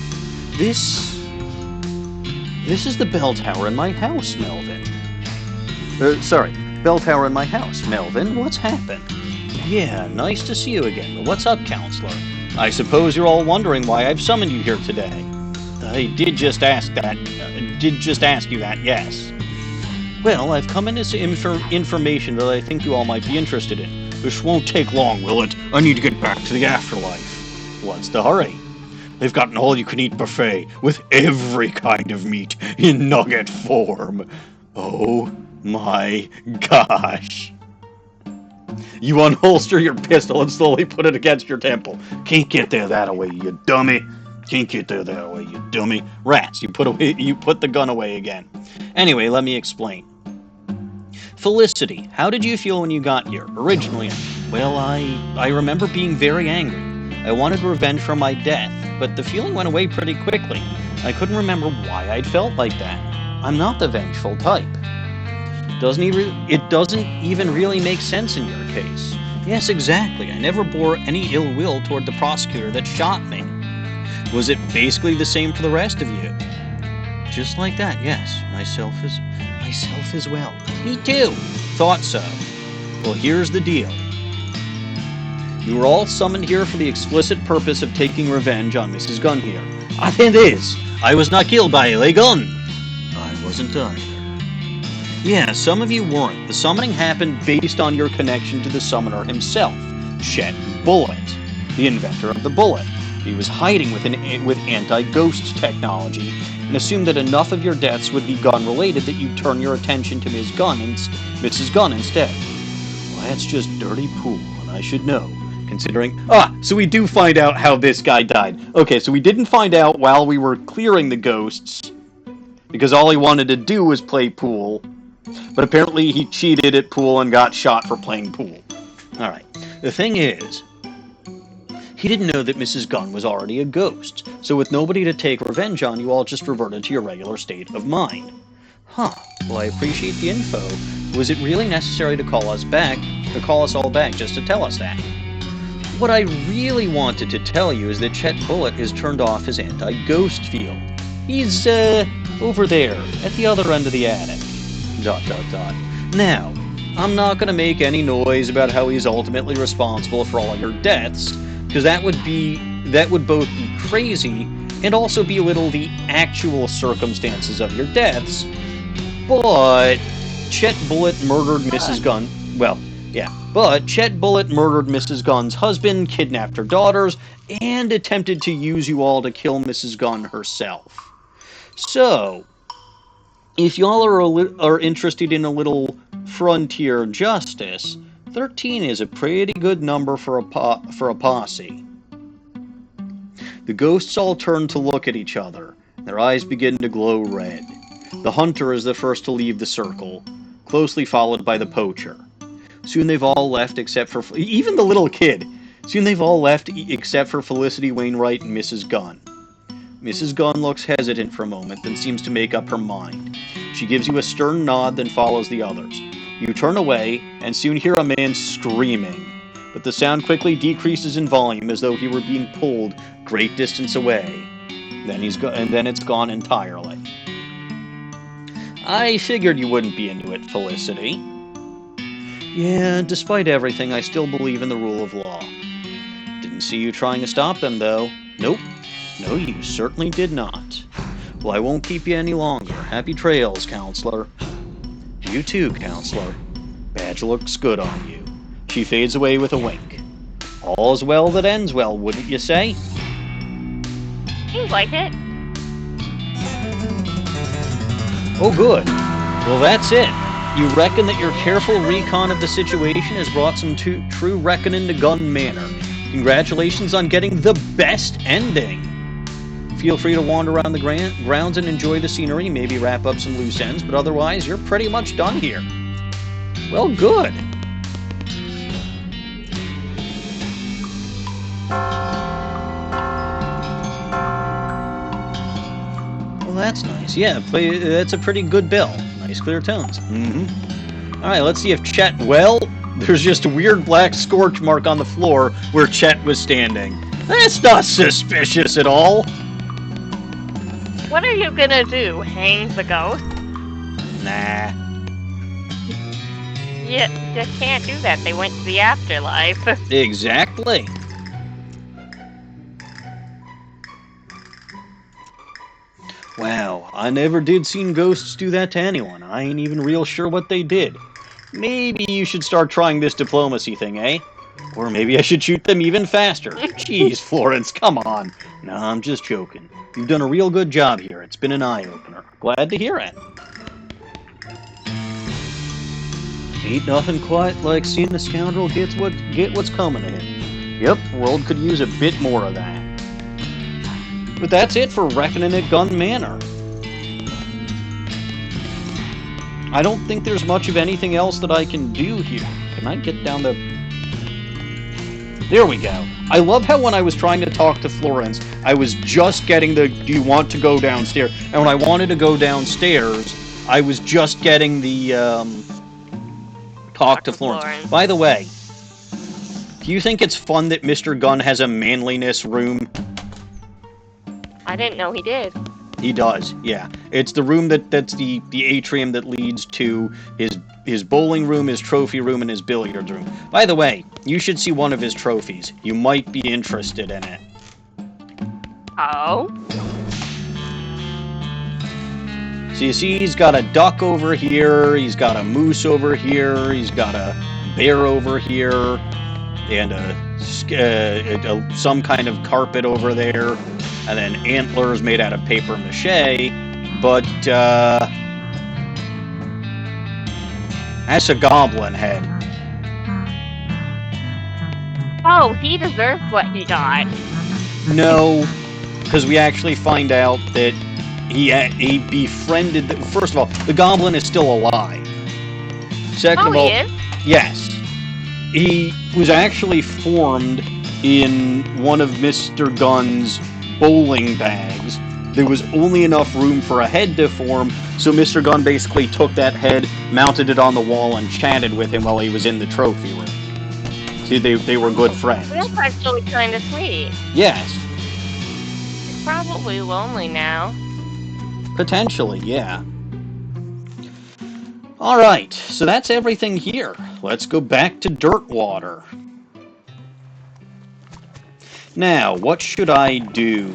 This is the bell tower in my house, Melvin. Bell tower in my house, Melvin. What's happened? Yeah, nice to see you again. But what's up, Counselor? I suppose you're all wondering why I've summoned you here today. I did just ask you that, yes. Well, I've come in as information that I think you all might be interested in. This won't take long, will it? I need to get back to the afterlife. What's the hurry? They've got an all-you-can-eat buffet with every kind of meat in nugget form. Oh my gosh. You unholster your pistol and slowly put it against your temple. Can't get there that way, you dummy. Can't get there that way, you dummy. Rats, you put the gun away again. Anyway, let me explain. Felicity, how did you feel when you got here? Originally, well, I remember being very angry. I wanted revenge for my death, but the feeling went away pretty quickly. I couldn't remember why I'd felt like that. I'm not the vengeful type. It doesn't even really make sense in your case. Yes, exactly. I never bore any ill will toward the prosecutor that shot me. Was it basically the same for the rest of you? Just like that, yes. Myself as well. Me too. Thought so. Well, here's the deal. You were all summoned here for the explicit purpose of taking revenge on Mrs. Gunn here. I think it is. I was not killed by a gun. I wasn't either. Yeah, some of you weren't. The summoning happened based on your connection to the summoner himself, Chet Bullet, the inventor of the bullet. He was hiding with anti-ghost technology and assumed that enough of your deaths would be gun-related that you'd turn your attention to Mrs. Gunn instead. Well, that's just dirty pool, and I should know. Considering... so we do find out how this guy died. Okay, so we didn't find out while we were clearing the ghosts, because all he wanted to do was play pool. But apparently he cheated at pool and got shot for playing pool. Alright. The thing is, he didn't know that Mrs. Gunn was already a ghost, so with nobody to take revenge on, you all just reverted to your regular state of mind. Huh. Well, I appreciate the info. Was it really necessary to call us all back just to tell us that? What I really wanted to tell you is that Chet Bullitt has turned off his anti-ghost field. He's, over there, at the other end of the attic. ... Now, I'm not going to make any noise about how he's ultimately responsible for all your deaths, because that would both be crazy and also belittle the actual circumstances of your deaths. But Chet Bullitt murdered Mrs. Gunn. Well, yeah. But Chet Bullitt murdered Mrs. Gunn's husband, kidnapped her daughters, and attempted to use you all to kill Mrs. Gunn herself. So, if y'all are interested in a little frontier justice, 13 is a pretty good number for a posse. The ghosts all turn to look at each other. Their eyes begin to glow red. The hunter is the first to leave the circle, closely followed by the poacher. Soon they've all left except for... even the little kid! Soon they've all left except for Felicity Wainwright and Mrs. Gunn. Mrs. Gunn looks hesitant for a moment, then seems to make up her mind. She gives you a stern nod, then follows the others. You turn away, and soon hear a man screaming, but the sound quickly decreases in volume as though he were being pulled great distance away. Then it's gone entirely. I figured you wouldn't be into it, Felicity. Yeah, despite everything, I still believe in the rule of law. Didn't see you trying to stop them, though. Nope. No, you certainly did not. Well, I won't keep you any longer. Happy trails, Counselor. You too, Counselor. Badge looks good on you. She fades away with a wink. All's well that ends well, wouldn't you say? Seems like it. Oh, good. Well, that's it. You reckon that your careful recon of the situation has brought some true reckoning to Gun Manor. Congratulations on getting the best ending. Feel free to wander around the grounds and enjoy the scenery, maybe wrap up some loose ends, but otherwise, you're pretty much done here. Well, good. Well, that's nice. Yeah, that's a pretty good bill. Nice clear tones. Alright, let's see if Chet... Well, there's just a weird black scorch mark on the floor where Chet was standing. That's not suspicious at all. What are you gonna do? Hang the ghost? Nah. You can't do that. They went to the afterlife. Exactly. Wow, I never did seen ghosts do that to anyone. I ain't even real sure what they did. Maybe you should start trying this diplomacy thing, eh? Or maybe I should shoot them even faster. Jeez, Florence, come on. No, I'm just joking. You've done a real good job here. It's been an eye-opener. Glad to hear it. Ain't nothing quite like seeing the scoundrel get what's coming to him. Yep, world could use a bit more of that. But that's it for Reckoning at Gun Manor. I don't think there's much of anything else that I can do here. Can I get down the... There we go. I love how when I was trying to talk to Florence, I was just getting the, do you want to go downstairs? And when I wanted to go downstairs, I was just getting the, talk to Florence. By the way, do you think it's fun that Mr. Gunn has a manliness room? I didn't know he did. He does, yeah. It's the room that's the atrium that leads to his bowling room, his trophy room, and his billiards room. By the way, you should see one of his trophies. You might be interested in it. Oh? So you see, he's got a duck over here, he's got a moose over here, he's got a bear over here, and some kind of carpet over there, and then antlers made out of paper mache, but that's a goblin head. Oh, he deserves what he got. No, because we actually find out that he befriended. First of all, the goblin is still alive. Second Oh, of he all, is? yes, he was actually formed in one of Mr. Gunn's bowling bags. There was only enough room for a head to form, so Mr. Gunn basically took that head, mounted it on the wall, and chatted with him while he was in the trophy room. See, they were good friends. That's actually kind of sweet. Yes. He's probably lonely now. Potentially, yeah. Alright, so that's everything here. Let's go back to Dirtwater. Now, what should I do?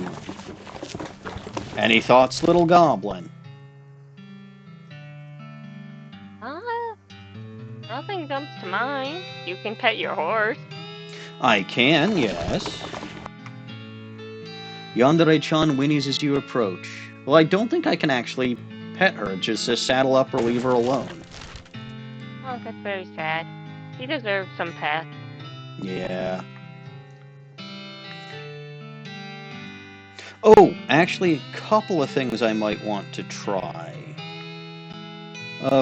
Any thoughts, little goblin? Nothing jumps to mind. You can pet your horse. I can, yes. Yandere-chan whinnies as you approach. Well, I don't think I can actually pet her. It just says saddle up or leave her alone. Oh, that's very sad. He deserves some pets. Yeah. Oh, actually, a couple of things I might want to try.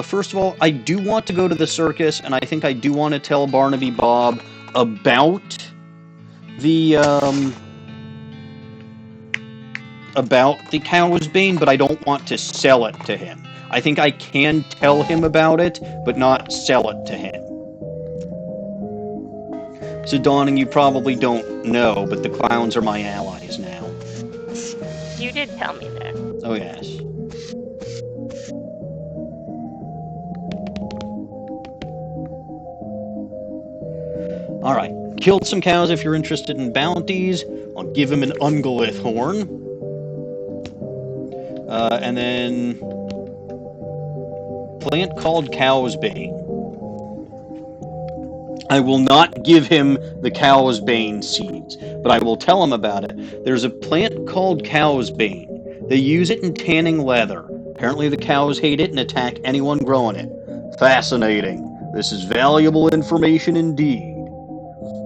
First of all, I do want to go to the circus, and I think I do want to tell Barnaby Bob about the cow's bane, but I don't want to sell it to him. I think I can tell him about it, but not sell it to him. So, Dawning, you probably don't know, but the clowns are my allies now. You did tell me that. Oh, yes. Alright, killed some cows if you're interested in bounties. I'll give him an ungolith horn. And then... plant called Cow's Bane. I will not give him the Cow's Bane seeds, but I will tell him about it. There's a plant called Cow's Bane. They use it in tanning leather. Apparently the cows hate it and attack anyone growing it. Fascinating. This is valuable information indeed.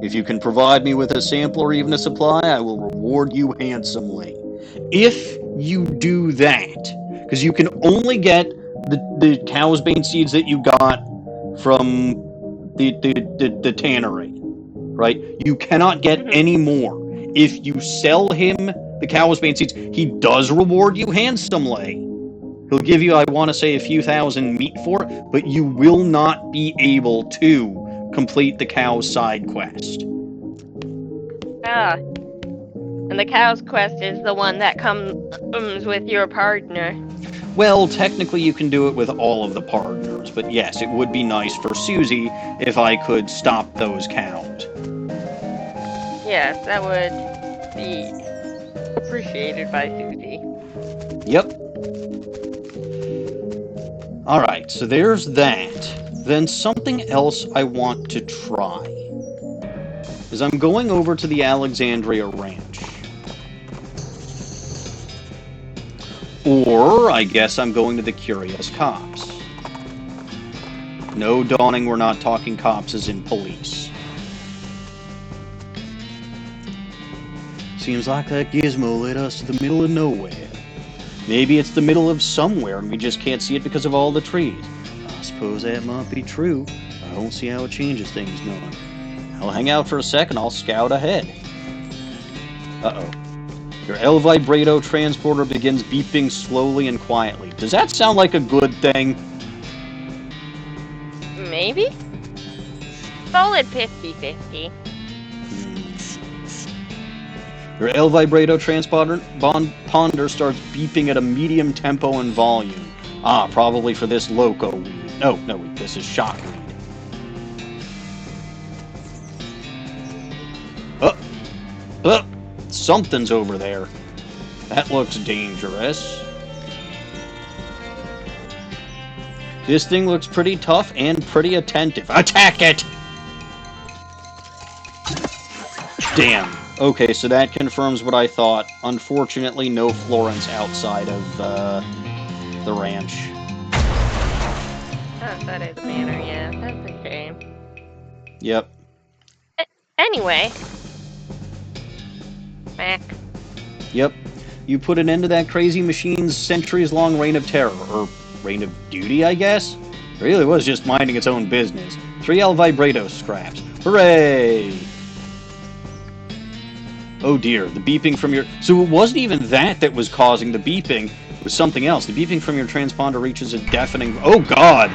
If you can provide me with a sample or even a supply, I will reward you handsomely. If you do that, because you can only get the Cow's Bane seeds that you got from the tannery, right? You cannot get any more. If you sell him the Cow's Bane seeds, he does reward you handsomely. He'll give you, I want to say, a few thousand meat for it, but you will not be able to complete the cow's side quest. Ah. And the cow's quest is the one that comes with your partner. Well, technically you can do it with all of the partners, but yes, it would be nice for Susie if I could stop those cows. Yes, that would be appreciated by Susie. Yep. Alright, so there's that. Then something else I want to try is I'm going over to the Alexandria Ranch. Or, I guess I'm going to the Curious Cops. No, Dawning, we're not talking cops as in police. Seems like that gizmo led us to the middle of nowhere. Maybe it's the middle of somewhere and we just can't see it because of all the trees. I suppose that might be true. I don't see how it changes things none. I'll hang out for a second, I'll scout ahead. Uh-oh. Your El Vibrato transporter begins beeping slowly and quietly. Does that sound like a good thing? Maybe? Solid 50-50. Your El Vibrato transponder ponder starts beeping at a medium tempo and volume. Ah, probably for this loco weed. No, this is shockweed. Something's over there. That looks dangerous. This thing looks pretty tough and pretty attentive. Attack it! Damn. Okay, so that confirms what I thought. Unfortunately, no Florence outside of the ranch. Outside of the manor, yeah. That's a shame. Yep. Anyway. Mac. Yep. You put an end to that crazy machine's centuries-long reign of terror. Or reign of duty, I guess? It really was just minding its own business. 3L vibrato scraps. Hooray! Oh dear, the beeping from your... So it wasn't even that was causing the beeping. It was something else. The beeping from your transponder reaches a deafening... Oh god!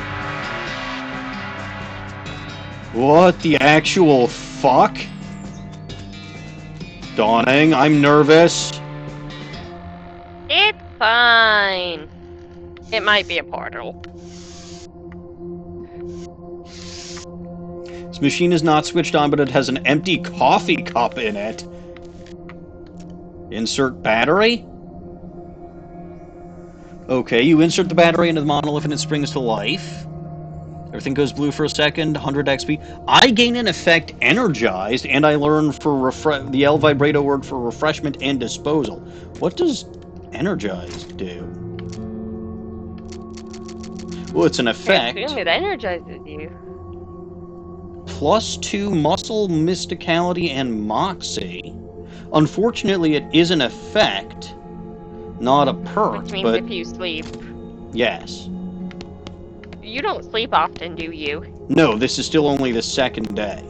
What the actual fuck? Dawning, I'm nervous. It's fine. It might be a portal. This machine is not switched on, but it has an empty coffee cup in it. Insert battery? Okay, you insert the battery into the monolith and it springs to life. Everything goes blue for a second, 100 XP. I gain an effect energized, and I learn for the L vibrato word for refreshment and disposal. What does energized do? Well, it's an effect. I assume it energizes you. +2 muscle, mysticality, and moxie. Unfortunately, it is an effect, not a perk. Which means but if you sleep. Yes. You don't sleep often, do you? No, this is still only the second day.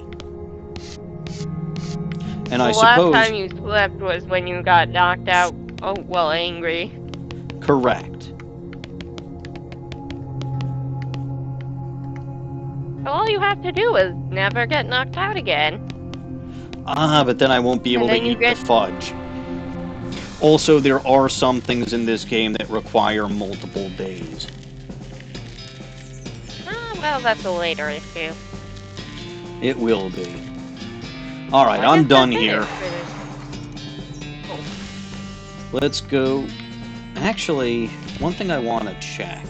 And I the suppose... last time you slept was when you got knocked out, oh, well, angry. Correct. All you have to do is never get knocked out again. Ah, but then I won't be able to eat the fudge. Also, there are some things in this game that require multiple days. Well, that's a later issue. It will be. Alright, I'm done here. Oh. Let's go... Actually, one thing I want to check.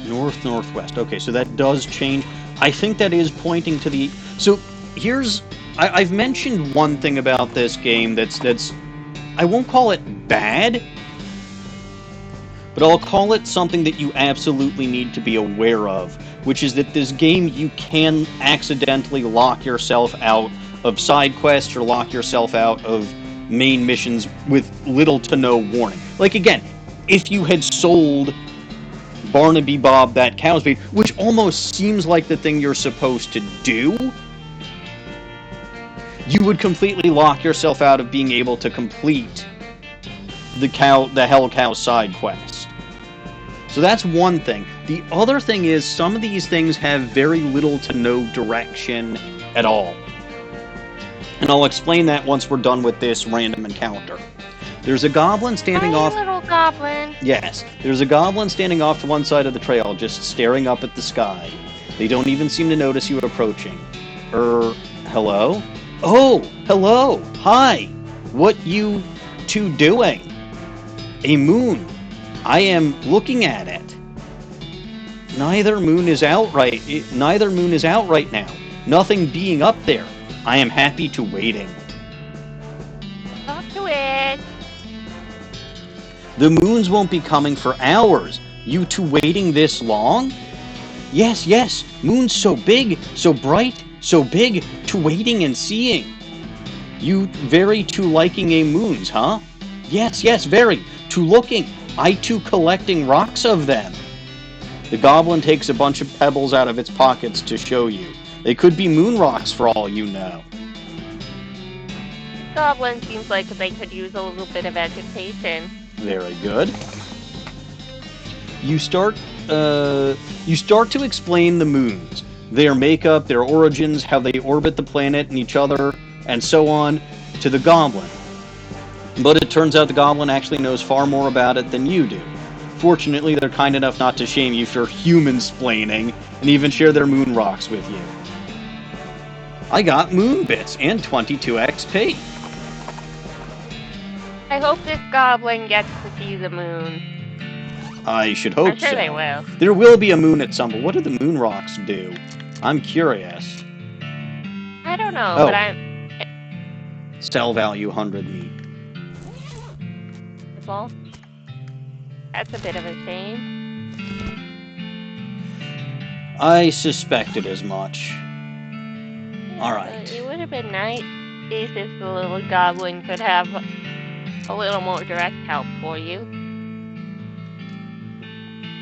North-northwest. Okay, so that does change. I think that is pointing to the... So, here's... I've mentioned one thing about this game that's... I won't call it bad, but I'll call it something that you absolutely need to be aware of, which is that this game, you can accidentally lock yourself out of side quests or lock yourself out of main missions with little to no warning. Like, again, if you had sold Barnaby Bob that cow's bait, which almost seems like the thing you're supposed to do, you would completely lock yourself out of being able to complete the Hell Cow side quest. So that's one thing. The other thing is, some of these things have very little to no direction at all. And I'll explain that once we're done with this random encounter. There's a goblin standing off... little goblin. Yes, there's a goblin standing off to one side of the trail, just staring up at the sky. They don't even seem to notice you approaching. Hello? Oh, hello! Hi! What you two doing? A moon. I am looking at it. Neither moon is out right now. Nothing being up there. I am happy to waiting. Talk to it. The moons won't be coming for hours. You two waiting this long? Yes, yes. Moon's so big, so bright, so big, to waiting and seeing. You very to liking a moons, huh? Yes, yes, very. To looking. I too collecting rocks of them. The goblin takes a bunch of pebbles out of its pockets to show you. They could be moon rocks for all you know. Goblin seems like they could use a little bit of education. Very good. You start to explain the moons, their makeup, their origins, how they orbit the planet and each other, and so on, to the goblin. But it turns out the goblin actually knows far more about it than you do. Fortunately, they're kind enough not to shame you for human-splaining, and even share their moon rocks with you. I got moon bits and 22 XP. I hope this goblin gets to see the moon. I should hope so. I'm sure they will. There will be a moon at some point. What do the moon rocks do? I'm curious. I don't know, Oh. but I'm... Sell value 100 meat. possible. That's a bit of a shame. I suspected as much. Yeah, Alright. it would have been nice if the little goblin could have a little more direct help for you.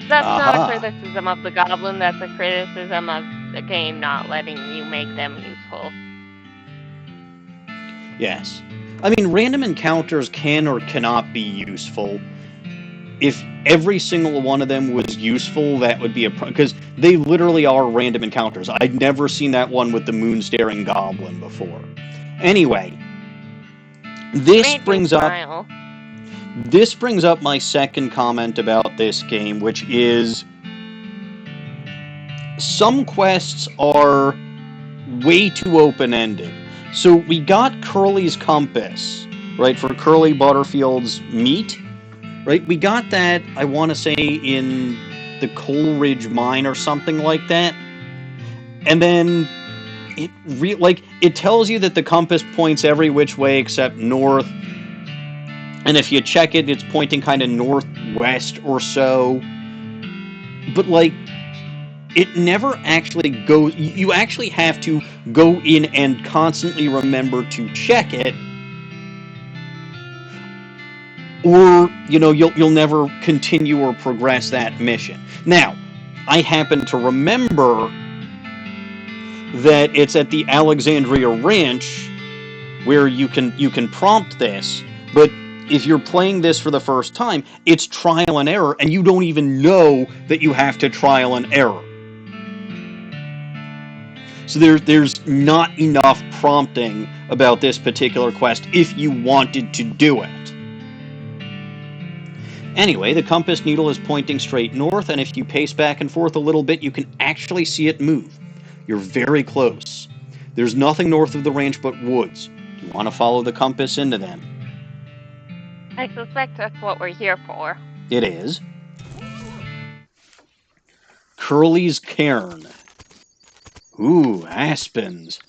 That's not a criticism of the goblin, that's a criticism of the game not letting you make them useful. Yes. I mean, random encounters can or cannot be useful. If every single one of them was useful, that would be a because they literally are random encounters. I'd never seen that one with the moon-staring goblin before. Anyway, this brings up my second comment about this game, which is some quests are way too open-ended. So we got Curly's compass, right, for Curly Butterfield's meat. Right, we got that, I want to say, in the Coleridge mine or something like that. And then it tells you that the compass points every which way except north. And if you check it, it's pointing kind of northwest or so. But, like, it never actually goes... You actually have to go in and constantly remember to check it. Or, you know, you'll never continue or progress that mission. Now, I happen to remember that it's at the Alexandria Ranch where you can prompt this, but if you're playing this for the first time, it's trial and error, and you don't even know that you have to trial and error. So there's not enough prompting about this particular quest if you wanted to do it. Anyway, the compass needle is pointing straight north, and if you pace back and forth a little bit, you can actually see it move. You're very close. There's nothing north of the ranch but woods. You want to follow the compass into them. I suspect that's what we're here for. It is. Curly's Cairn. Ooh, aspens.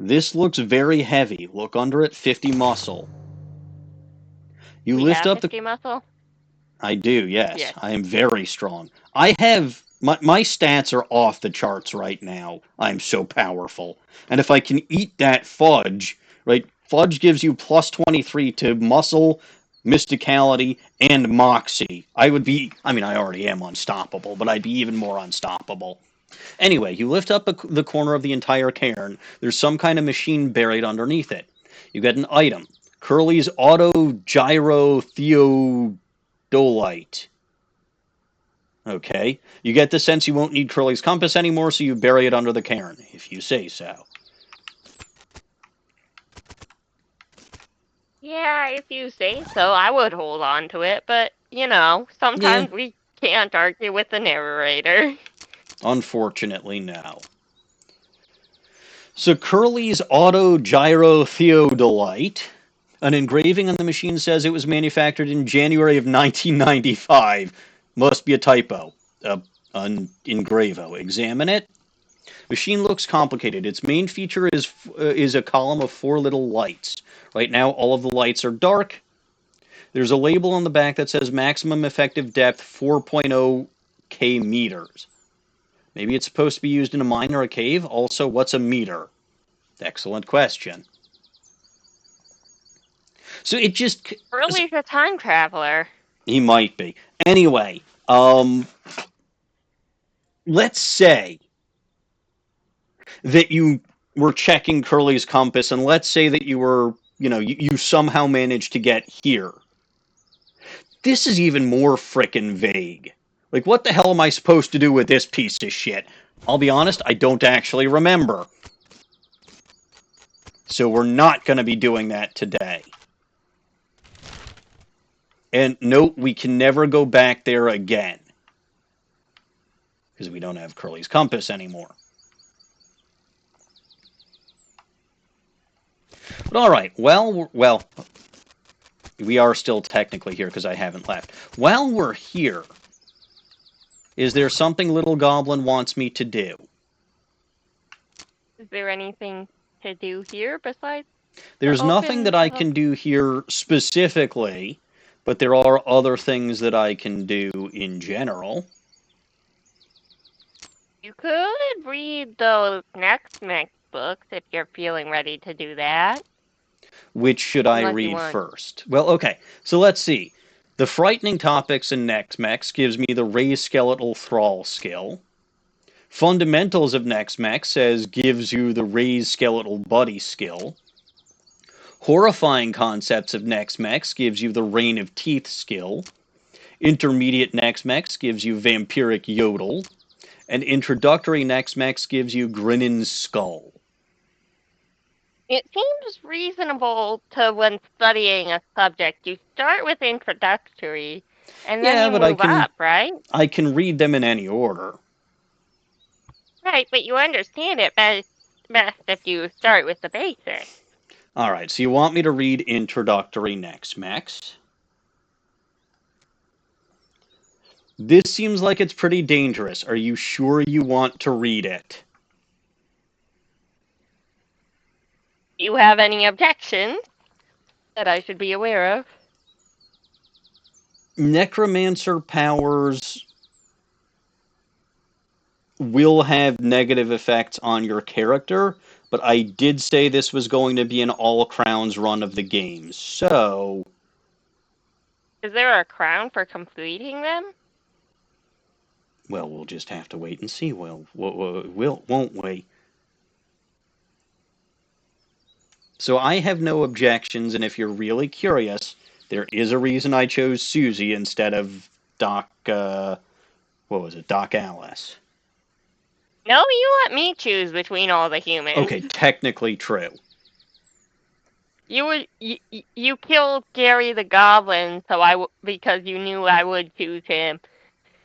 This looks very heavy. Look under it, 50 muscle. You lift up 50 muscle? I do, yes. I am very strong. I have... My stats are off the charts right now. I'm so powerful. And if I can eat that fudge, right? Fudge gives you plus 23 to muscle, mysticality, and moxie. I already am unstoppable, but I'd be even more unstoppable. Anyway, you lift up the corner of the entire cairn. There's some kind of machine buried underneath it. You get an item. Curly's Auto Gyro Theodolite. Okay. You get the sense you won't need Curly's compass anymore, so you bury it under the cairn, if you say so. Yeah, if you say so, I would hold on to it, but, you know, sometimes we can't argue with the narrator. Unfortunately, no. So Curly's Auto Gyro Theodolite, an engraving on the machine says it was manufactured in January of 1995. Must be a typo. An engravo. Examine it. Machine looks complicated. Its main feature is a column of 4 little lights. Right now, all of the lights are dark. There's a label on the back that says maximum effective depth 4.0 K meters. Maybe it's supposed to be used in a mine or a cave. Also, what's a meter? Excellent question. So it just... Curly's a time traveler. He might be. Anyway, let's say that you were checking Curly's compass, and let's say that you were, you somehow managed to get here. This is even more frickin' vague. Like, what the hell am I supposed to do with this piece of shit? I'll be honest, I don't actually remember. So we're not going to be doing that today. And note, we can never go back there again. Because we don't have Curly's compass anymore. But alright, well, we are still technically here because I haven't left. While we're here, is there something Little Goblin wants me to do? Is there anything to do here besides There's nothing that I can do here specifically, but there are other things that I can do in general. You could read those next books if you're feeling ready to do that. Which should I read first? Well, okay, so let's see. The Frightening Topics in Nex-Mex gives me the Raised Skeletal Thrall skill. Fundamentals of Nex-Mex gives you the Raised Skeletal Buddy skill. Horrifying Concepts of Nex-Mex gives you the Rain of Teeth skill. Intermediate Nex-Mex gives you Vampiric Yodel. And Introductory Nex-Mex gives you Grinnin's Skull. It seems reasonable to, when studying a subject, you start with introductory, and then you move up, right? I can read them in any order. Right, but you understand it best if you start with the basics. All right, so you want me to read Introductory Nex-Mex? This seems like it's pretty dangerous. Are you sure you want to read it? Do you have any objections that I should be aware of? Necromancer powers will have negative effects on your character, but I did say this was going to be an all crowns run of the game, so... Is there a crown for completing them? Well, we'll just have to wait and see, won't we? So I have no objections, and if you're really curious, there is a reason I chose Susie instead of Doc Alice. No, you let me choose between all the humans. Okay, technically true. You killed Gary the Goblin because you knew I would choose him.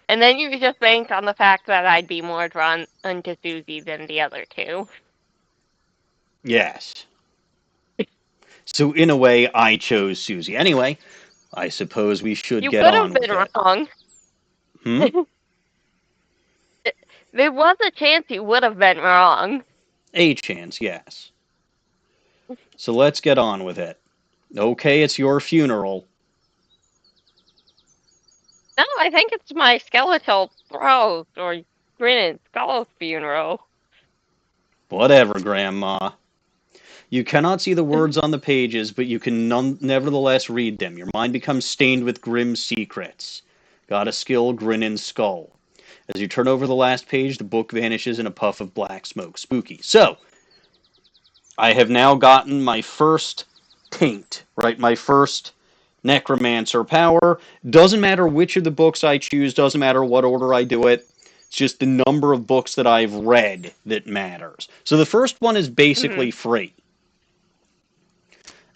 And then you just banked on the fact that I'd be more drawn into Susie than the other two. Yes. So in a way, I chose Susie. Anyway, I suppose we should get on with it. You could have been wrong. There was a chance you would have been wrong. A chance, yes. So let's get on with it. Okay, it's your funeral. No, I think it's my skeletal throat or Grinning Skull's funeral. Whatever, Grandma. You cannot see the words on the pages, but you can nevertheless read them. Your mind becomes stained with grim secrets. Got a skill, Grinning Skull. As you turn over the last page, the book vanishes in a puff of black smoke. Spooky. So, I have now gotten my first taint, right? My first Necromancer power. Doesn't matter which of the books I choose, doesn't matter what order I do it. It's just the number of books that I've read that matters. So the first one is basically free.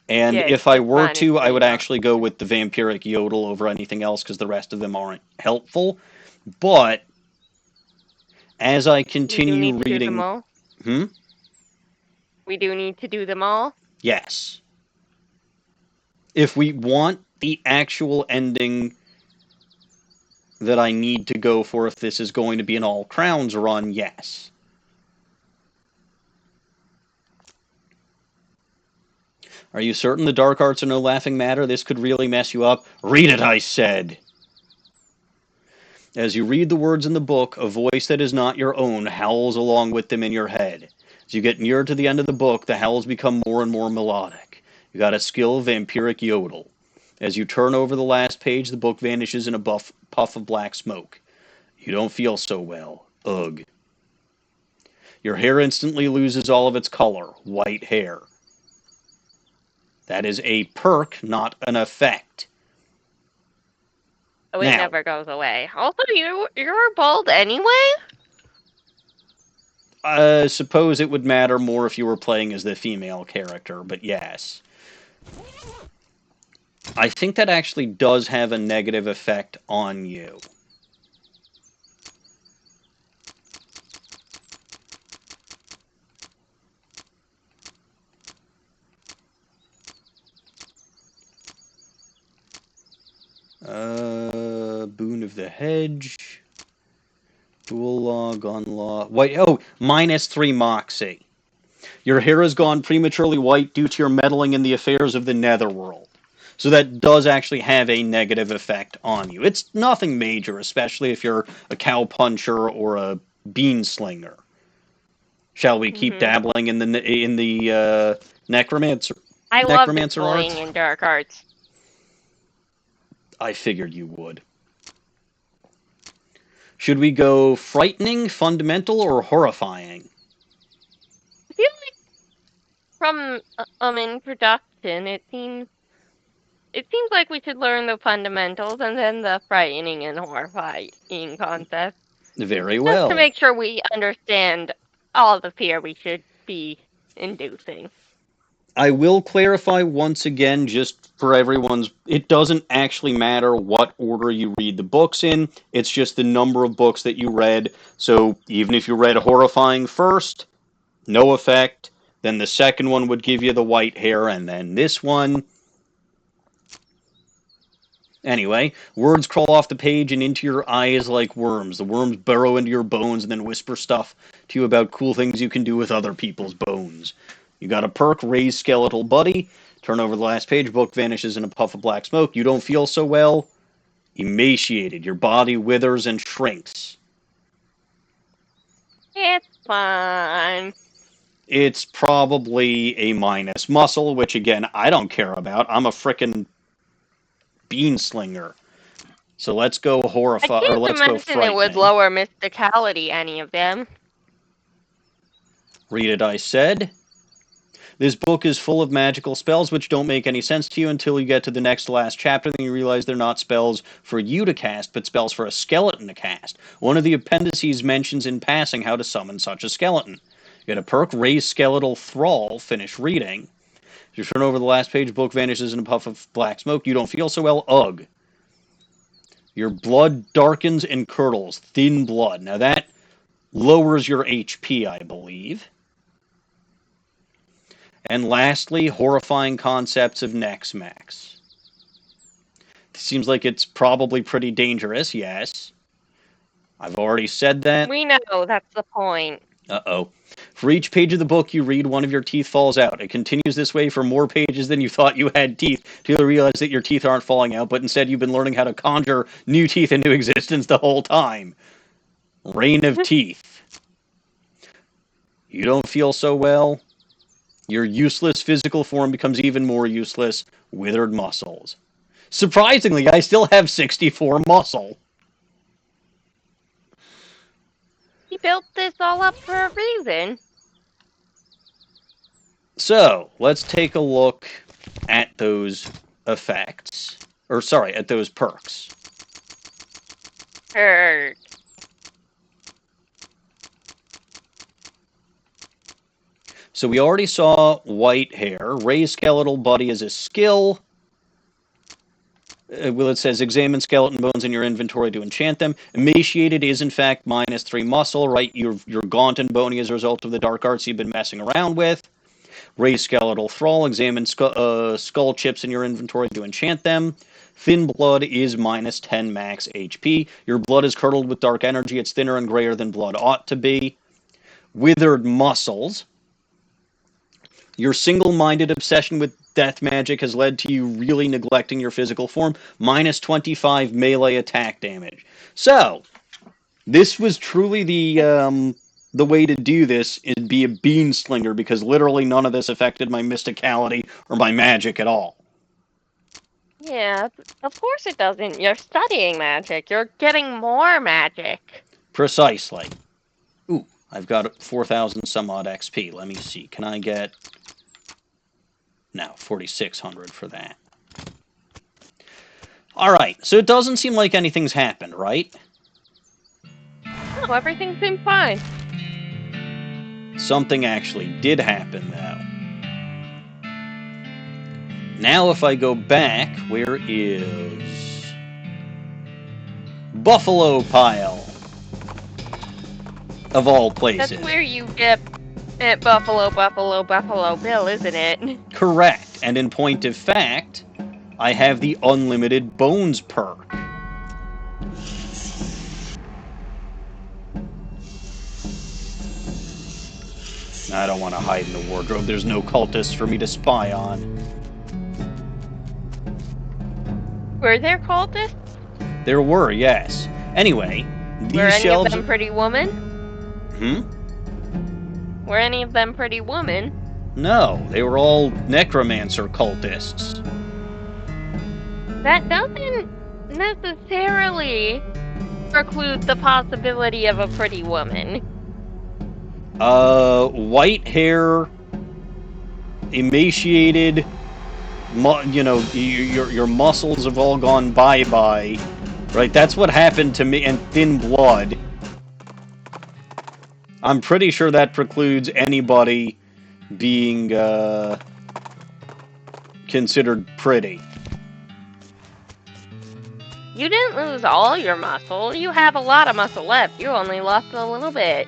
And if I were to, I would actually go with the Vampiric Yodel over anything else because the rest of them aren't helpful. But as I continue reading... We do need to do them all? Yes. If we want the actual ending that I need to go for, if this is going to be an all crowns run, yes. Are you certain the dark arts are no laughing matter? This could really mess you up. Read it, I said. As you read the words in the book, a voice that is not your own howls along with them in your head. As you get nearer to the end of the book, the howls become more and more melodic. You got a skill, Vampiric Yodel. As you turn over the last page, the book vanishes in a puff of black smoke. You don't feel so well. Ugh. Your hair instantly loses all of its color. White hair. That is a perk, not an effect. Oh, it never goes away. Also, you're bald anyway? I suppose it would matter more if you were playing as the female character, but yes. I think that actually does have a negative effect on you. Boon of the Hedge. Dual Law, Gun Law. Wait, oh, -3 Moxie. Your hair has gone prematurely white due to your meddling in the affairs of the netherworld. So that does actually have a negative effect on you. It's nothing major, especially if you're a cowpuncher or a bean slinger. Shall we keep dabbling in the necromancer? I love Necromancer dabbling arts? in dark arts. I figured you would. Should we go frightening, fundamental, or horrifying? I feel like from introduction, it seems like we should learn the fundamentals and then the frightening and horrifying concepts. Very Just to well. make sure we understand all the fear we should be inducing. I will clarify once again, just for everyone's, it doesn't actually matter what order you read the books in, it's just the number of books that you read. So even if you read horrifying first, no effect, then the second one would give you the white hair, and then this one. Anyway, words crawl off the page and into your eyes like worms. The worms burrow into your bones and then whisper stuff to you about cool things you can do with other people's bones. You got a perk, raise skeletal buddy. Turn over the last page, book vanishes in a puff of black smoke. You don't feel so well. Emaciated. Your body withers and shrinks. It's fine. It's probably a minus muscle, which again, I don't care about. I'm a frickin' bean slinger. So let's go horrify, or let's go imagine frightening. it would lower mysticality, any of them. Read it, I said. This book is full of magical spells which don't make any sense to you until you get to the next to last chapter, and you realize they're not spells for you to cast, but spells for a skeleton to cast. One of the appendices mentions in passing how to summon such a skeleton. You get a perk, raise skeletal thrall, finish reading. As you turn over the last page, book vanishes in a puff of black smoke. You don't feel so well, ugh. Your blood darkens and curdles, thin blood. Now that lowers your HP, I believe. And lastly, horrifying concepts of Nex-Mex. Seems like it's probably pretty dangerous, yes. I've already said that. We know, that's the point. Uh-oh. For each page of the book you read, one of your teeth falls out. It continues this way for more pages than you thought you had teeth, till you realize that your teeth aren't falling out, but instead you've been learning how to conjure new teeth into existence the whole time. Reign of teeth. You don't feel so well. Your useless physical form becomes even more useless. Withered muscles. Surprisingly, I still have 64 muscle. He built this all up for a reason. So, let's take a look at those effects. Or, sorry, at those perks. Hurt. So we already saw white hair. Raise skeletal buddy is a skill. Well, it says examine skeleton bones in your inventory to enchant them. Emaciated is, in fact, -3 muscle, right? You're gaunt and bony as a result of the dark arts you've been messing around with. Raise skeletal thrall. Examine skull chips in your inventory to enchant them. Thin blood is -10 max HP. Your blood is curdled with dark energy. It's thinner and grayer than blood ought to be. Withered muscles. Your single-minded obsession with death magic has led to you really neglecting your physical form. -25 melee attack damage. So, this was truly the way to do this, is be a bean slinger, because literally none of this affected my mysticality or my magic at all. Yeah, of course it doesn't. You're studying magic. You're getting more magic. Precisely. Ooh, I've got 4,000 some odd XP. Let me see. Can I get... No, 4,600 for that. Alright, so it doesn't seem like anything's happened, right? No, everything seemed fine. Something actually did happen, though. Now if I go back, where is... Buffalo Pile? Of all places. That's where you get at Buffalo Bill, isn't it? Correct. And in point of fact, I have the Unlimited Bones perk. I don't want to hide in the wardrobe. There's no cultists for me to spy on. Were there cultists? There were, yes. Anyway, these Were any shelves... of them pretty women? Were any of them pretty women? No, they were all Necromancer cultists. That doesn't necessarily preclude the possibility of a pretty woman. White hair, emaciated, you know, your muscles have all gone bye-bye. Right, that's what happened to me, and thin blood. I'm pretty sure that precludes anybody being, considered pretty. You didn't lose all your muscle. You have a lot of muscle left. You only lost a little bit.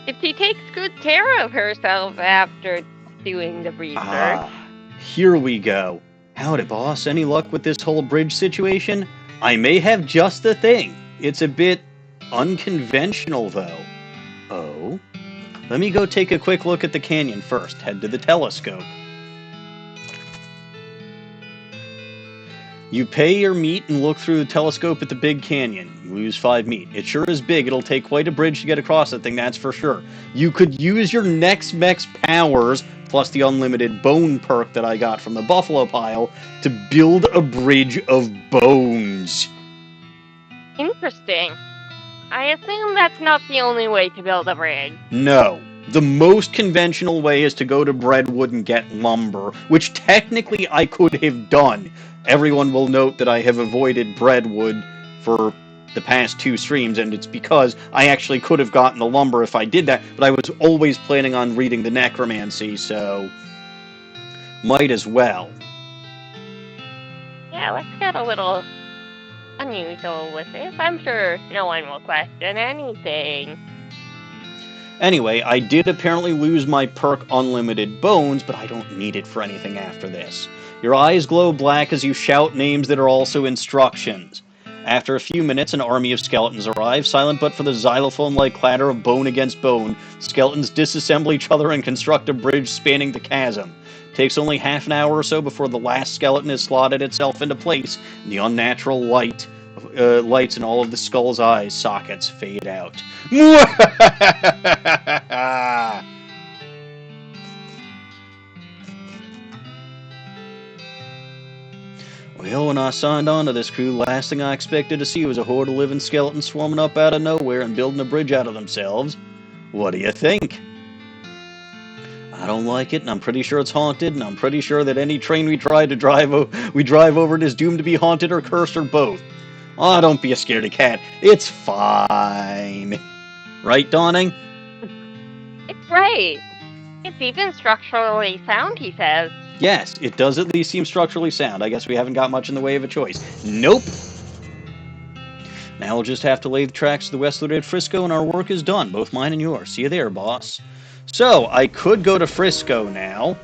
If she takes good care of herself after doing the breather. Here we go. Howdy, boss. Any luck with this whole bridge situation? I may have just the thing. It's a bit unconventional, though. Oh? Let me go take a quick look at the canyon first. Head to the telescope. You pay your meat and look through the telescope at the big canyon. You lose 5 meat. It sure is big. It'll take quite a bridge to get across that thing, that's for sure. You could use your next mech's powers, plus the unlimited bone perk that I got from the buffalo pile, to build a bridge of bones. Interesting. I assume that's not the only way to build a bridge. No. The most conventional way is to go to Breadwood and get lumber, which technically I could have done. Everyone will note that I have avoided Breadwood for the past 2 streams, and it's because I actually could have gotten the lumber if I did that, but I was always planning on reading the Necromancy, so might as well. Yeah, let's get a little unusual with this. I'm sure no one will question anything. Anyway, I did apparently lose my perk Unlimited Bones, but I don't need it for anything after this. Your eyes glow black as you shout names that are also instructions. After a few minutes, an army of skeletons arrive, silent but for the xylophone-like clatter of bone against bone. Skeletons disassemble each other and construct a bridge spanning the chasm. It takes only half an hour or so before the last skeleton has slotted itself into place, and the unnatural lights in all of the skull's eyes sockets fade out. Well, when I signed on to this crew, the last thing I expected to see was a horde of living skeletons swarming up out of nowhere and building a bridge out of themselves. What do you think? I don't like it, and I'm pretty sure it's haunted, and I'm pretty sure that any train we drive over it is doomed to be haunted or cursed or both. Oh, don't be a scaredy cat. It's fine. Right, Dawning? It's right. It's even structurally sound, he says. Yes, it does at least seem structurally sound. I guess we haven't got much in the way of a choice. Nope. Now we'll just have to lay the tracks to the west of Frisco, and our work is done. Both mine and yours. See you there, boss. So, I could go to Frisco now.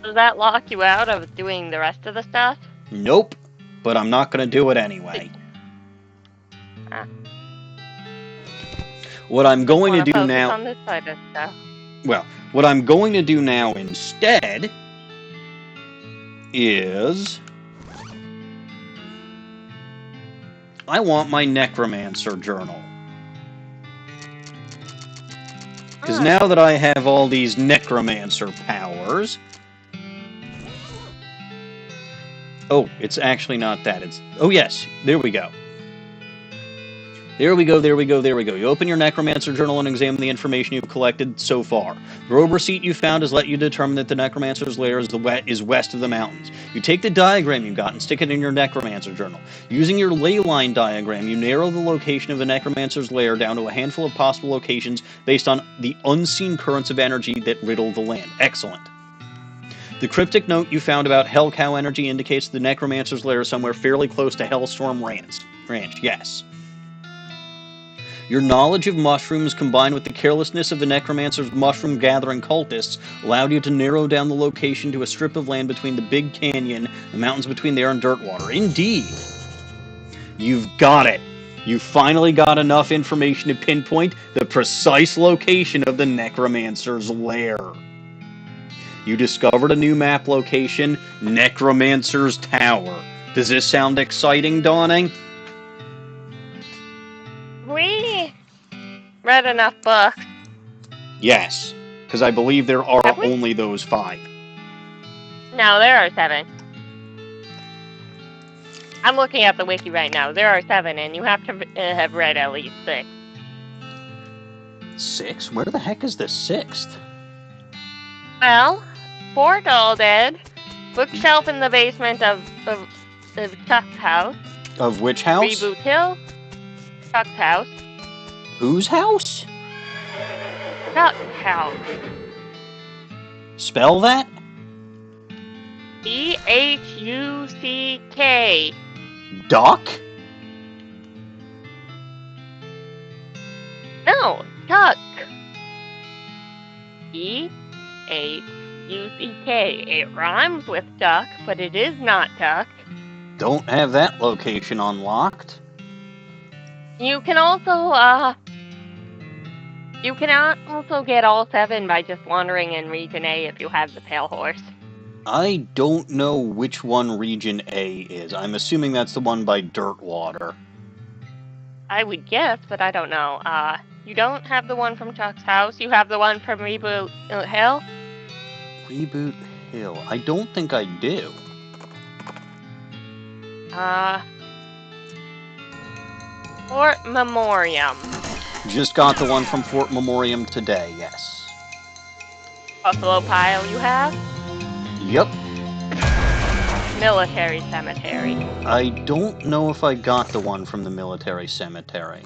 Does that lock you out of doing the rest of the stuff? Nope. But I'm not going to do it anyway. What I'm going to do now... on this side of stuff. Well, what I'm going to do now instead is... I want my Necromancer journal. Because now that I have all these Necromancer powers... Oh, it's actually not that. It's... Oh, yes. There we go. There we go, there we go, there we go. You open your Necromancer journal and examine the information you've collected so far. The robe receipt you found has let you determine that the Necromancer's lair is west of the mountains. You take the diagram you got and stick it in your Necromancer journal. Using your ley line diagram, you narrow the location of the Necromancer's lair down to a handful of possible locations based on the unseen currents of energy that riddle the land. Excellent. The cryptic note you found about Hell Cow energy indicates the Necromancer's lair is somewhere fairly close to Hellstorm Ranch. Yes. Your knowledge of mushrooms combined with the carelessness of the Necromancer's mushroom-gathering cultists allowed you to narrow down the location to a strip of land between the Big Canyon, the mountains between there and Dirtwater. Indeed! You've got it! You finally got enough information to pinpoint the precise location of the Necromancer's lair. You discovered a new map location, Necromancer's Tower. Does this sound exciting, Dawning? We read enough books. Yes, because I believe there are Have we? only those 5. No, there are 7. I'm looking at the wiki right now. There are 7, and you have to have read at least 6. 6? Where the heck is the 6th? Well, Portal did. Bookshelf in the basement of Chuck's house. Of which house? Reboot Hill. Chuck's house. Whose house? Chuck's house. Spell that? E-H-U-C-K. Duck? No, Chuck. E-H-U-C-K. It rhymes with duck, but it is not duck. Don't have that location unlocked. You can also, get all 7 by just wandering in Region A if you have the Pale Horse. I don't know which one Region A is. I'm assuming that's the one by Dirtwater. I would guess, but I don't know. You don't have the one from Chuck's house. You have the one from Reboot Hill? Reboot Hill. I don't think I do. Fort Memoriam. Just got the one from Fort Memoriam today, yes. Buffalo Pile you have? Yep. Military Cemetery. I don't know if I got the one from the Military Cemetery.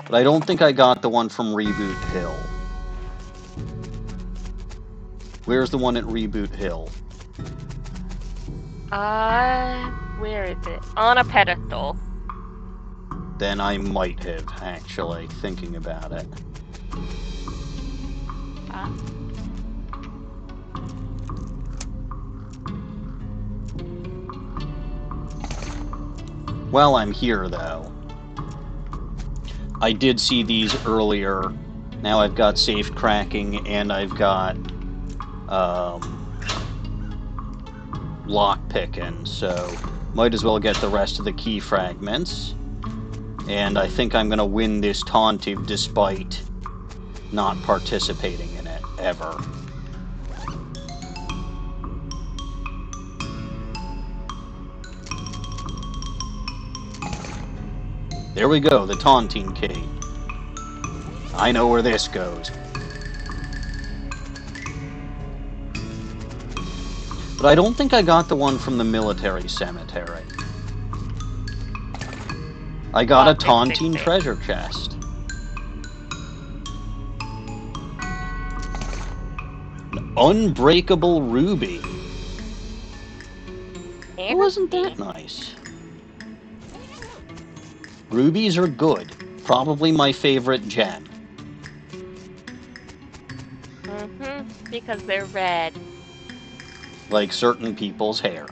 But I don't think I got the one from Reboot Hill. Where's the one at Reboot Hill? Where is it? On a pedestal. Then I might have, actually, thinking about it. Well, I'm here, though. I did see these earlier. Now I've got safe cracking, and I've got lock picking, so might as well get the rest of the key fragments. And I think I'm going to win this taunting despite not participating in it, ever. There we go, the taunting key. I know where this goes. But I don't think I got the one from the military cemetery. I got a taunting treasure chest. An unbreakable ruby. Wasn't that nice? Rubies are good. Probably my favorite gem. Because they're red. Like certain people's hair.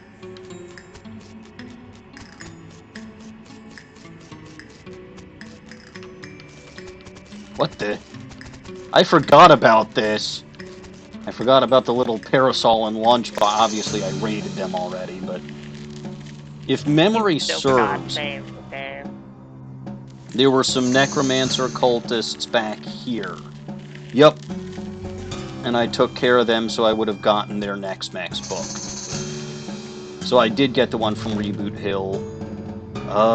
What the? I forgot about this. I forgot about the little parasol and lunch box. Obviously, I raided them already, but if memory serves, there were some Necromancer cultists back here. Yup. And I took care of them so I would have gotten their next max book. So I did get the one from Reboot Hill.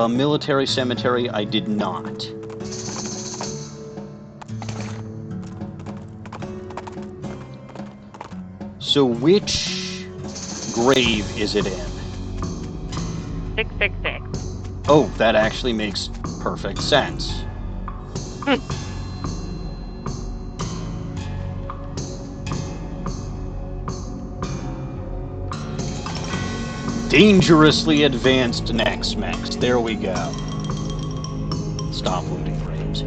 Military Cemetery, I did not. So which grave is it in? 666. Oh, that actually makes perfect sense. Dangerously advanced Nex-Mex. There we go. Stop looting graves.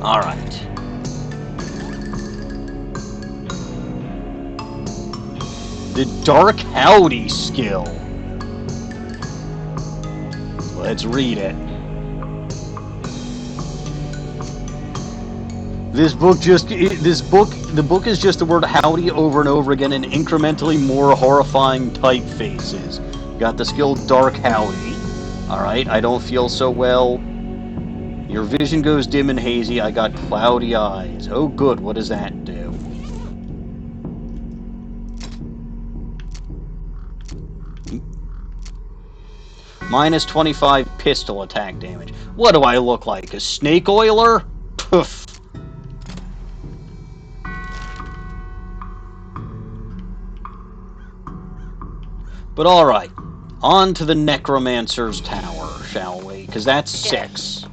Alright. The Dark Howdy skill. Let's read it. The book is just the word howdy over and over again in incrementally more horrifying typefaces. Got the skill Dark Howdy. Alright, I don't feel so well. Your vision goes dim and hazy. I got cloudy eyes. Oh good, what does that do? Minus 25 pistol attack damage. What do I look like? A snake oiler? Poof. But alright, on to the Necromancer's Tower, shall we? Because that's 6.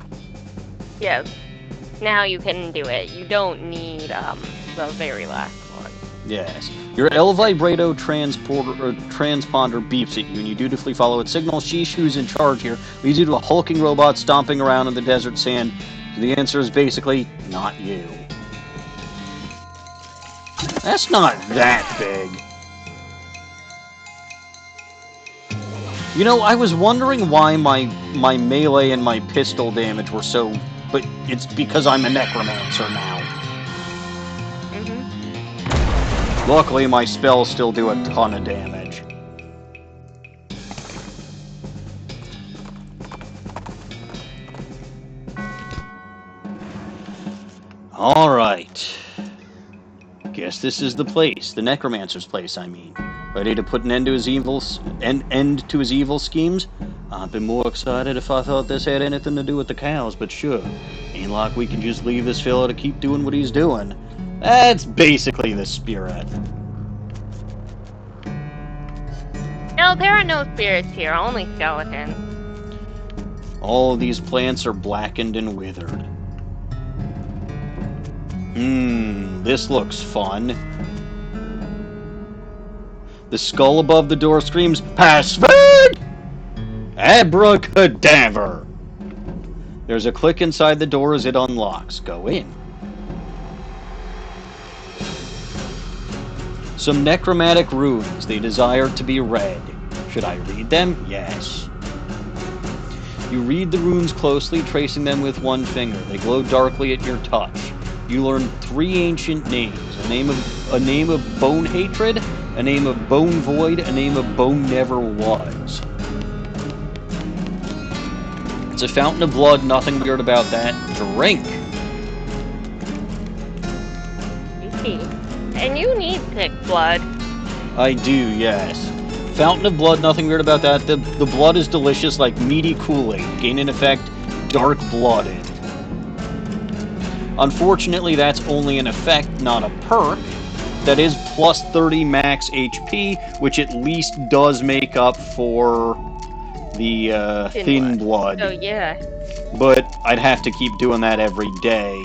Yes. Now you can do it. You don't need the very last one. Yes. Your El Vibrato transponder beeps at you, and you dutifully follow its signal. Sheesh, who's in charge here, leads you to a hulking robot stomping around in the desert sand. So the answer is basically, not you. That's not that big. You know, I was wondering why my melee and my pistol damage were so... But it's because I'm a Necromancer now. Mm-hmm. Luckily, my spells still do a ton of damage. Alright. Guess this is the place. The Necromancer's place, I mean. Ready to put an end to his evil schemes? I'd be more excited if I thought this had anything to do with the cows, but sure. Ain't like we can just leave this fella to keep doing what he's doing. That's basically the spirit. No, there are no spirits here, only skeletons. All of these plants are blackened and withered. This looks fun. The skull above the door screams, "Password! Abracadabra!" There's a click inside the door as it unlocks. Go in. Some necromantic runes. They desire to be read. Should I read them? Yes. You read the runes closely, tracing them with one finger. They glow darkly at your touch. You learn 3 ancient names. A name of bone hatred, a name of bone void, a name of bone never was. It's a fountain of blood, nothing weird about that. Drink! And you need thick blood. I do, yes. Fountain of blood, nothing weird about that. The blood is delicious, like meaty Kool-Aid. Gain in effect, dark-blooded. Unfortunately, that's only an effect, not a perk. That is plus 30 max HP, which at least does make up for the thin blood. Oh, yeah. But I'd have to keep doing that every day.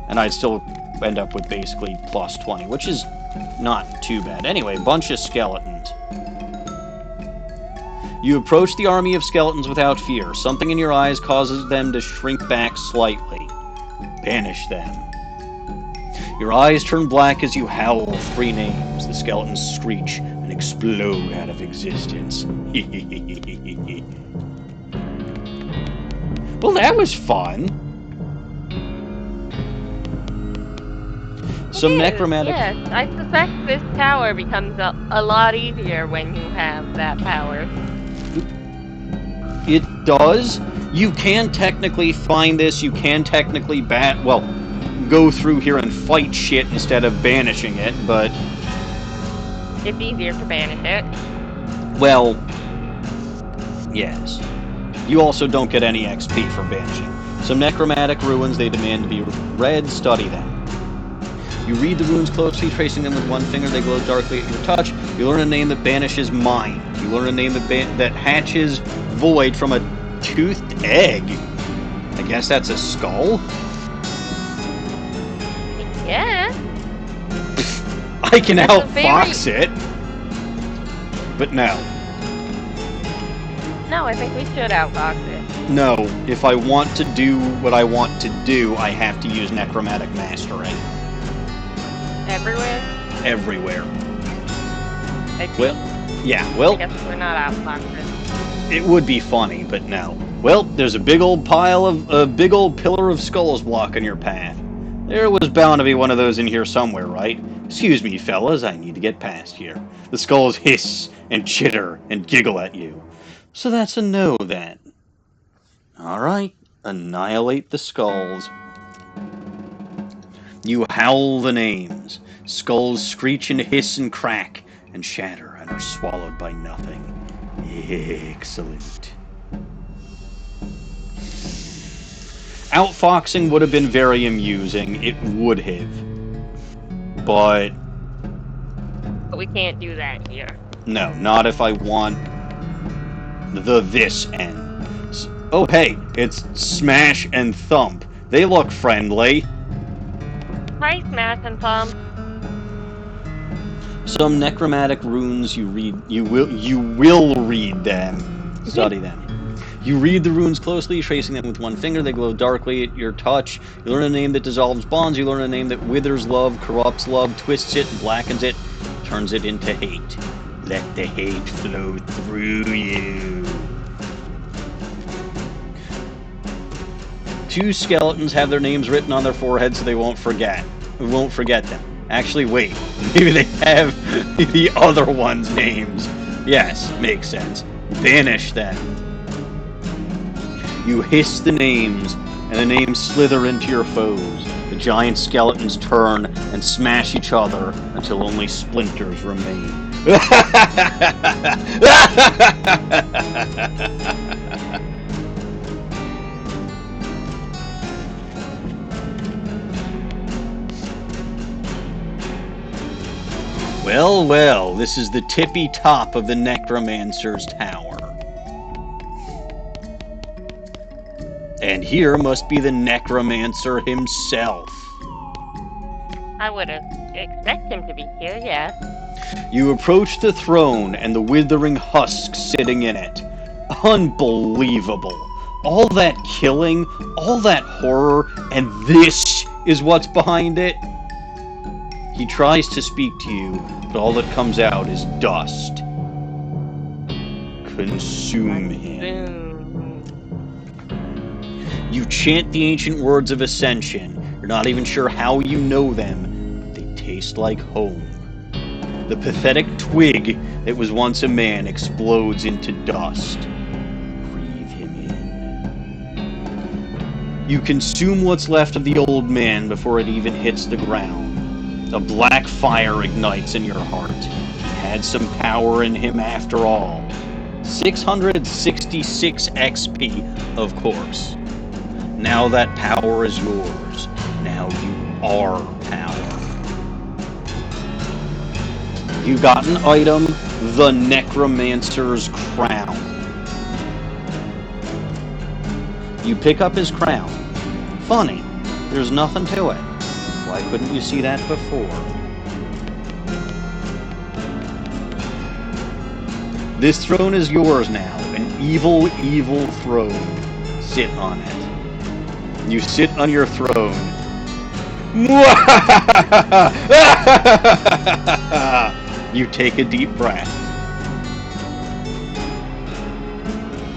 And I'd still end up with basically plus 20, which is not too bad. Anyway, bunch of skeletons. You approach the army of skeletons without fear. Something in your eyes causes them to shrink back slightly. Banish them. Your eyes turn black as you howl 3 names. The skeletons screech and explode out of existence. Well, that was fun. Some necromantic... Yes, I suspect this tower becomes a lot easier when you have that power. It does. You can technically find this. You can technically go through here and fight shit instead of banishing it, but... It's easier to banish it. Well, yes. You also don't get any XP for banishing. Some necromantic ruins, they demand to be read. Study them. You read the runes closely, tracing them with one finger. They glow darkly at your touch. You learn a name that banishes mind. You learn a name that hatches void from a toothed egg. I guess that's a skull? Yeah. I can outfox it. But no. No, I think we should outfox it. No, if I want to do what I want to do, I have to use Necromantic Mastery. Everywhere? Everywhere. I guess we're not outfoxing. It would be funny, but no. Well, there's a big old pillar of skulls blocking your path. There was bound to be one of those in here somewhere, right? Excuse me, fellas, I need to get past here. The skulls hiss and chitter and giggle at you. So that's a no, then. Alright, annihilate the skulls. You howl the names. Skulls screech and hiss and crack and shatter and are swallowed by nothing. Excellent. Outfoxing would have been very amusing. It would have. But we can't do that here. no, not if I want this end. Oh hey, it's Smash and Thump. They look friendly. Hi, Smash and Thump. Some necromantic runes you will read them. Study them. You read the runes closely, tracing them with one finger. They glow darkly at your touch. You learn a name that dissolves bonds. You learn a name that withers love, corrupts love, twists it, blackens it, turns it into hate. Let the hate flow through you. 2 skeletons have their names written on their foreheads so they won't forget. We won't forget them. Actually, wait. Maybe they have the other one's names. Yes, makes sense. Banish them. You hiss the names, and the names slither into your foes. The giant skeletons turn and smash each other until only splinters remain. Well, well, this is the tippy top of the Necromancer's tower. And here must be the Necromancer himself. I would expect him to be here, yes. You approach the throne and the withering husk sitting in it. Unbelievable. All that killing, all that horror, and this is what's behind it? He tries to speak to you, but all that comes out is dust. Consume him. You chant the ancient words of Ascension. You're not even sure how you know them. They taste like home. The pathetic twig that was once a man explodes into dust. Breathe him in. You consume what's left of the old man before it even hits the ground. A black fire ignites in your heart. He had some power in him after all. 666 XP, of course. Now that power is yours. Now you are power. You got an item, the Necromancer's crown. You pick up his crown. Funny, there's nothing to it. Why couldn't you see that before? This throne is yours now. An evil, evil throne. Sit on it. You sit on your throne. You take a deep breath.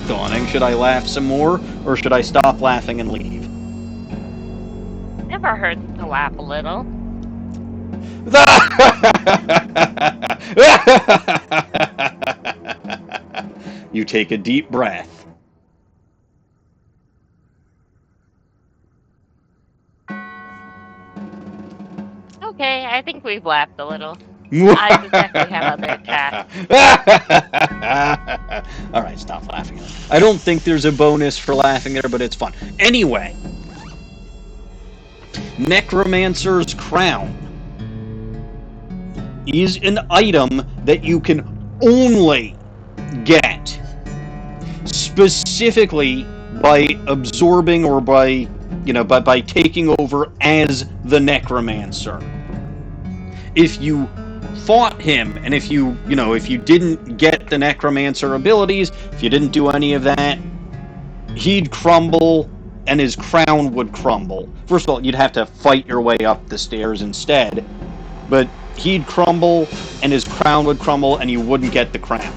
Dawning, should I laugh some more, or should I stop laughing and leave? Never hurts to laugh a little. You take a deep breath. Okay, I think we've laughed a little. I suspect we have other tasks. Alright, stop laughing. I don't think there's a bonus for laughing there, but it's fun. Anyway. Necromancer's Crown is an item that you can only get specifically by absorbing or by taking over as the Necromancer. If you fought him, and if you didn't get the Necromancer abilities, if you didn't do any of that, he'd crumble and his crown would crumble. First of all, you'd have to fight your way up the stairs instead, but he'd crumble and his crown would crumble and you wouldn't get the crown.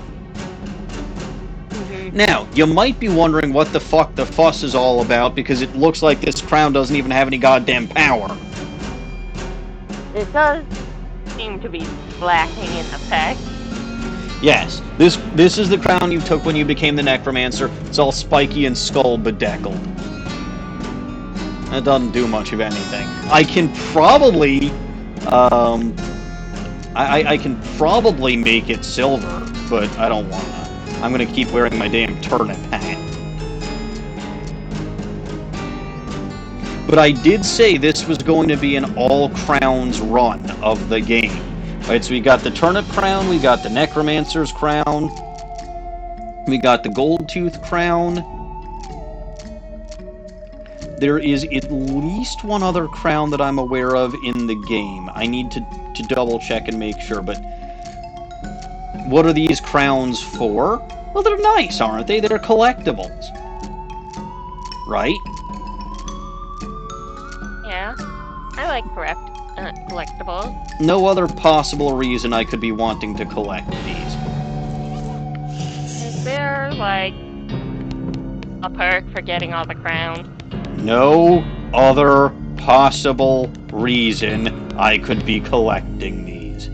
Now, you might be wondering what the fuck the fuss is all about, because it looks like this crown doesn't even have any goddamn power. It does seem to be lacking in effect. Yes, this is the crown you took when you became the Necromancer. It's all spiky and skull bedeckled. It doesn't do much of anything. I can probably, I can probably make it silver, but I don't wanna. I'm gonna keep wearing my damn turnip hat. But I did say this was going to be an all crowns run of the game. Right, so we got the turnip crown, we got the Necromancer's crown, we got the gold tooth crown. There is at least one other crown that I'm aware of in the game. I need to double check and make sure, but what are these crowns for? Well, they're nice, aren't they? They're collectibles. Right? Yeah, I like collectibles. No other possible reason I could be wanting to collect these. Is there, like, a perk for getting all the crowns? No other possible reason I could be collecting these.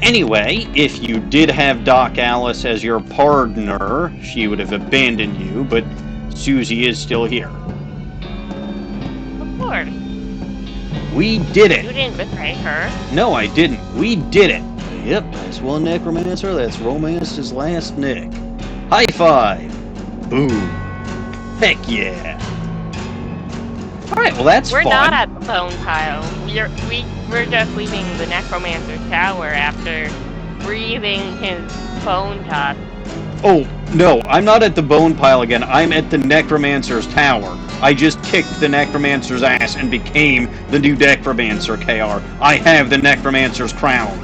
Anyway, if you did have Doc Alice as your partner, she would have abandoned you, but Susie is still here. Of course. We did it! You didn't betray her. No, I didn't. We did it! Yep, that's one Necromancer that's romanced his last Nick. High five! Boom! Heck yeah! Alright, well that's fun. We're not at the bone pile. We're just leaving the Necromancer's tower after breathing his bone tusk. Oh, no, I'm not at the bone pile again. I'm at the Necromancer's tower. I just kicked the Necromancer's ass and became the new Necromancer, KR. I have the Necromancer's crown.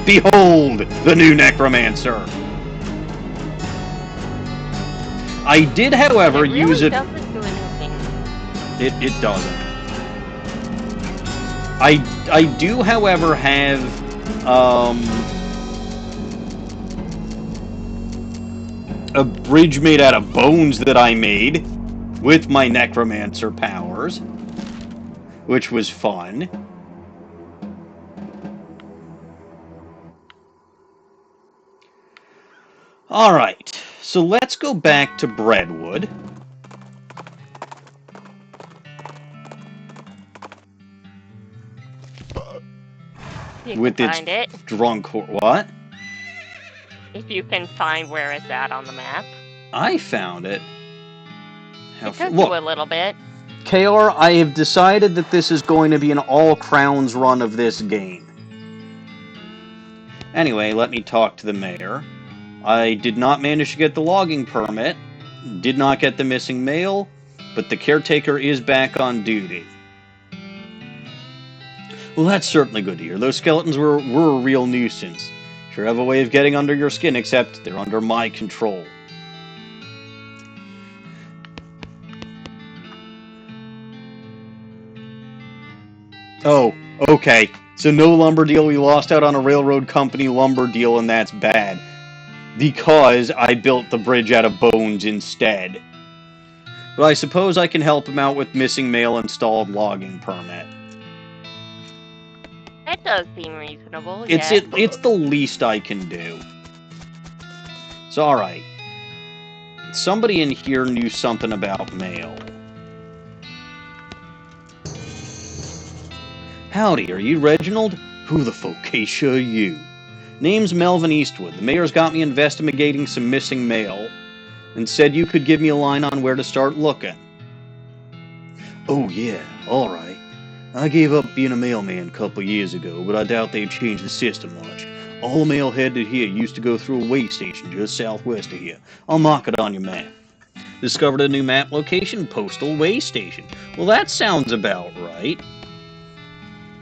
Behold, the new Necromancer. I did, however, use it... It really doesn't do anything. It doesn't. I do, however, have, a bridge made out of bones that I made with my Necromancer powers, which was fun. Alright, so let's go back to Breadwood. With its drunk what? If you can find where it's at on the map. I found it. It took you a little bit. KR, I have decided that this is going to be an all-crowns run of this game. Anyway, let me talk to the mayor. I did not manage to get the logging permit, did not get the missing mail, but the caretaker is back on duty. Well, that's certainly good to hear. Those skeletons were a real nuisance. Sure have a way of getting under your skin, except they're under my control. Oh, okay. So no lumber deal, we lost out on a railroad company lumber deal, and that's bad. Because I built the bridge out of bones instead. But I suppose I can help him out with missing mail installed logging permit. That does seem reasonable, It's the least I can do. So, alright. Somebody in here knew something about mail. Howdy, are you Reginald? Who the focacia are you? Name's Melvin Eastwood. The mayor's got me investigating some missing mail and said you could give me a line on where to start looking. Oh yeah, alright. I gave up being a mailman a couple years ago, but I doubt they've changed the system much. All the mail headed here used to go through a way station just southwest of here. I'll mark it on your map. Discovered a new map location, Postal Way Station. Well, that sounds about right.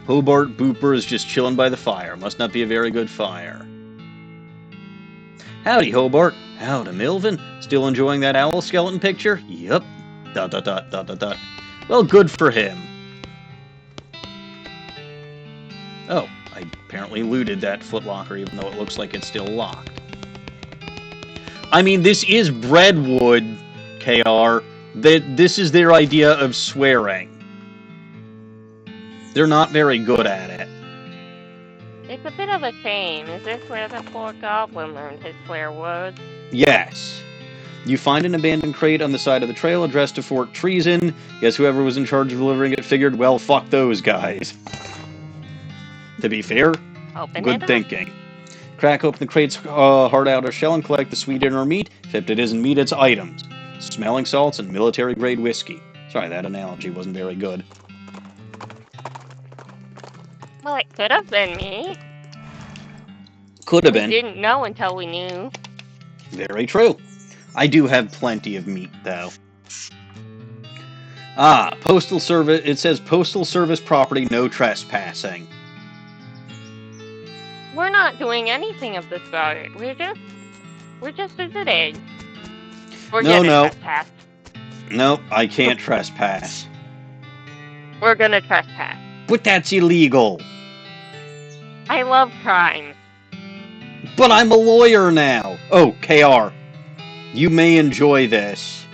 Hobart Booper is just chilling by the fire. Must not be a very good fire. Howdy, Hobart. Howdy, Melvin. Still enjoying that owl skeleton picture? Yup. ... Well, good for him. Oh, I apparently looted that footlocker even though it looks like it's still locked. I mean, this is Breadwood, KR. KR. This is their idea of swearing. They're not very good at it. It's a bit of a shame. Is this where the poor goblin learned his swear words? Yes. You find an abandoned crate on the side of the trail addressed to Fort Treason. Guess whoever was in charge of delivering it figured, well, fuck those guys. To be fair, good thinking. Crack open the crate's hard outer shell and collect the sweet inner meat, except it isn't meat, it's items. Smelling salts and military-grade whiskey. Sorry, that analogy wasn't very good. Well, it could have been me. Could have been. We didn't know until we knew. Very true. I do have plenty of meat, though. Ah, Postal Service. It says Postal Service property, no trespassing. We're not doing anything of the sort. We're just visiting. We're gonna trespass. Nope, I can't trespass. We're gonna trespass. But that's illegal. I love crime. But I'm a lawyer now. Oh, KR. You may enjoy this.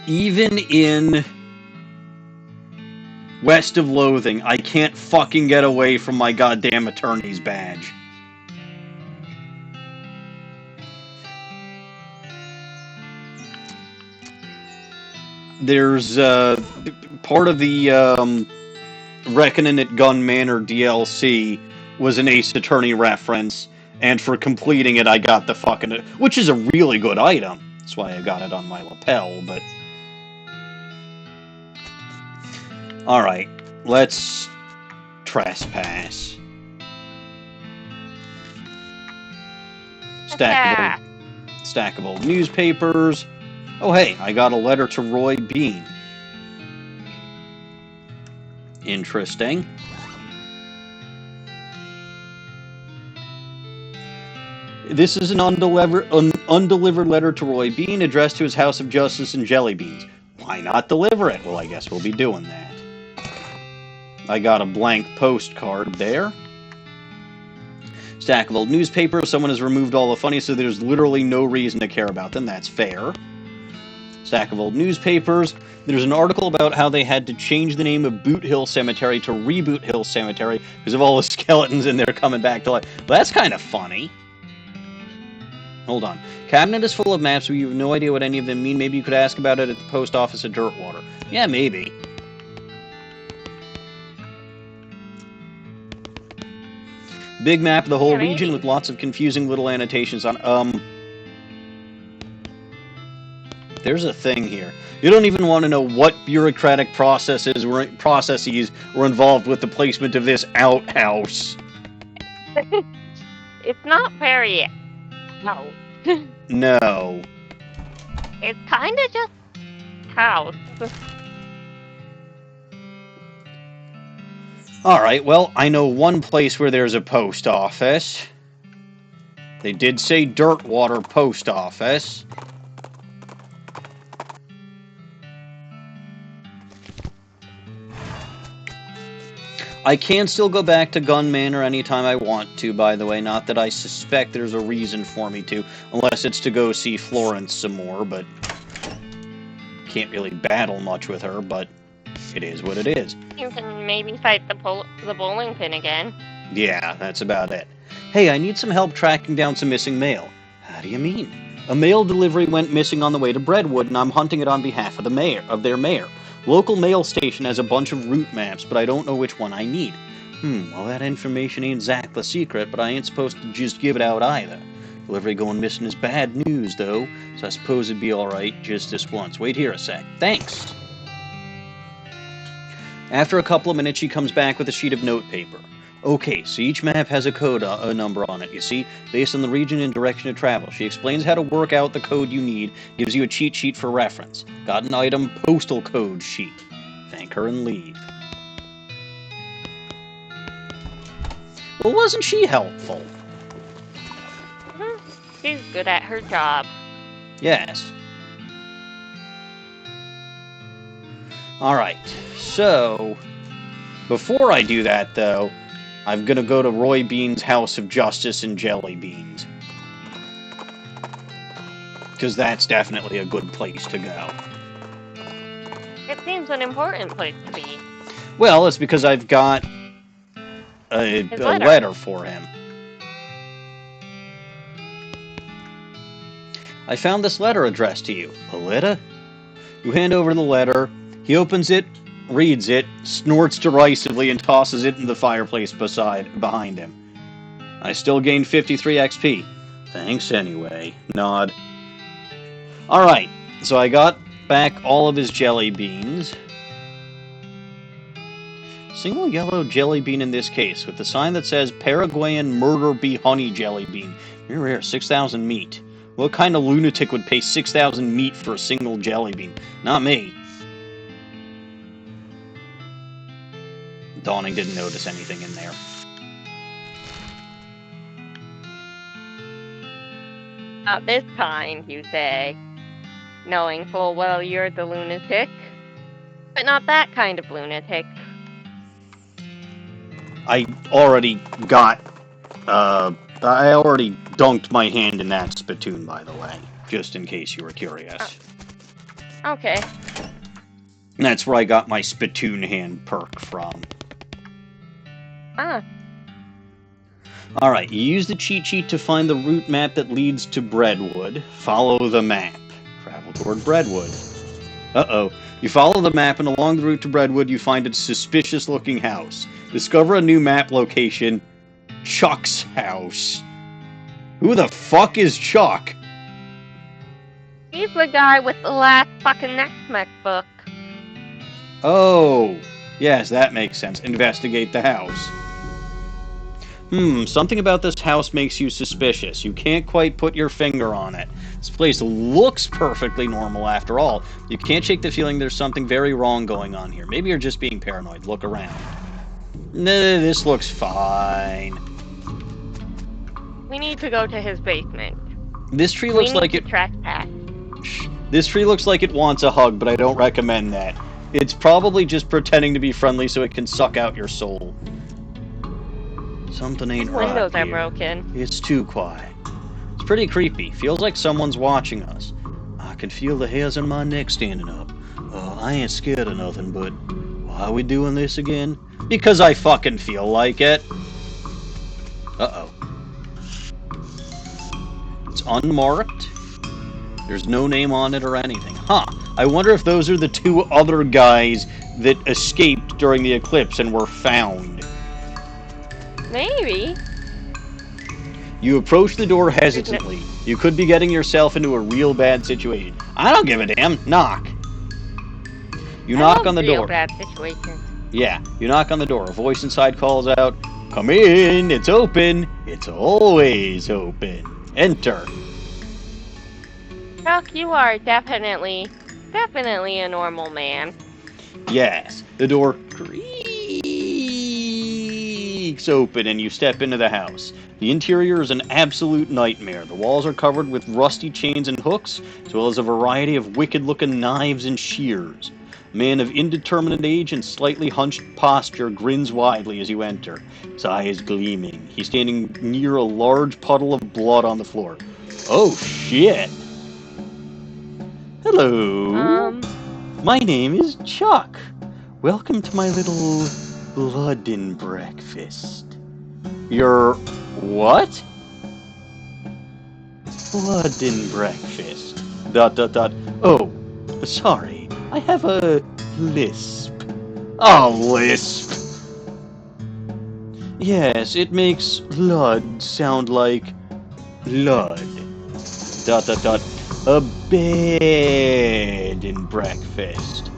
Even in West of Loathing, I can't fucking get away from my goddamn attorney's badge. There's part of the Reckoning at Gun Manor DLC was an Ace Attorney reference, and for completing it I got the fucking... which is a really good item. That's why I got it on my lapel, but... Alright, let's trespass. Stack of old newspapers. Oh hey, I got a letter to Roy Bean. Interesting. This is an undelivered letter to Roy Bean addressed to his House of Justice and Jelly Beans. Why not deliver it? Well, I guess we'll be doing that. I got a blank postcard there. Stack of old newspapers. Someone has removed all the funny, so there's literally no reason to care about them. That's fair. Stack of old newspapers. There's an article about how they had to change the name of Boot Hill Cemetery to Reboot Hill Cemetery because of all the skeletons in there coming back to life. Well, that's kind of funny. Hold on. Cabinet is full of maps, but you have no idea what any of them mean. Maybe you could ask about it at the post office at Dirtwater. Yeah, maybe. Big map of the whole region with lots of confusing little annotations on... There's a thing here. You don't even want to know what bureaucratic processes were involved with the placement of this outhouse. It's not very... No. No. It's kind of just... house. Alright, well, I know one place where there's a post office. They did say Dirtwater Post Office. I can still go back to Gun Manor anytime I want to, by the way. Not that I suspect there's a reason for me to, unless it's to go see Florence some more, but can't really battle much with her, but it is what it is. You can maybe fight the bowling pin again. Yeah, that's about it. Hey, I need some help tracking down some missing mail. How do you mean? A mail delivery went missing on the way to Breadwood, and I'm hunting it on behalf of their mayor. Local mail station has a bunch of route maps, but I don't know which one I need. Well, that information ain't exactly secret, but I ain't supposed to just give it out either. Delivery going missing is bad news, though, so I suppose it'd be alright just this once. Wait here a sec. Thanks! After a couple of minutes, she comes back with a sheet of notepaper. Okay, so each map has a code number on it, you see, based on the region and direction of travel. She explains how to work out the code you need, gives you a cheat sheet for reference. Got an item postal code sheet. Thank her and leave. Well, wasn't she helpful? She's good at her job. Yes. Alright, so before I do that, though, I'm gonna go to Roy Bean's House of Justice and Jelly Beans. Because that's definitely a good place to go. It seems an important place to be. Well, it's because I've got a letter for him. I found this letter addressed to you. A letter? You hand over the letter. He opens it, reads it, snorts derisively, and tosses it in the fireplace behind him. I still gained 53 XP. Thanks anyway. Nod. Alright, so I got back all of his jelly beans. Single yellow jelly bean in this case, with the sign that says Paraguayan Murder Bee Honey Jelly Bean. Very rare, 6,000 meat. What kind of lunatic would pay 6,000 meat for a single jelly bean? Not me. Dawning didn't notice anything in there. Not this kind, you say, knowing full well you're the lunatic. But not that kind of lunatic. I already dunked my hand in that spittoon, by the way, just in case you were curious. Okay. And that's where I got my spittoon hand perk from. Ah. Alright, you use the cheat sheet to find the route map that leads to Breadwood. Follow the map. Travel toward Breadwood. Uh-oh. You follow the map, and along the route to Breadwood, you find a suspicious-looking house. Discover a new map location. Chuck's house. Who the fuck is Chuck? He's the guy with the last fucking Next book. Oh, yes, that makes sense. Investigate the house. Something about this house makes you suspicious. You can't quite put your finger on it. This place looks perfectly normal after all. You can't shake the feeling there's something very wrong going on here. Maybe you're just being paranoid. Look around. Nah, this looks fine. We need to go to his basement. This tree looks like it... trespass. This tree looks like it wants a hug, but I don't recommend that. It's probably just pretending to be friendly so it can suck out your soul. Something ain't right. Windows are broken. It's too quiet. It's pretty creepy. Feels like someone's watching us. I can feel the hairs on my neck standing up. I ain't scared of nothing, but why are we doing this again? Because I fucking feel like it. Uh-oh. It's unmarked. There's no name on it or anything. Huh. I wonder if those are the two other guys that escaped during the eclipse and were found. Maybe. You approach the door hesitantly. You could be getting yourself into a real bad situation. I don't give a damn. Knock. You knock on the door. Real bad situation. Yeah, you knock on the door. A voice inside calls out, "Come in, it's open. It's always open. Enter." Chuck, you are definitely a normal man. Yes, the door creaks open and you step into the house. The interior is an absolute nightmare. The walls are covered with rusty chains and hooks, as well as a variety of wicked-looking knives and shears. A man of indeterminate age and slightly hunched posture grins widely as you enter. His eye is gleaming. He's standing near a large puddle of blood on the floor. Oh, shit! Hello! My name is Chuck. Welcome to my little blood and breakfast. Your what? Blood and breakfast. ... Oh, sorry. I have a lisp. A lisp? Yes, it makes blood sound like blood. ... A bed and breakfast.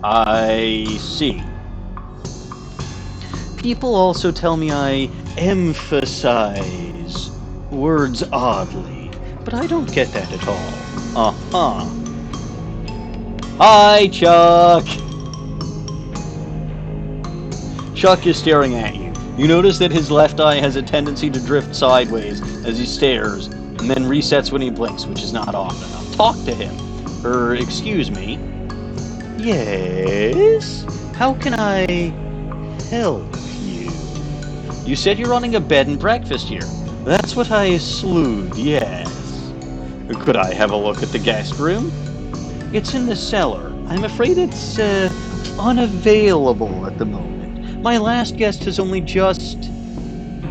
I see. People also tell me I emphasize words oddly, but I don't get that at all. Uh-huh. Hi, Chuck! Chuck is staring at you. You notice that his left eye has a tendency to drift sideways as he stares, and then resets when he blinks, which is not often. I'll talk to him. Excuse me. Yes? How can I help you? You said you're running a bed and breakfast here. That's what I assumed, yes. Could I have a look at the guest room? It's in the cellar. I'm afraid it's, unavailable at the moment. My last guest has only just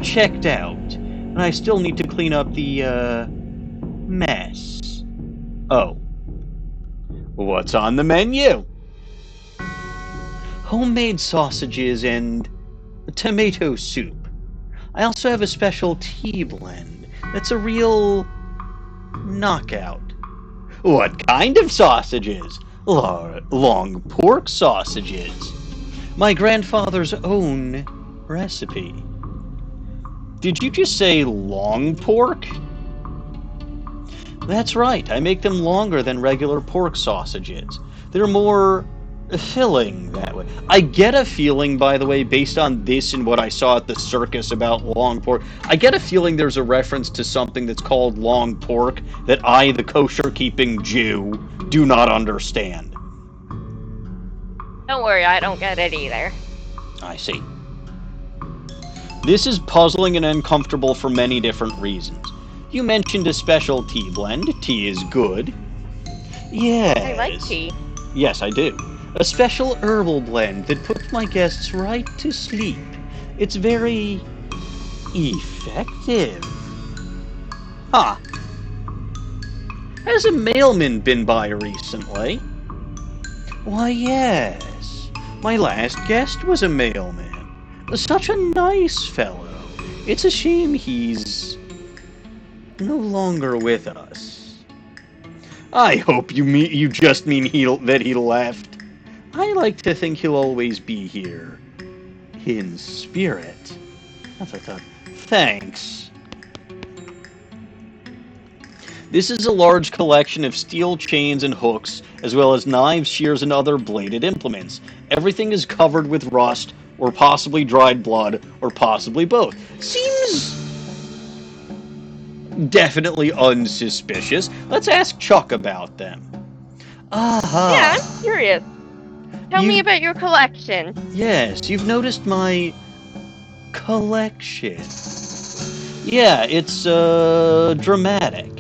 checked out, and I still need to clean up the, mess. Oh. What's on the menu? Homemade sausages and tomato soup. I also have a special tea blend. That's a real knockout. What kind of sausages? Long pork sausages. My grandfather's own recipe. Did you just say long pork? That's right, I make them longer than regular pork sausages. They're more filling that way. I get a feeling, by the way, based on this and what I saw at the circus about long pork, I get a feeling there's a reference to something that's called long pork that I, the kosher-keeping Jew, do not understand. Don't worry, I don't get it either. I see. This is puzzling and uncomfortable for many different reasons. You mentioned a special tea blend. Tea is good. Yes. I like tea. Yes, I do. A special herbal blend that puts my guests right to sleep. It's very effective. Huh. Has a mailman been by recently? Why, yes. My last guest was a mailman. Such a nice fellow. It's a shame he's no longer with us. I hope you just mean that he left. I like to think he'll always be here. In spirit. That's what I thought. Thanks. This is a large collection of steel chains and hooks, as well as knives, shears, and other bladed implements. Everything is covered with rust, or possibly dried blood, or possibly both. Seems definitely unsuspicious. Let's ask Chuck about them. Aha. Yeah, I'm curious. Tell me about your collection. Yes, you've noticed my collection. Yeah, it's, dramatic.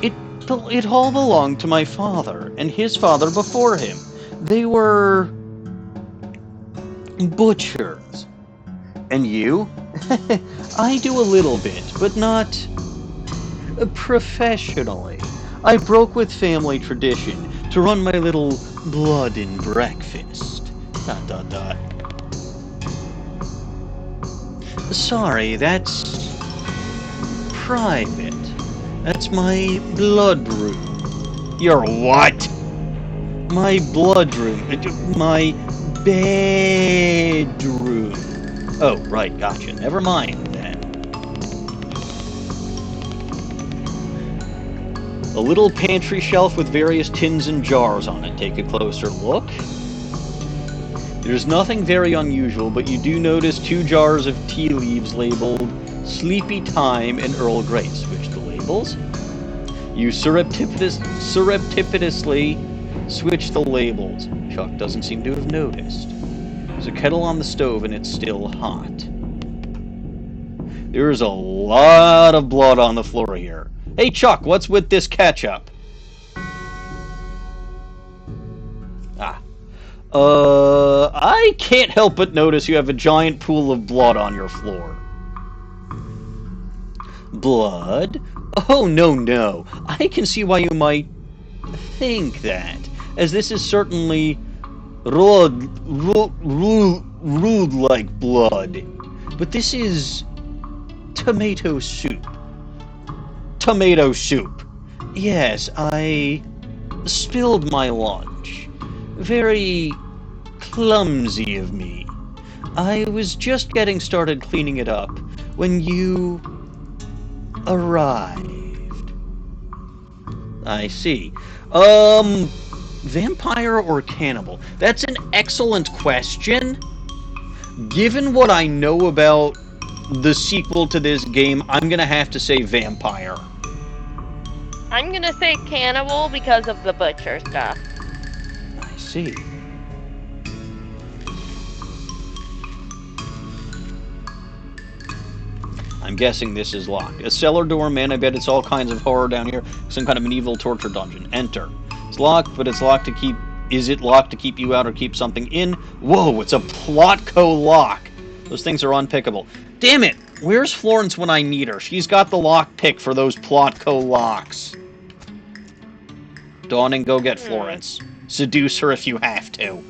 It all belonged to my father, and his father before him. They were butchers. And you? I do a little bit, but not professionally. I broke with family tradition to run my little blood and breakfast. ... Sorry, that's private. That's my blood room. Your what? My blood room. My bedroom. Oh, right, gotcha. Never mind then. A little pantry shelf with various tins and jars on it. Take a closer look. There's nothing very unusual, but you do notice 2 jars of tea leaves labeled Sleepy Time and Earl Grey. Switch the labels. You surreptitiously switch the labels. Chuck doesn't seem to have noticed. There's a kettle on the stove and it's still hot. There's a lot of blood on the floor here. Hey Chuck, what's with this ketchup? I can't help but notice you have a giant pool of blood on your floor. Blood? Oh, no. I can see why you might think that, as this is certainly rude-like blood. But this is tomato soup. Tomato soup. Yes, I spilled my lunch. Very clumsy of me. I was just getting started cleaning it up when you arrived. I see. Vampire or cannibal? That's an excellent question. Given what I know about the sequel to this game, I'm gonna have to say vampire. I'm gonna say cannibal because of the butcher stuff. I see. I'm guessing this is locked. A cellar door, man, I bet it's all kinds of horror down here. Some kind of medieval torture dungeon. Enter. It's locked, but it's locked to keep... Is it locked to keep you out or keep something in? Whoa, it's a Plotco lock. Those things are unpickable. Damn it! Where's Florence when I need her? She's got the lock pick for those Plotco locks. Dawning, go get Florence. Seduce her if you have to.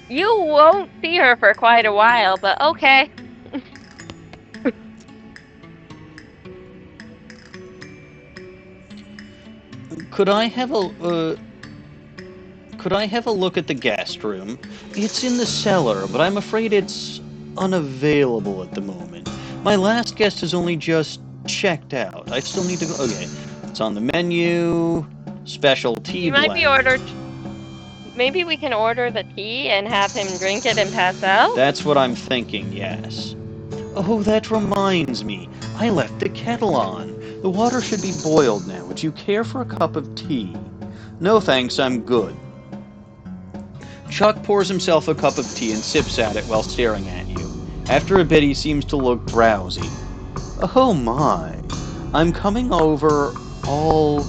You won't see her for quite a while, but okay. Could I have a look at the guest room? It's in the cellar, but I'm afraid it's unavailable at the moment. My last guest has only just checked out. I still need to go. Okay, it's on the menu. Special tea blend. Might be ordered. Maybe we can order the tea and have him drink it and pass out? That's what I'm thinking, yes. Oh, that reminds me. I left the kettle on. The water should be boiled now. Would you care for a cup of tea? No thanks, I'm good. Chuck pours himself a cup of tea and sips at it while staring at you. After a bit, he seems to look drowsy. Oh my, I'm coming over all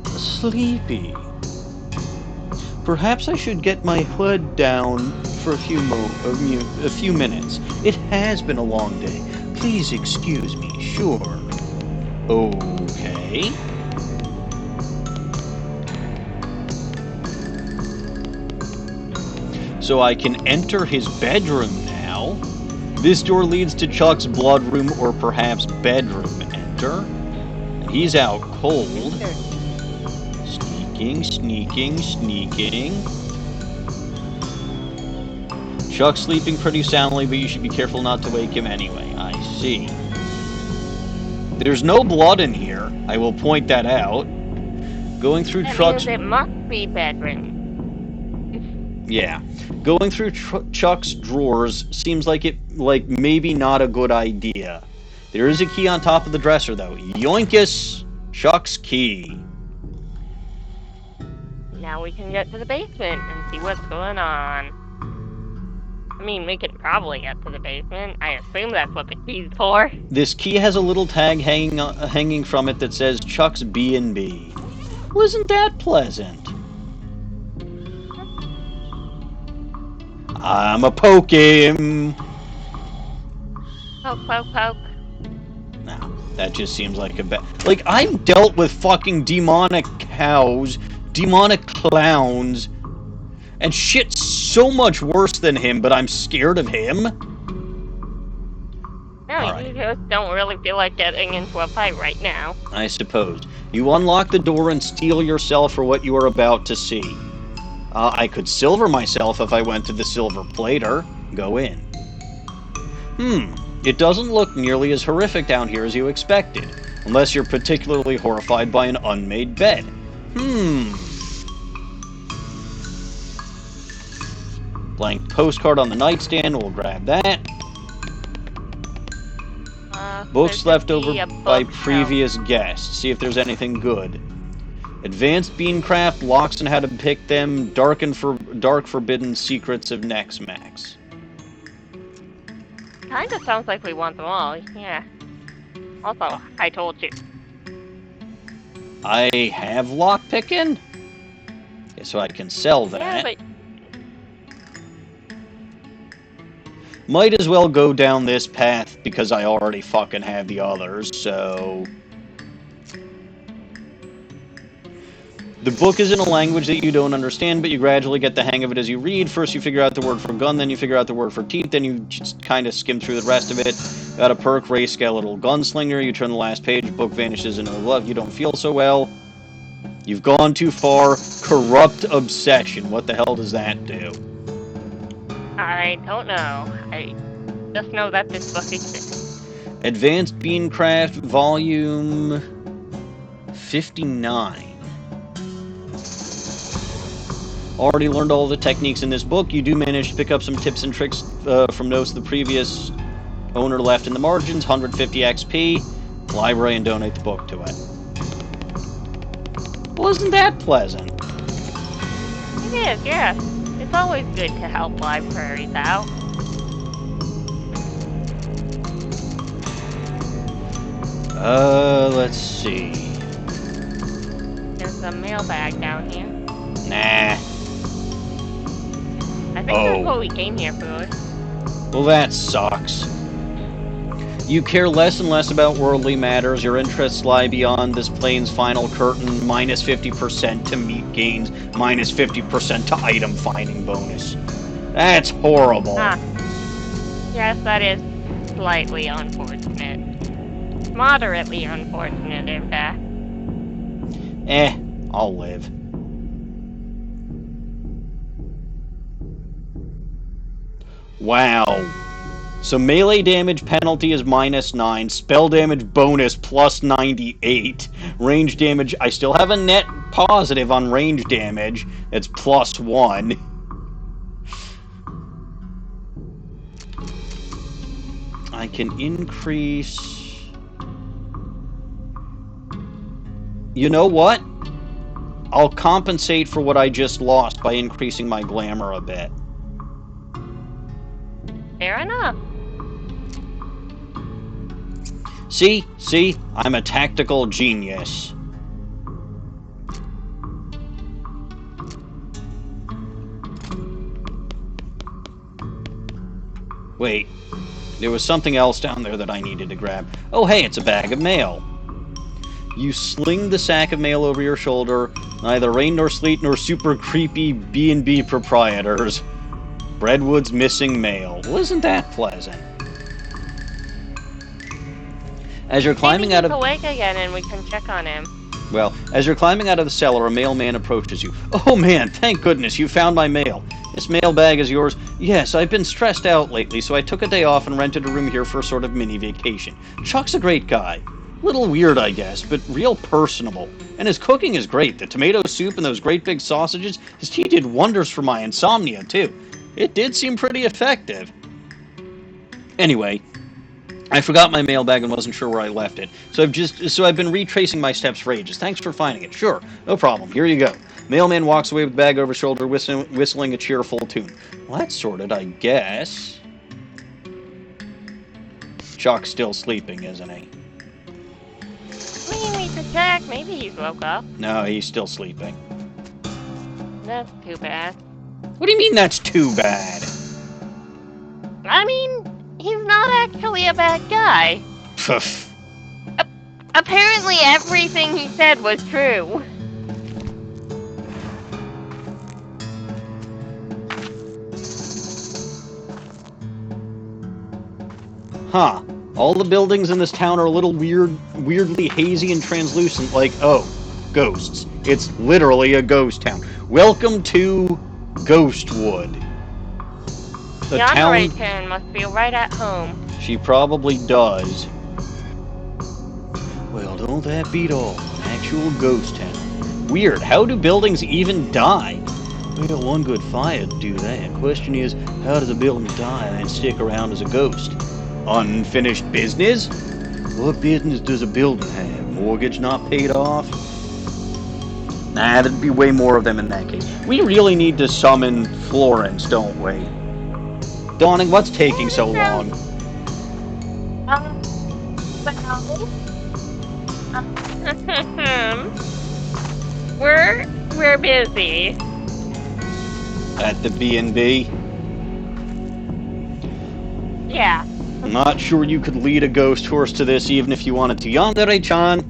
sleepy. Perhaps I should get my hood down for a few minutes. It has been a long day. Please excuse me, sure. Okay. So I can enter his bedroom now. This door leads to Chuck's blood room or perhaps bedroom. Enter. He's out cold. Sneaking. Chuck's sleeping pretty soundly, but you should be careful not to wake him anyway. I see. There's no blood in here. I will point that out. Going through Chuck's... It must be bedroom. Yeah. Going through Chuck's drawers seems like maybe not a good idea. There is a key on top of the dresser, though. Yoinkus! Chuck's key. Now we can get to the basement and see what's going on. I mean, we could probably get to the basement. I assume that's what the key's for. This key has a little tag hanging from it that says Chuck's B&B. Wasn't that pleasant? I'ma poke him. Poke. No, that just seems like a bad... Like, I've dealt with fucking demonic cows, demonic clowns, and shit so much worse than him, but I'm scared of him? No, you just don't really feel like getting into a fight right now. I suppose. You unlock the door and steel yourself for what you are about to see. I could silver myself if I went to the silver plater. Go in. It doesn't look nearly as horrific down here as you expected, unless you're particularly horrified by an unmade bed. Blank postcard on the nightstand, we'll grab that. Books left over by previous guests. See if there's anything good. Advanced Beancraft, locks and how to pick them, dark forbidden secrets of Necromancer. Kinda sounds like we want them all, yeah. Also, I told you. I have lockpicking? Okay, so I can sell that. Yeah, but... Might as well go down this path because I already fucking have the others, so... The book is in a language that you don't understand, but you gradually get the hang of it as you read. First you figure out the word for gun, then you figure out the word for teeth, then you just kind of skim through the rest of it. Got a perk, Ray Skeletal Gunslinger, you turn the last page, book vanishes into love, you don't feel so well. You've gone too far. Corrupt Obsession, what the hell does that do? I don't know. I just know that this book exists. Advanced Beancraft, Volume 59. Already learned all the techniques in this book. You do manage to pick up some tips and tricks from notes the previous owner left in the margins. 150 XP. Library and donate the book to it. Wasn't that pleasant? It is, yeah. It's always good to help libraries out. Let's see. There's a mailbag down here. Nah. I think that's what we came here for. Well, that sucks. You care less and less about worldly matters. Your interests lie beyond this plane's final curtain. Minus 50% to meat gains. Minus 50% to item finding bonus. That's horrible. Yes, that is slightly unfortunate. Moderately unfortunate, in fact. I'll live. Wow. So melee damage penalty is -9, spell damage bonus +98, range damage, I still have a net positive on range damage, it's +1. I can increase... You know what? I'll compensate for what I just lost by increasing my glamour a bit. Fair enough. See? I'm a tactical genius. Wait, there was something else down there that I needed to grab. Oh hey, it's a bag of mail. You sling the sack of mail over your shoulder, neither rain nor sleet nor super creepy B&B proprietors. Breadwood's missing mail. Well, isn't that pleasant? As you're climbing out of... Maybe he's awake again and we can check on him. Well, as you're climbing out of the cellar, a mailman approaches you. Oh man, thank goodness, you found my mail. This mailbag is yours. Yes, I've been stressed out lately, so I took a day off and rented a room here for a sort of mini vacation. Chuck's a great guy. Little weird, I guess, but real personable. And his cooking is great. The tomato soup and those great big sausages, his tea did wonders for my insomnia, too. It did seem pretty effective. Anyway, I forgot my mailbag and wasn't sure where I left it. So I've been retracing my steps for ages. Thanks for finding it. Sure, no problem. Here you go. Mailman walks away with the bag over his shoulder, whistling a cheerful tune. Well, that's sorted, I guess. Chuck's still sleeping, isn't he? We need to check. Maybe he's woke up. No, he's still sleeping. That's too bad. What do you mean that's too bad? I mean, he's not actually a bad guy. Pff. Apparently everything he said was true. Huh. All the buildings in this town are a little weirdly hazy and translucent, like, oh, ghosts. It's literally a ghost town. Welcome to Ghostwood. The town must feel right at home. She probably does. Well, don't that beat all? An actual ghost town. Weird. How do buildings even die? Well, one good fire to do that. Question is, how does a building die and then stick around as a ghost? Unfinished business? What business does a building have? Mortgage not paid off? Nah, there'd be way more of them in that case. We really need to summon Florence, don't we? Dawning, what's taking so long? We're busy. At the B&B? Yeah. I'm not sure you could lead a ghost horse to this even if you wanted to. Yandere-chan?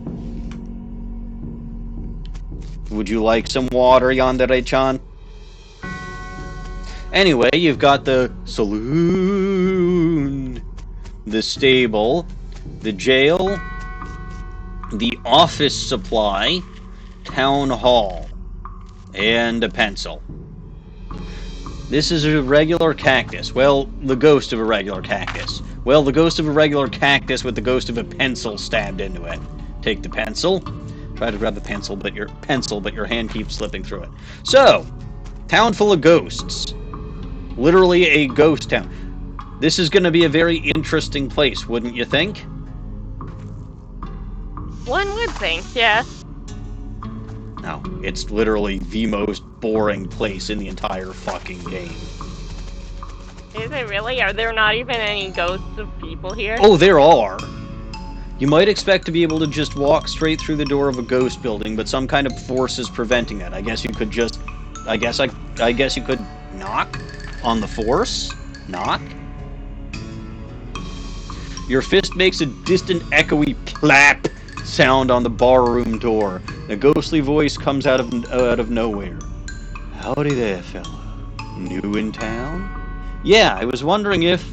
Would you like some water, Yandere-chan? Anyway, you've got the saloon, the stable, the jail, the office supply, town hall, and a pencil. This is a regular cactus. Well, the ghost of a regular cactus. Well, the ghost of a regular cactus with the ghost of a pencil stabbed into it. Take the pencil. Try to grab the pencil, but your hand keeps slipping through it. So, town full of ghosts. Literally a ghost town. This is going to be a very interesting place, wouldn't you think? One would think, yes. No, it's literally the most boring place in the entire fucking game. Is it really? Are there not even any ghosts of people here? Oh, there are. You might expect to be able to just walk straight through the door of a ghost building, but some kind of force is preventing that. I guess you could just... I guess you could knock on the force? Knock? Your fist makes a distant, echoey plap sound on the barroom door. A ghostly voice comes out of nowhere. Howdy there, fella. New in town? Yeah, I was wondering if...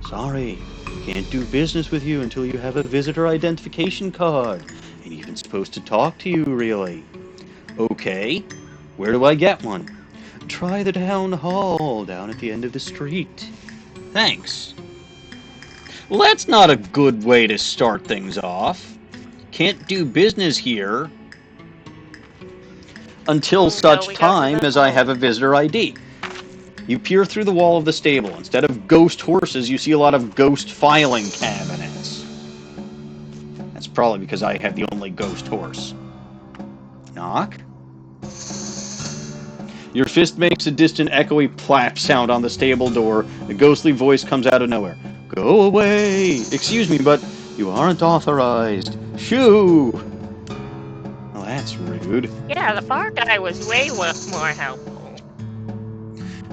Sorry, can't do business with you until you have a visitor identification card. Ain't even supposed to talk to you, really. Okay, where do I get one? Try the town hall down at the end of the street. Thanks. Well, that's not a good way to start things off. Can't do business here until such time as I have a visitor ID. You peer through the wall of the stable. Instead of ghost horses, you see a lot of ghost filing cabinets. That's probably because I have the only ghost horse. Knock? Your fist makes a distant, echoey plap sound on the stable door. A ghostly voice comes out of nowhere. Go away! Excuse me, but you aren't authorized. Shoo! Well, that's rude. Yeah, the bar guy was way more helpful.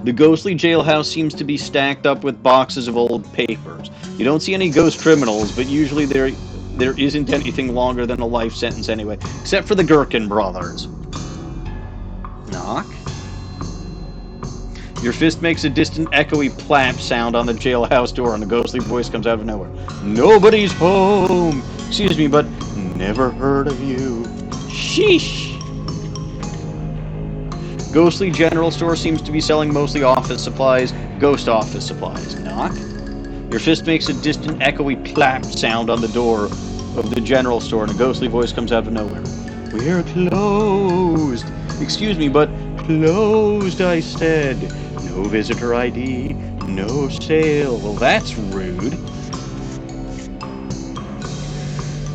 The ghostly jailhouse seems to be stacked up with boxes of old papers. You don't see any ghost criminals, but usually there isn't anything longer than a life sentence anyway, except for the Gherkin brothers. Knock? Your fist makes a distant, echoey plap sound on the jailhouse door, and a ghostly voice comes out of nowhere. Nobody's home! Excuse me, but never heard of you. Sheesh! Ghostly general store seems to be selling mostly office supplies, ghost office supplies. Knock? Your fist makes a distant, echoey plap sound on the door of the general store, and a ghostly voice comes out of nowhere. We're closed! Excuse me, but closed, I said. No visitor ID, no sale. Well, that's rude.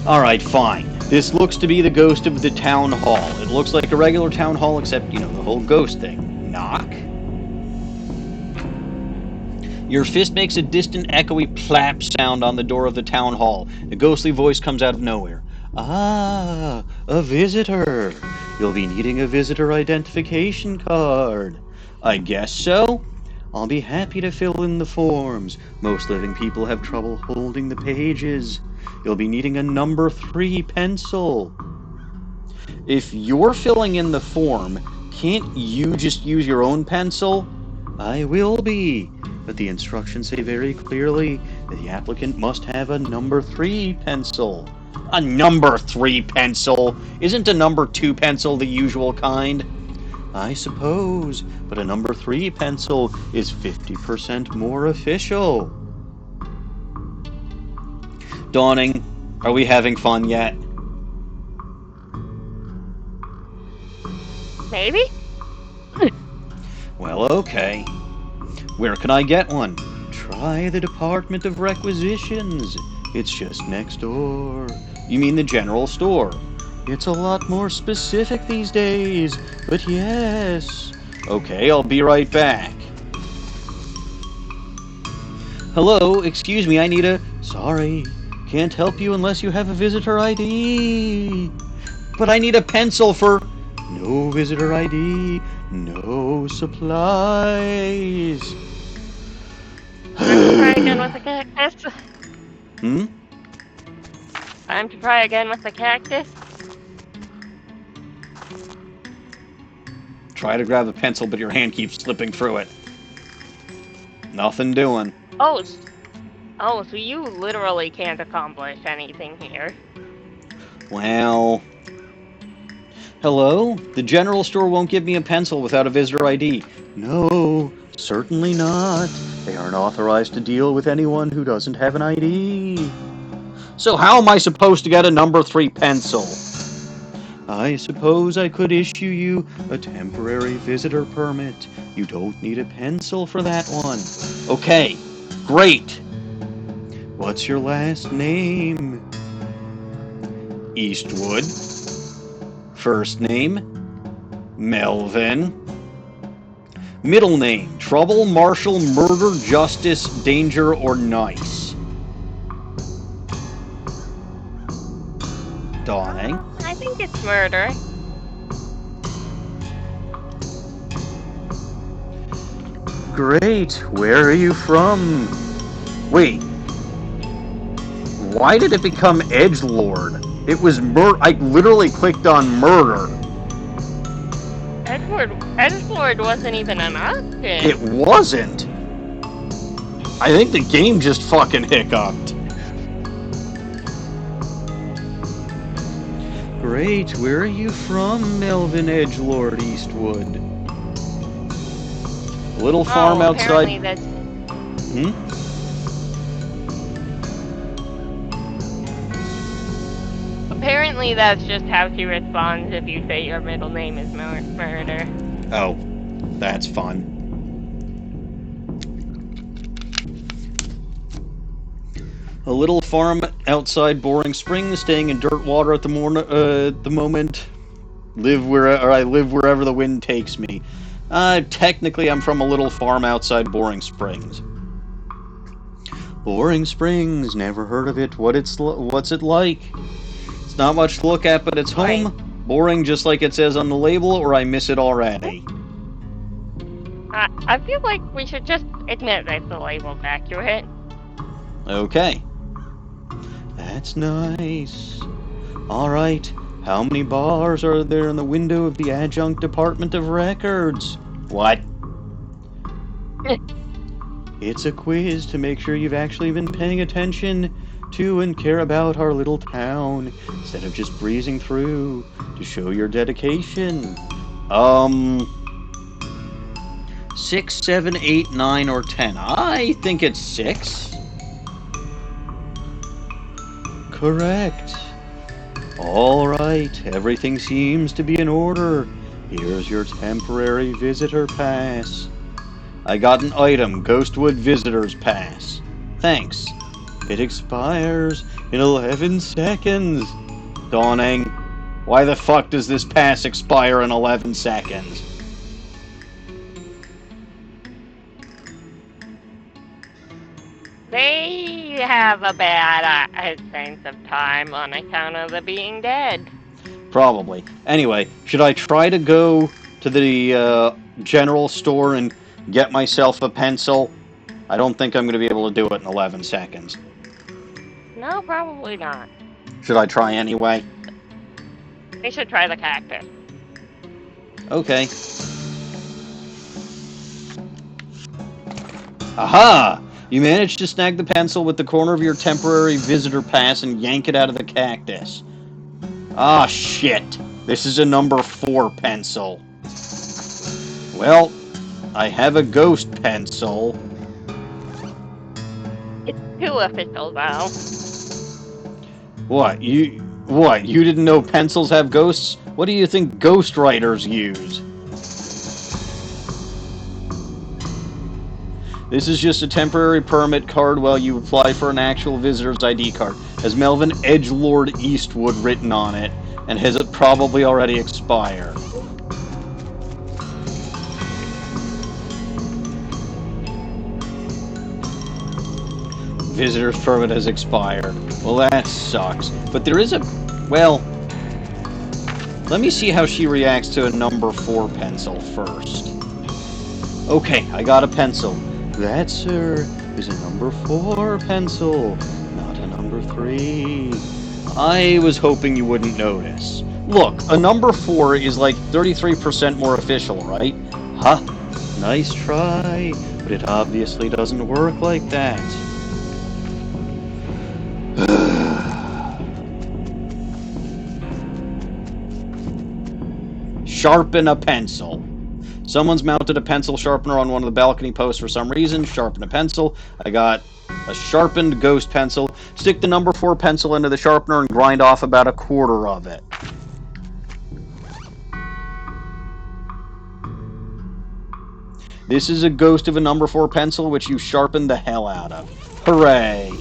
Alright, fine. This looks to be the ghost of the town hall. It looks like a regular town hall, except, you know, the whole ghost thing. Knock? Your fist makes a distant, echoey plap sound on the door of the town hall. A ghostly voice comes out of nowhere. Ah, a visitor. You'll be needing a visitor identification card. I guess so. I'll be happy to fill in the forms. Most living people have trouble holding the pages. You'll be needing a number 3 pencil. If you're filling in the form, can't you just use your own pencil? I will be, but the instructions say very clearly that the applicant must have a number 3 pencil. A number 3 pencil? Isn't a number 2 pencil the usual kind? I suppose, but a number 3 pencil is 50% more official. Dawning, are we having fun yet? Maybe? Well, okay. Where can I get one? Try the Department of Requisitions. It's just next door. You mean the general store? It's a lot more specific these days, but yes. Okay, I'll be right back. Hello, excuse me, I need a... Sorry, can't help you unless you have a visitor ID. But I need a pencil for... No visitor ID, no supplies. Try again with the cactus. Hmm? Time to try again with the cactus. Try to grab a pencil, but your hand keeps slipping through it. Nothing doing. Oh, so you literally can't accomplish anything here. Well... Hello? The general store won't give me a pencil without a visitor ID. No, certainly not. They aren't authorized to deal with anyone who doesn't have an ID. So how am I supposed to get a number 3 pencil? I suppose I could issue you a temporary visitor permit. You don't need a pencil for that one. Okay, great. What's your last name? Eastwood. First name? Melvin. Middle name? Trouble, Marshall, Murder, Justice, Danger, or Nice? Dawning. I think it's murder. Great. Where are you from? Wait. Why did it become edgelord? It was I literally clicked on murder. Edgelord wasn't even an option. It wasn't. I think the game just fucking hiccuped. Great. Where are you from, Melvin Edgelord Eastwood? Little farm outside. Apparently that's... Apparently that's just how she responds if you say your middle name is murder. Oh, that's fun. A little farm outside Boring Springs, staying in dirt water at the moment. I live wherever the wind takes me. Technically, I'm from a little farm outside Boring Springs. Boring Springs, never heard of it. What's it like? It's not much to look at, but it's home. Right. Boring, just like it says on the label, or I miss it already. I feel like we should just admit that the label's accurate. Okay. That's nice. Alright, how many bars are there in the window of the Adjunct Department of Records? What? It's a quiz to make sure you've actually been paying attention to and care about our little town, instead of just breezing through to show your dedication. 6, 7, 8, 9, or 10. I think it's 6. Correct. Alright, everything seems to be in order. Here's your temporary visitor pass. I got an item, Ghostwood Visitor's Pass. Thanks. It expires in 11 seconds. Dawning, why the fuck does this pass expire in 11 seconds? They have a bad sense of time on account of the being dead. Probably. Anyway, should I try to go to the general store and get myself a pencil? I don't think I'm going to be able to do it in 11 seconds. No, probably not. Should I try anyway? We should try the cactus. Okay. Aha! You managed to snag the pencil with the corner of your temporary visitor pass and yank it out of the cactus. Ah, shit. This is a number 4 pencil. Well, I have a ghost pencil. It's too official, though. What? You didn't know pencils have ghosts? What do you think ghostwriters use? This is just a temporary permit card while you apply for an actual visitor's ID card. Has Melvin Edgelord Eastwood written on it, and has it probably already expired? Visitor's permit has expired. Well, that sucks. But there is a... Well... Let me see how she reacts to a number 4 pencil first. Okay, I got a pencil. That, sir, is a number 4 pencil, not a number 3. I was hoping you wouldn't notice. Look, a number 4 is like 33% more official, right? Huh? Nice try, but it obviously doesn't work like that. Sharpen a pencil. Someone's mounted a pencil sharpener on one of the balcony posts for some reason. Sharpen a pencil. I got a sharpened ghost pencil. Stick the number 4 pencil into the sharpener and grind off about 1/4 of it. This is a ghost of a number 4 pencil which you sharpened the hell out of. Hooray!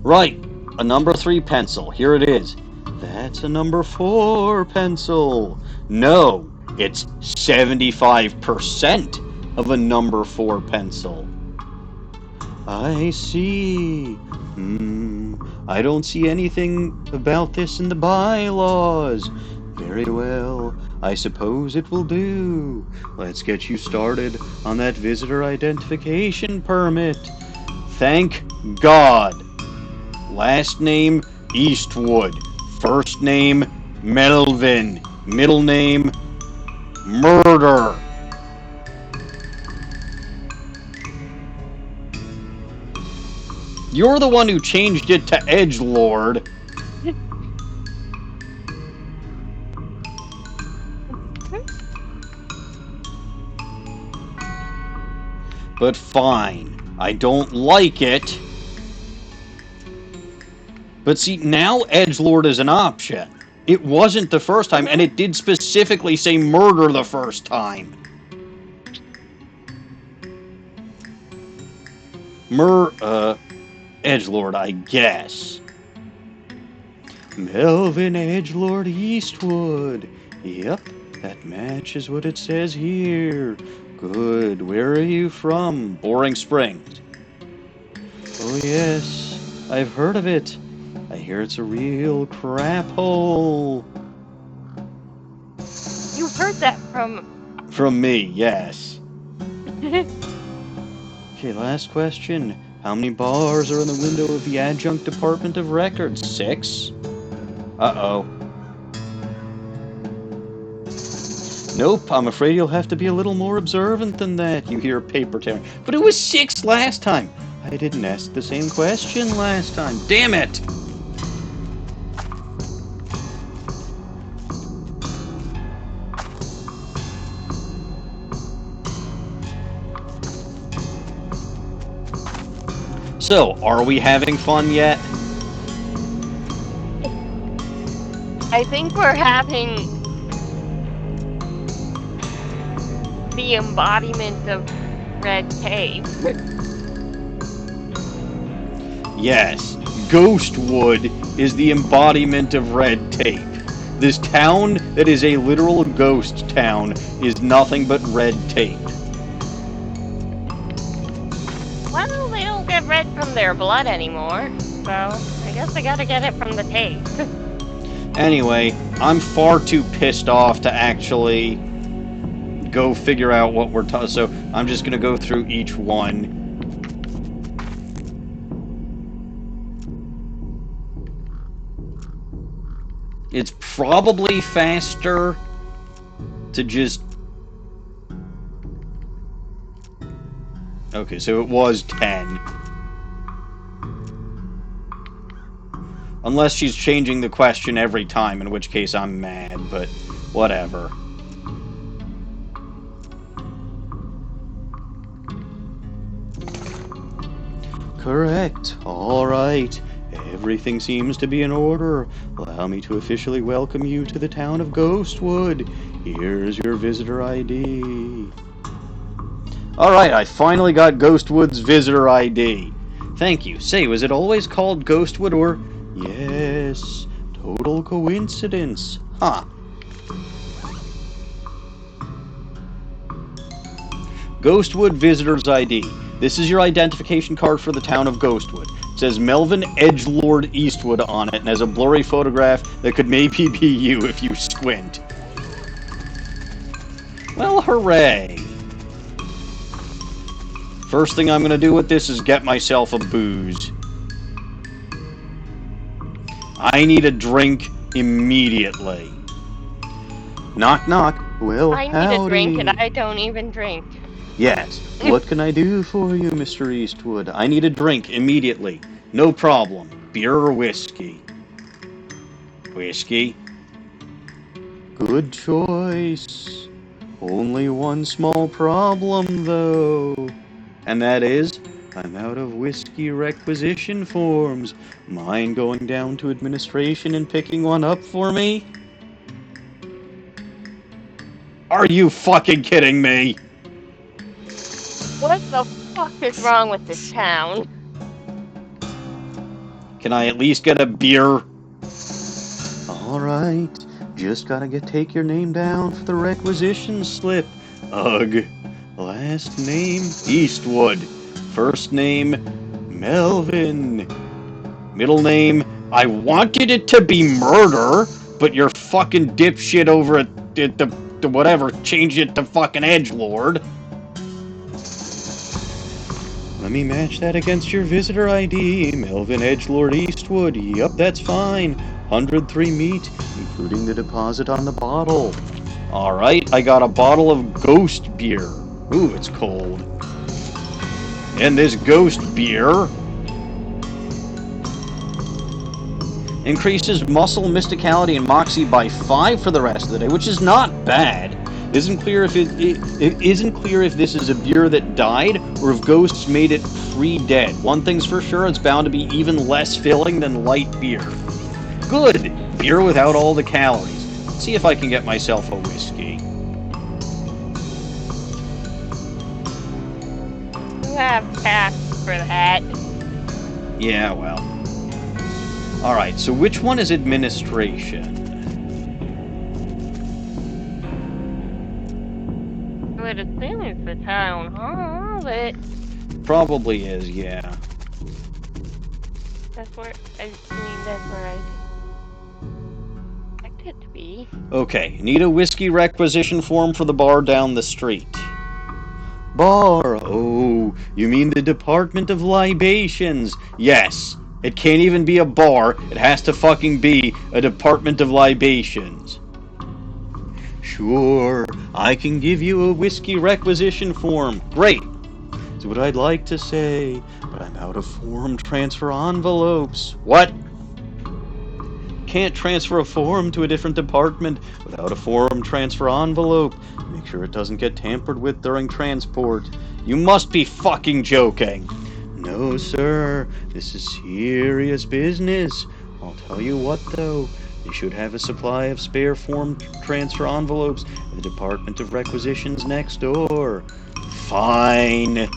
Right, a number 3 pencil. Here it is. That's a number 4 pencil. No, it's 75% of a number 4 pencil. I see. I don't see anything about this in the bylaws. Very well. I suppose it will do. Let's get you started on that visitor identification permit. Thank God. Last name, Eastwood. First name, Melvin. Middle name, Murder. You're the one who changed it to Edgelord. But fine. I don't like it. But see, now Edgelord is an option. It wasn't the first time, and it did specifically say murder the first time. Edgelord, I guess. Melvin Edgelord Eastwood. Yep, that matches what it says here. Good. Where are you from? Boring Springs. Oh, yes. I've heard of it. I hear it's a real crap hole. You heard that from... From me, yes. Okay, last question. How many bars are in the window of the Adjunct Department of Records? 6? Uh-oh. Nope, I'm afraid you'll have to be a little more observant than that. You hear paper tearing. But it was 6 last time. I didn't ask the same question last time. Damn it! So, are we having fun yet? I think we're having the embodiment of red tape. Yes, Ghostwood is the embodiment of red tape. This town that is a literal ghost town is nothing but red tape. Well, they don't get red from their blood anymore, so I guess I gotta get it from the tape. Anyway, I'm far too pissed off to actually go figure out what we're talking, so I'm just gonna go through each one. It's probably faster to just... Okay, so it was 10. Unless she's changing the question every time, in which case I'm mad, but whatever. Correct. All right. Everything seems to be in order. Allow me to officially welcome you to the town of Ghostwood. Here's your visitor ID. Alright, I finally got Ghostwood's visitor ID. Thank you. Say, was it always called Ghostwood or... Yes. Total coincidence. Huh. Ghostwood Visitor's ID. This is your identification card for the town of Ghostwood. It says Melvin Edgelord Eastwood on it and has a blurry photograph that could maybe be you if you squint. Well, hooray. First thing I'm going to do with this is get myself a booze. I need a drink immediately. Knock, knock. Well, I need a drink and I don't even drink. Yes. What can I do for you, Mr. Eastwood? I need a drink immediately. No problem. Beer or whiskey? Whiskey. Good choice. Only one small problem, though. And that is, I'm out of whiskey requisition forms. Mind going down to administration and picking one up for me? Are you fucking kidding me? What the fuck is wrong with this town? Can I at least get a beer? Alright, just gotta take your name down for the requisition slip. Ugh. Last name, Eastwood. First name, Melvin. Middle name, I wanted it to be murder, but your fucking dipshit over at the whatever changed it to fucking edgelord. Let me match that against your visitor ID. Melvin Edgelord Eastwood. Yup, that's fine. 103 meat, including the deposit on the bottle. Alright, I got a bottle of ghost beer. Ooh, it's cold. And this ghost beer increases muscle, mysticality, and moxie by 5 for the rest of the day, which is not bad. It isn't clear if it isn't clear if this is a beer that died or if ghosts made it pre-dead. One thing's for sure, it's bound to be even less filling than light beer. Good! Beer without all the calories. Let's see if I can get myself a whiskey. You have passed for that. Yeah, well. Alright, so which one is administration? I would assume it's the town hall, but Probably is, yeah. that's where I expect it to be. Okay, need a whiskey requisition form for the bar down the street. Bar, oh, you mean the Department of Libations. Yes, it can't even be a bar, it has to fucking be a Department of Libations. Sure, I can give you a whiskey requisition form. Great. That's what I'd like to say, but I'm out of form transfer envelopes. What? Can't transfer a form to a different department without a form transfer envelope. Make sure it doesn't get tampered with during transport. You must be fucking joking. No, sir. This is serious business. I'll tell you what, though. They should have a supply of spare form transfer envelopes at the Department of Requisitions next door. Fine.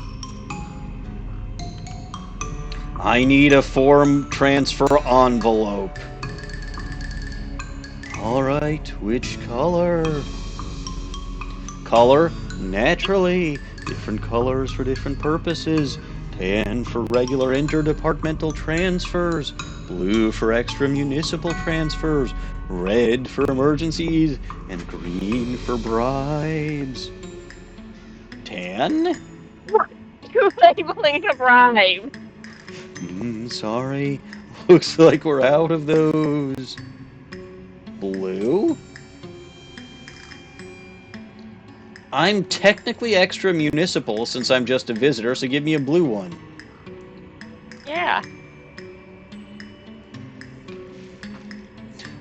I need a form transfer envelope. Alright, which color? Color? Naturally. Different colors for different purposes. Tan for regular interdepartmental transfers. Blue for extra municipal transfers. Red for emergencies. And green for bribes. Tan? You're labeling a bribe. Sorry. Looks like we're out of those. Blue? I'm technically extra municipal since I'm just a visitor, so give me a blue one. Yeah.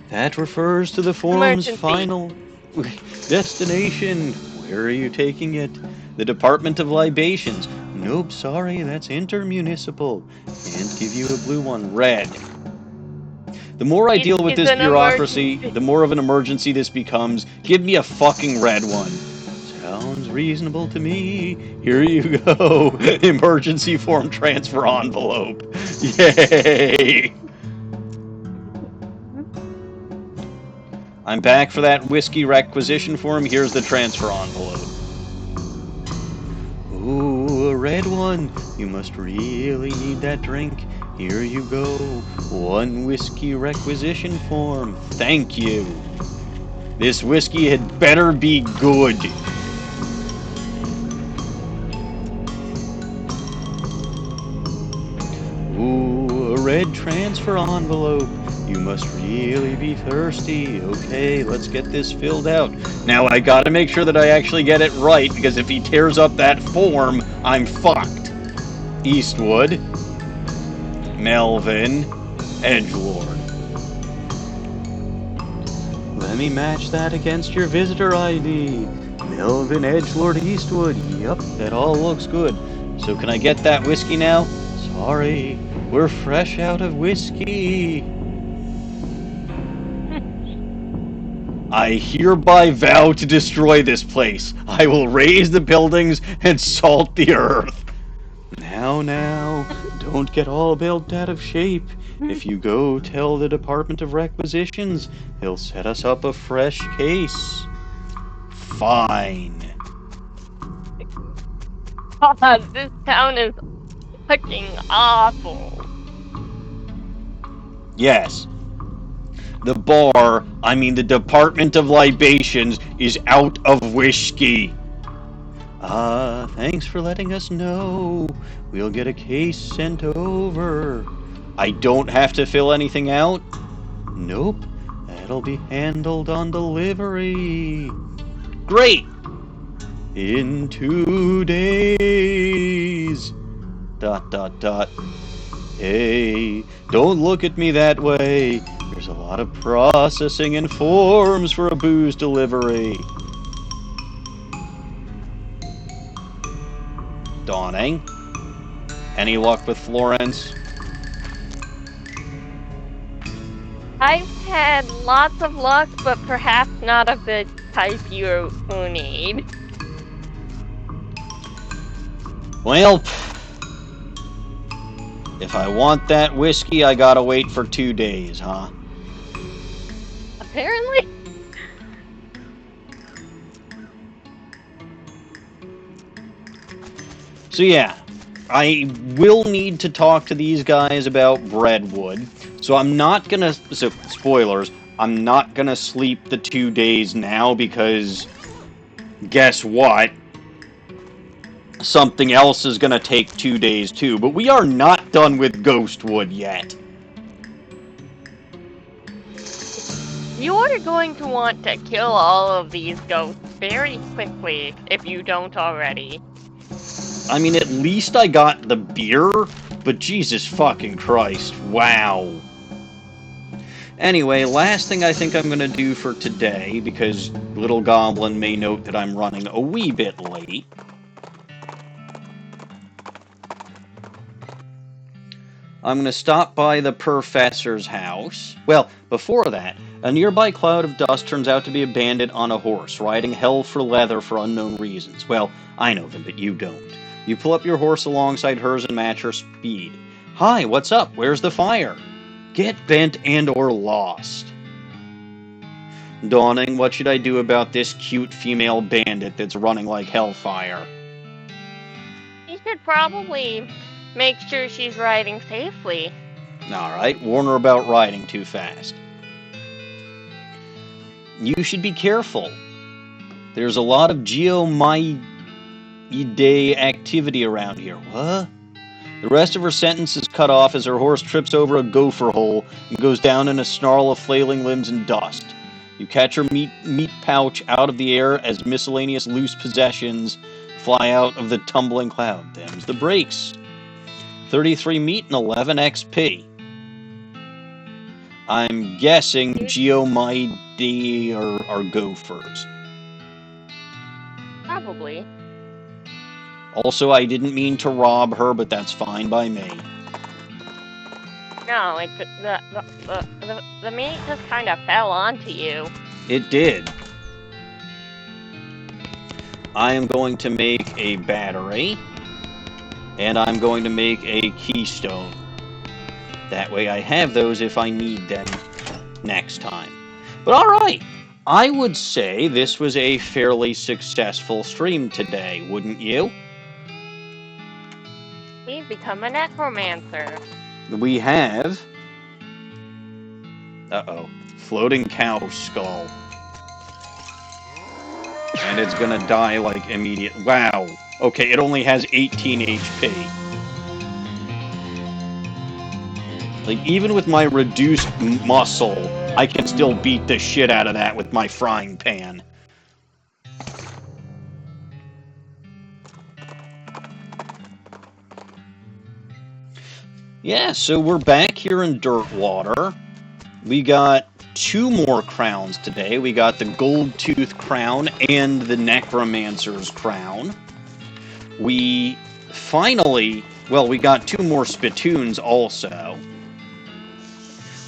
That refers to the form's Emergency. final destination. Where are you taking it? The Department of Libations. Nope, sorry, that's intermunicipal. Can't give you a blue one. Red. The more I deal with It's this an bureaucracy, emergency. the more of an emergency this becomes. Give me a fucking red one. Sounds reasonable to me. Here you go. Emergency form transfer envelope. Yay! I'm back for that whiskey requisition form. Here's the transfer envelope. Ooh, a red one. You must really need that drink. Here you go. One whiskey requisition form. Thank you. This whiskey had better be good. Ooh, a red transfer envelope. You must really be thirsty. Okay, let's get this filled out. Now I gotta make sure that I actually get it right, because if he tears up that form, I'm fucked. Eastwood. Melvin. Edgelord. Let me match that against your visitor ID. Melvin Edgelord Eastwood. Yup, that all looks good. So can I get that whiskey now? Sorry, we're fresh out of whiskey. I hereby vow to destroy this place. I will raise the buildings and salt the earth. Now, don't get all built out of shape. If you go tell the Department of Requisitions, they'll set us up a fresh case. Fine. God, this town is fucking awful. Yes. The bar, I mean the Department of Libations, is out of whiskey. Thanks for letting us know. We'll get a case sent over. I don't have to fill anything out? Nope. That'll be handled on delivery. Great! In 2 days. ... Hey, don't look at me that way. There's a lot of processing and forms for a booze delivery. Dawning, any luck with Florence? I've had lots of luck, but perhaps not of the type you need. Well, if I want that whiskey, I gotta wait for 2 days, huh? Apparently. So yeah, I will need to talk to these guys about Breadwood. So I'm not gonna, so spoilers, I'm not gonna sleep the 2 days now because guess what? Something else is gonna take 2 days too, but we are not done with Ghostwood yet. You are going to want to kill all of these ghosts very quickly if you don't already. I mean, at least I got the beer, but Jesus fucking Christ, wow. Anyway, last thing I think I'm going to do for today, because Little Goblin may note that I'm running a wee bit late. I'm going to stop by the Professor's house. Well, before that, a nearby cloud of dust turns out to be a bandit on a horse, riding hell for leather for unknown reasons. Well, I know them, but you don't. You pull up your horse alongside hers and match her speed. Hi, what's up? Where's the fire? Get bent and or lost. Dawning, what should I do about this cute female bandit that's running like hellfire? You should probably make sure she's riding safely. Alright, warn her about riding too fast. You should be careful. There's a lot of geomyde activity around here. What? The rest of her sentence is cut off as her horse trips over a gopher hole and goes down in a snarl of flailing limbs and dust. You catch her meat pouch out of the air as miscellaneous loose possessions fly out of the tumbling cloud. Them's the breaks. 33 meat and 11 XP. I'm guessing geomyde are gophers. Probably. Also, I didn't mean to rob her, but that's fine by me. No, the meat just kind of fell onto you. It did. I am going to make a battery, and I'm going to make a keystone. That way I have those if I need them next time. But alright, I would say this was a fairly successful stream today, wouldn't you? We've become a necromancer. We have... Uh-oh. Floating cow skull. And it's gonna die, like, immediate... Wow. Okay, it only has 18 HP. Like, even with my reduced muscle, I can still beat the shit out of that with my frying pan. Yeah, so we're back here in Dirtwater. We got 2 more crowns today. We got the Gold Tooth crown and the Necromancer's crown. We finally... Well, we got 2 more spittoons also.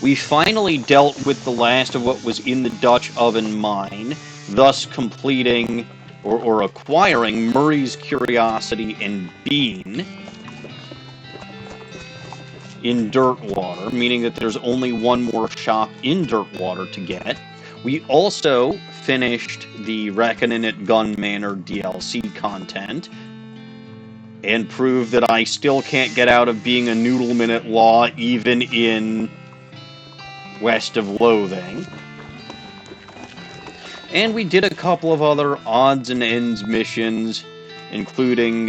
We finally dealt with the last of what was in the Dutch oven mine, thus completing or acquiring Murray's Curiosity and Bean in Dirtwater, meaning that there's only one more shop in Dirtwater to get. We also finished the Reckoning at Gun Manor DLC content. and prove that I still can't get out of being a Noodleman-At-Law even in West of Loathing. And we did a couple of other odds and ends missions, including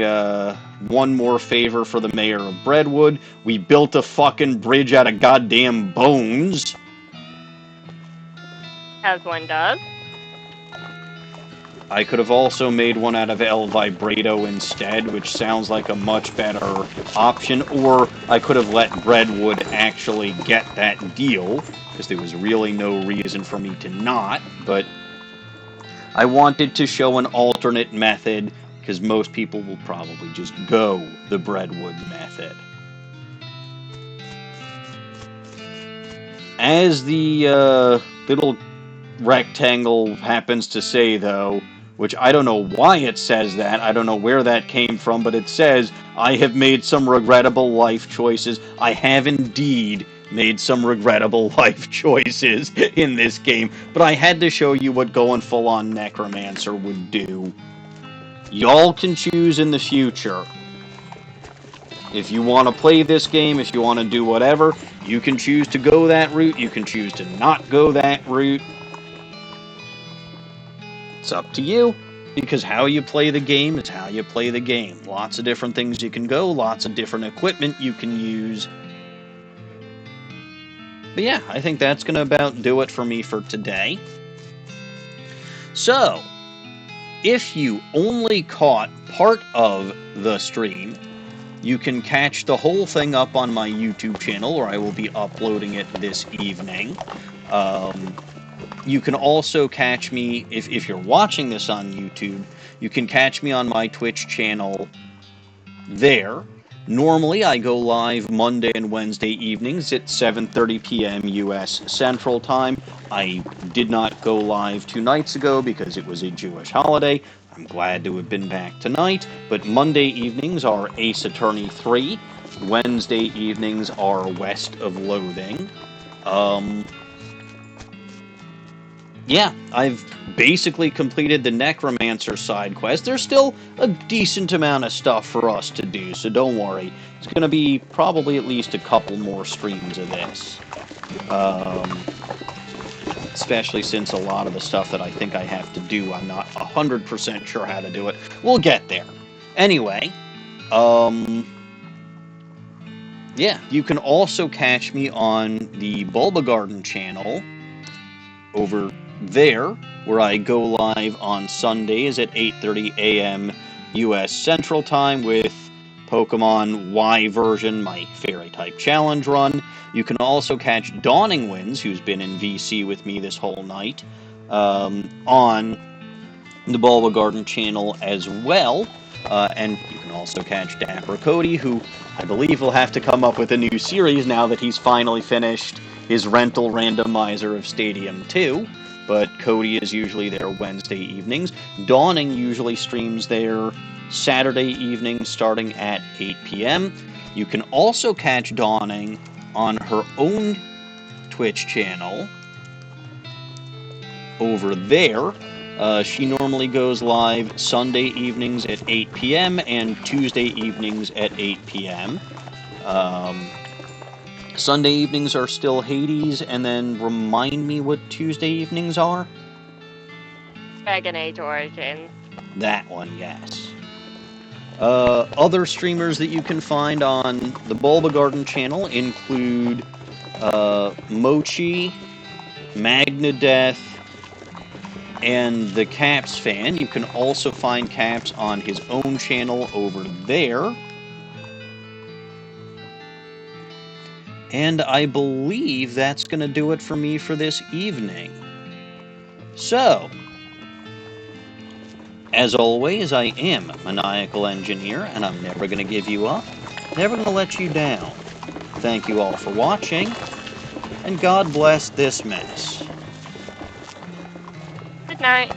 one more favor for the mayor of Brentwood. We built a fucking bridge out of goddamn bones. As one does. I could have also made one out of El Vibrato instead, which sounds like a much better option, or I could have let Brentwood actually get that deal, because there was really no reason for me to not, but I wanted to show an alternate method, because most people will probably just go the Brentwood method. As the little rectangle happens to say, though, which I don't know why it says that, I don't know where that came from, but it says, I have made some regrettable life choices. I have indeed made some regrettable life choices in this game, but I had to show you what going full-on Necromancer would do. Y'all can choose in the future. If you want to play this game, if you want to do whatever, you can choose to go that route, you can choose to not go that route. It's up to you, because how you play the game is how you play the game. Lots of different things you can go, lots of different equipment you can use. But yeah, I think that's going to about do it for me for today. So, if you only caught part of the stream, you can catch the whole thing up on my YouTube channel, where I will be uploading it this evening. You can also catch me, if you're watching this on YouTube, you can catch me on my Twitch channel there. Normally, I go live Monday and Wednesday evenings at 7:30 p.m. U.S. Central Time. I did not go live 2 nights ago because it was a Jewish holiday. I'm glad to have been back tonight, but Monday evenings are Ace Attorney 3. Wednesday evenings are West of Loathing. Yeah, I've basically completed the Necromancer side quest. There's still a decent amount of stuff for us to do, so don't worry. It's going to be probably at least a couple more streams of this. Especially since a lot of the stuff that I think I have to do, I'm not 100% sure how to do it. We'll get there. Anyway, yeah, you can also catch me on the Bulba Garden channel over there, where I go live on Sundays at 8:30 a.m. U.S. Central Time with Pokemon Y version, my fairy type challenge run. You can also catch DawningWinds, who's been in VC with me this whole night, on the Bulba Garden channel as well. And you can also catch Dapper Cody, who I believe will have to come up with a new series now that he's finally finished his rental randomizer of Stadium 2. But Cody is usually there Wednesday evenings. Dawning usually streams there Saturday evenings starting at 8 p.m. You can also catch Dawning on her own Twitch channel over there. She normally goes live Sunday evenings at 8 p.m. and Tuesday evenings at 8 p.m. Sunday evenings are still Hades, and then remind me what Tuesday evenings are? Dragon Age Origins. That one, yes. Other streamers that you can find on the Bulba Garden channel include Mochi, Magnadeath, and the Caps Fan. You can also find Caps on his own channel over there. And I believe that's going to do it for me for this evening. So, as always, I am Maniacal Engineer, and I'm never going to give you up, never going to let you down. Thank you all for watching, and God bless this mess. Good night.